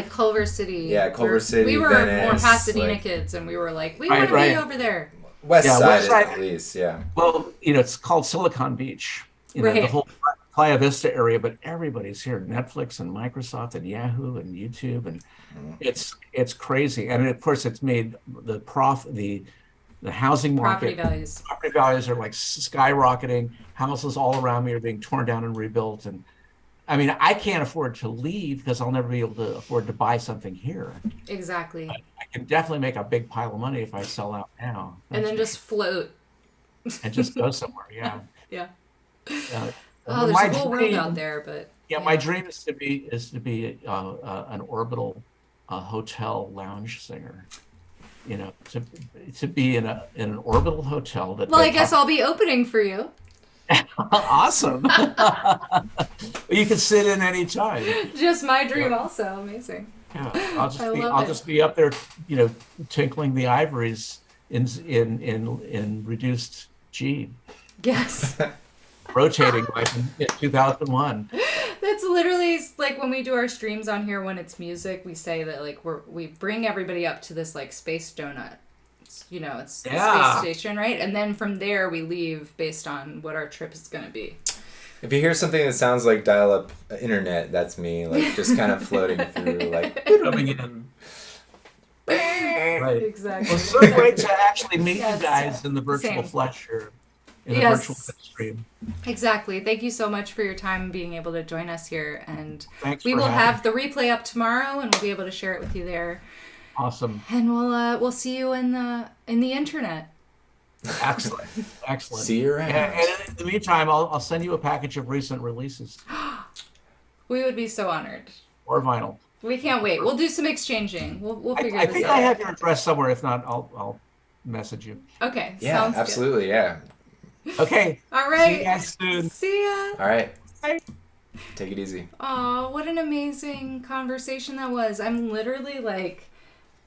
Culver City. Yeah, Culver City. We were Venice, more Pasadena kids, and we were we want to be over there. West side at least, yeah. Well, it's called Silicon Beach. The whole Playa Vista area, but everybody's here. Netflix and Microsoft and Yahoo and YouTube, and it's crazy. And of course, it's made the housing market. Property values are skyrocketing. Houses all around me are being torn down and rebuilt, and I mean, I can't afford to leave because I'll never be able to afford to buy something here. Exactly. I can definitely make a big pile of money if I sell out now. And then just float. And just go somewhere, yeah. Yeah. There's a whole world out there, but my dream is to be an orbital hotel lounge singer. To be in an orbital hotel that. Well, I guess I'll be opening for you. Awesome. You can sit in any time. Just my dream, also amazing. Yeah, I'll just be up there, tinkling the ivories in reduced G. Yes. Rotating like in 2001. That's literally when we do our streams on here when it's music, we say that we bring everybody up to this space donut. It's the space station, right? And then from there we leave based on what our trip is going to be. If you hear something that sounds like dial-up internet, that's me, just kind of floating through, coming in. Right. Exactly. Well, it's so great to actually meet you guys in the virtual flesh here. In the virtual stream. Exactly. Thank you so much for your time and being able to join us here. And Thanks we will have the replay up tomorrow, and we'll be able to share it with you there. Awesome. And we'll see you in the internet. Excellent. Excellent. See you around. And in the meantime, I'll send you a package of recent releases. We would be so honored. Or vinyl. We can't wait. We'll do some exchanging. We'll figure this out. I think I have your address somewhere. If not, I'll message you. Okay. Yeah, sounds absolutely. Good. Yeah. Okay. All right. See you guys soon. See ya. All right. Bye. Take it easy. Oh, what an amazing conversation that was. I'm literally like,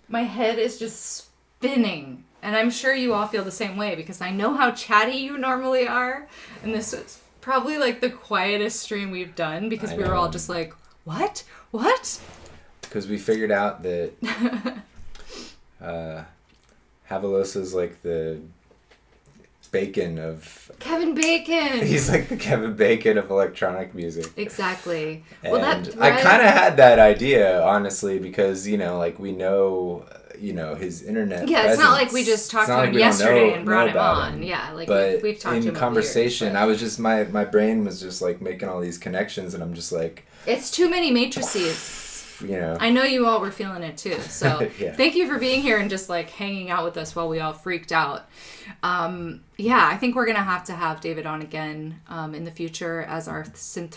my head is just spinning. And I'm sure you all feel the same way because I know how chatty you normally are. And this was probably like the quietest stream we've done because we were all just like, what? What? Because we figured out that Javelosa's like the Bacon of... Kevin Bacon! He's like the Kevin Bacon of electronic music. Exactly. And well, I kind of had that idea, honestly, because, you know, like we know... his internet Yeah, presence. it's not like we just talked to him yesterday and brought him on. Him. Yeah, like but we've talked to him in conversation, over the years, I was just, my brain was just like making all these connections and I'm just like... It's too many matrices. I know you all were feeling it too. So yeah. Thank you for being here and just like hanging out with us while we all freaked out. Yeah, I think we're going to have David on again in the future as our Synth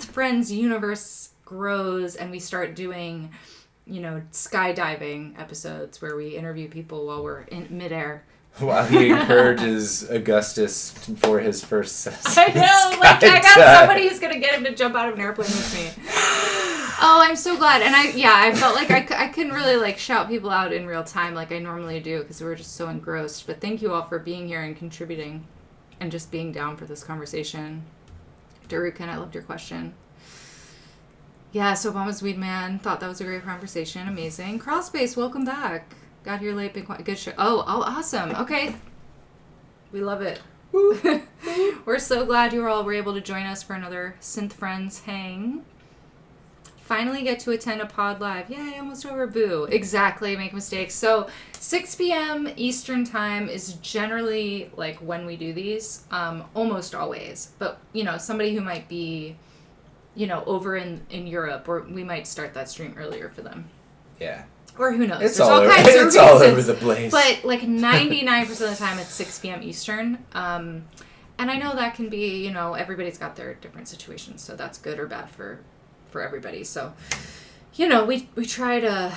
Friends universe grows and we start doing... skydiving episodes where we interview people while we're in midair. While he encourages Augustus for his first I know, like I got somebody who's gonna get him to jump out of an airplane with me. Oh, I'm so glad. And I felt like I couldn't really like shout people out in real time like I normally do because we were just so engrossed. But thank you all for being here and contributing and just being down for this conversation. Darukan, I loved your question. Yes, Obama's Weed Man. Thought that was a great conversation. Amazing. Crawlspace, welcome back. Got here late. Been quite good show. Oh, awesome. Okay. We love it. We're so glad you all were able to join us for another Synth Friends hang. Finally get to attend a pod live. Yay, almost over. Boo. Exactly. Make mistakes. So 6 p.m. Eastern time is generally like when we do these. Almost always. But, somebody who might be... over in Europe, or we might start that stream earlier for them. Yeah. Or who knows? It's There's all all over, kinds of reasons. It's all over the place. But like 99% of the time it's 6 p.m. Eastern. And I know that can be, everybody's got their different situations, so that's good or bad for everybody. So, we try to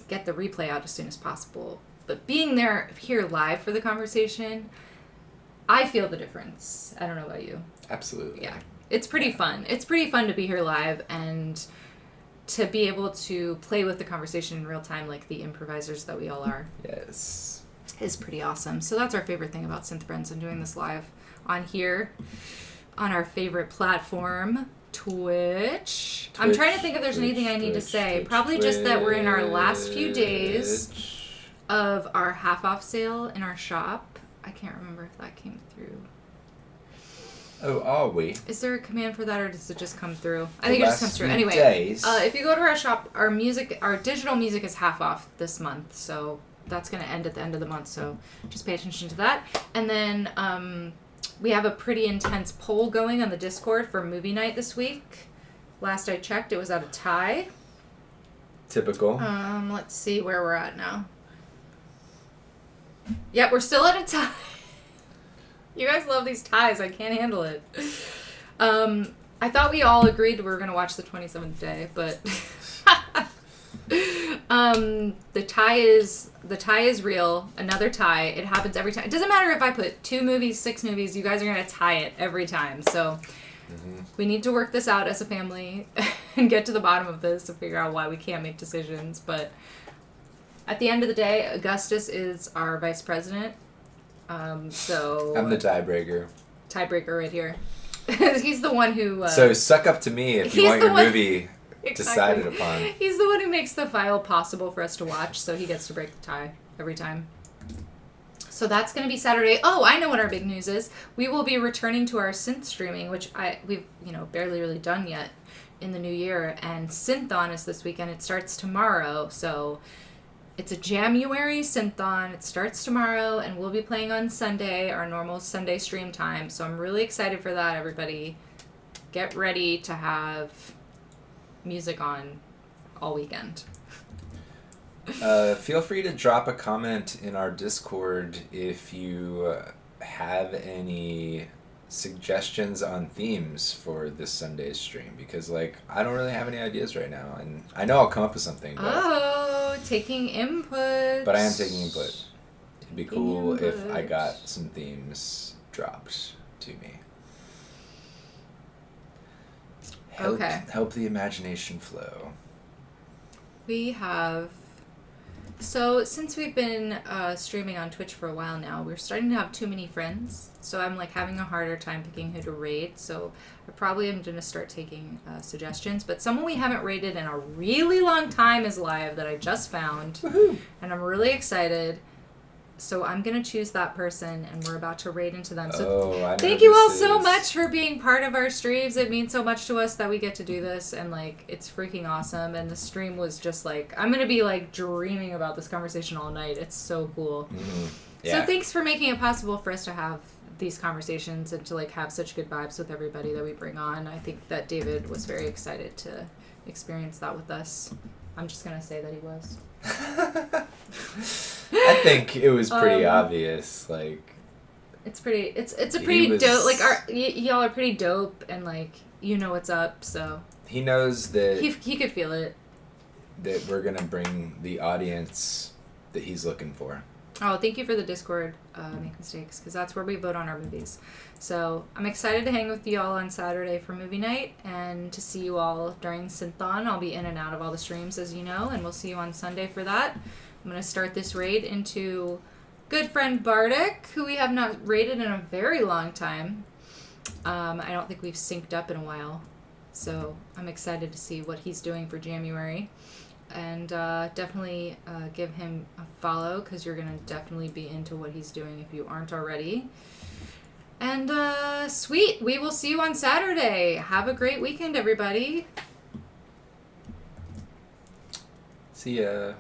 get the replay out as soon as possible. But being here live for the conversation, I feel the difference. I don't know about you. Absolutely. Yeah. It's pretty fun. It's pretty fun to be here live and to be able to play with the conversation in real time like the improvisers that we all are. Yes. Is pretty awesome. So that's our favorite thing about Synth Friends and doing this live on here, on our favorite platform, Twitch. I'm trying to think if there's anything I need to say. Probably just that we're in our last few days of our half-off sale in our shop. I can't remember if that came through. Oh, are we? Is there a command for that, or does it just come through? I think it just comes through. Anyway, if you go to our shop, our digital music is half off this month, so that's going to end at the end of the month, so just pay attention to that. And then we have a pretty intense poll going on the Discord for movie night this week. Last I checked, it was at a tie. Typical. Let's see where we're at now. Yep, we're still at a tie. You guys love these ties. I can't handle it. I thought we all agreed we were going to watch the 27th day, but the tie is real. Another tie. It happens every time. It doesn't matter if I put 2 movies, 6 movies. You guys are going to tie it every time. So we need to work this out as a family and get to the bottom of this to figure out why we can't make decisions. But at the end of the day, Augustus is our vice president. So I'm the tiebreaker. Tiebreaker right here. He's the one who... so suck up to me if you want your movie decided upon. He's the one who makes the file possible for us to watch, so he gets to break the tie every time. So that's going to be Saturday. Oh, I know what our big news is. We will be returning to our synth streaming, which we've barely really done yet in the new year. And Synthon is this weekend. It starts tomorrow, so... It's a January Synthon. It starts tomorrow, and we'll be playing on Sunday, our normal Sunday stream time. So I'm really excited for that, everybody. Get ready to have music on all weekend. Feel free to drop a comment in our Discord if you have any suggestions on themes for this Sunday's stream, because like I don't really have any ideas right now, and I know I'll come up with something. But, taking input. But I am taking input. It'd be cool if I got some themes dropped to me. Help the imagination flow. We have... So, since we've been streaming on Twitch for a while now, we're starting to have too many friends. So I'm like having a harder time picking who to raid. So I probably am going to start taking suggestions. But someone we haven't raided in a really long time is live that I just found. Woohoo! And I'm really excited. So I'm going to choose that person, and we're about to raid into them. So thank you all so much for being part of our streams. It means so much to us that we get to do this, and like it's freaking awesome. And the stream was just like, I'm going to be like dreaming about this conversation all night. It's so cool. Mm-hmm. Yeah. So thanks for making it possible for us to have these conversations and to like have such good vibes with everybody that we bring on. I think that David was very excited to experience that with us. I'm just going to say that he was. I think it was pretty obvious. Like, it's a pretty dope. Like, y'all are pretty dope, and like you know what's up. So he knows that he could feel it. That we're gonna bring the audience that he's looking for. Oh, thank you for the Discord. Make mistakes, because that's where we vote on our movies. So I'm excited to hang with you all on Saturday for movie night, and to see you all during Synthon. I'll be in and out of all the streams, as you know, and we'll see you on Sunday for that. I'm going to start this raid into good friend Bardic, who we have not raided in a very long time. I don't think we've synced up in a while, so I'm excited to see what he's doing for January. And definitely give him a follow, because you're going to definitely be into what he's doing if you aren't already. And sweet, we will see you on Saturday. Have a great weekend, everybody. See ya.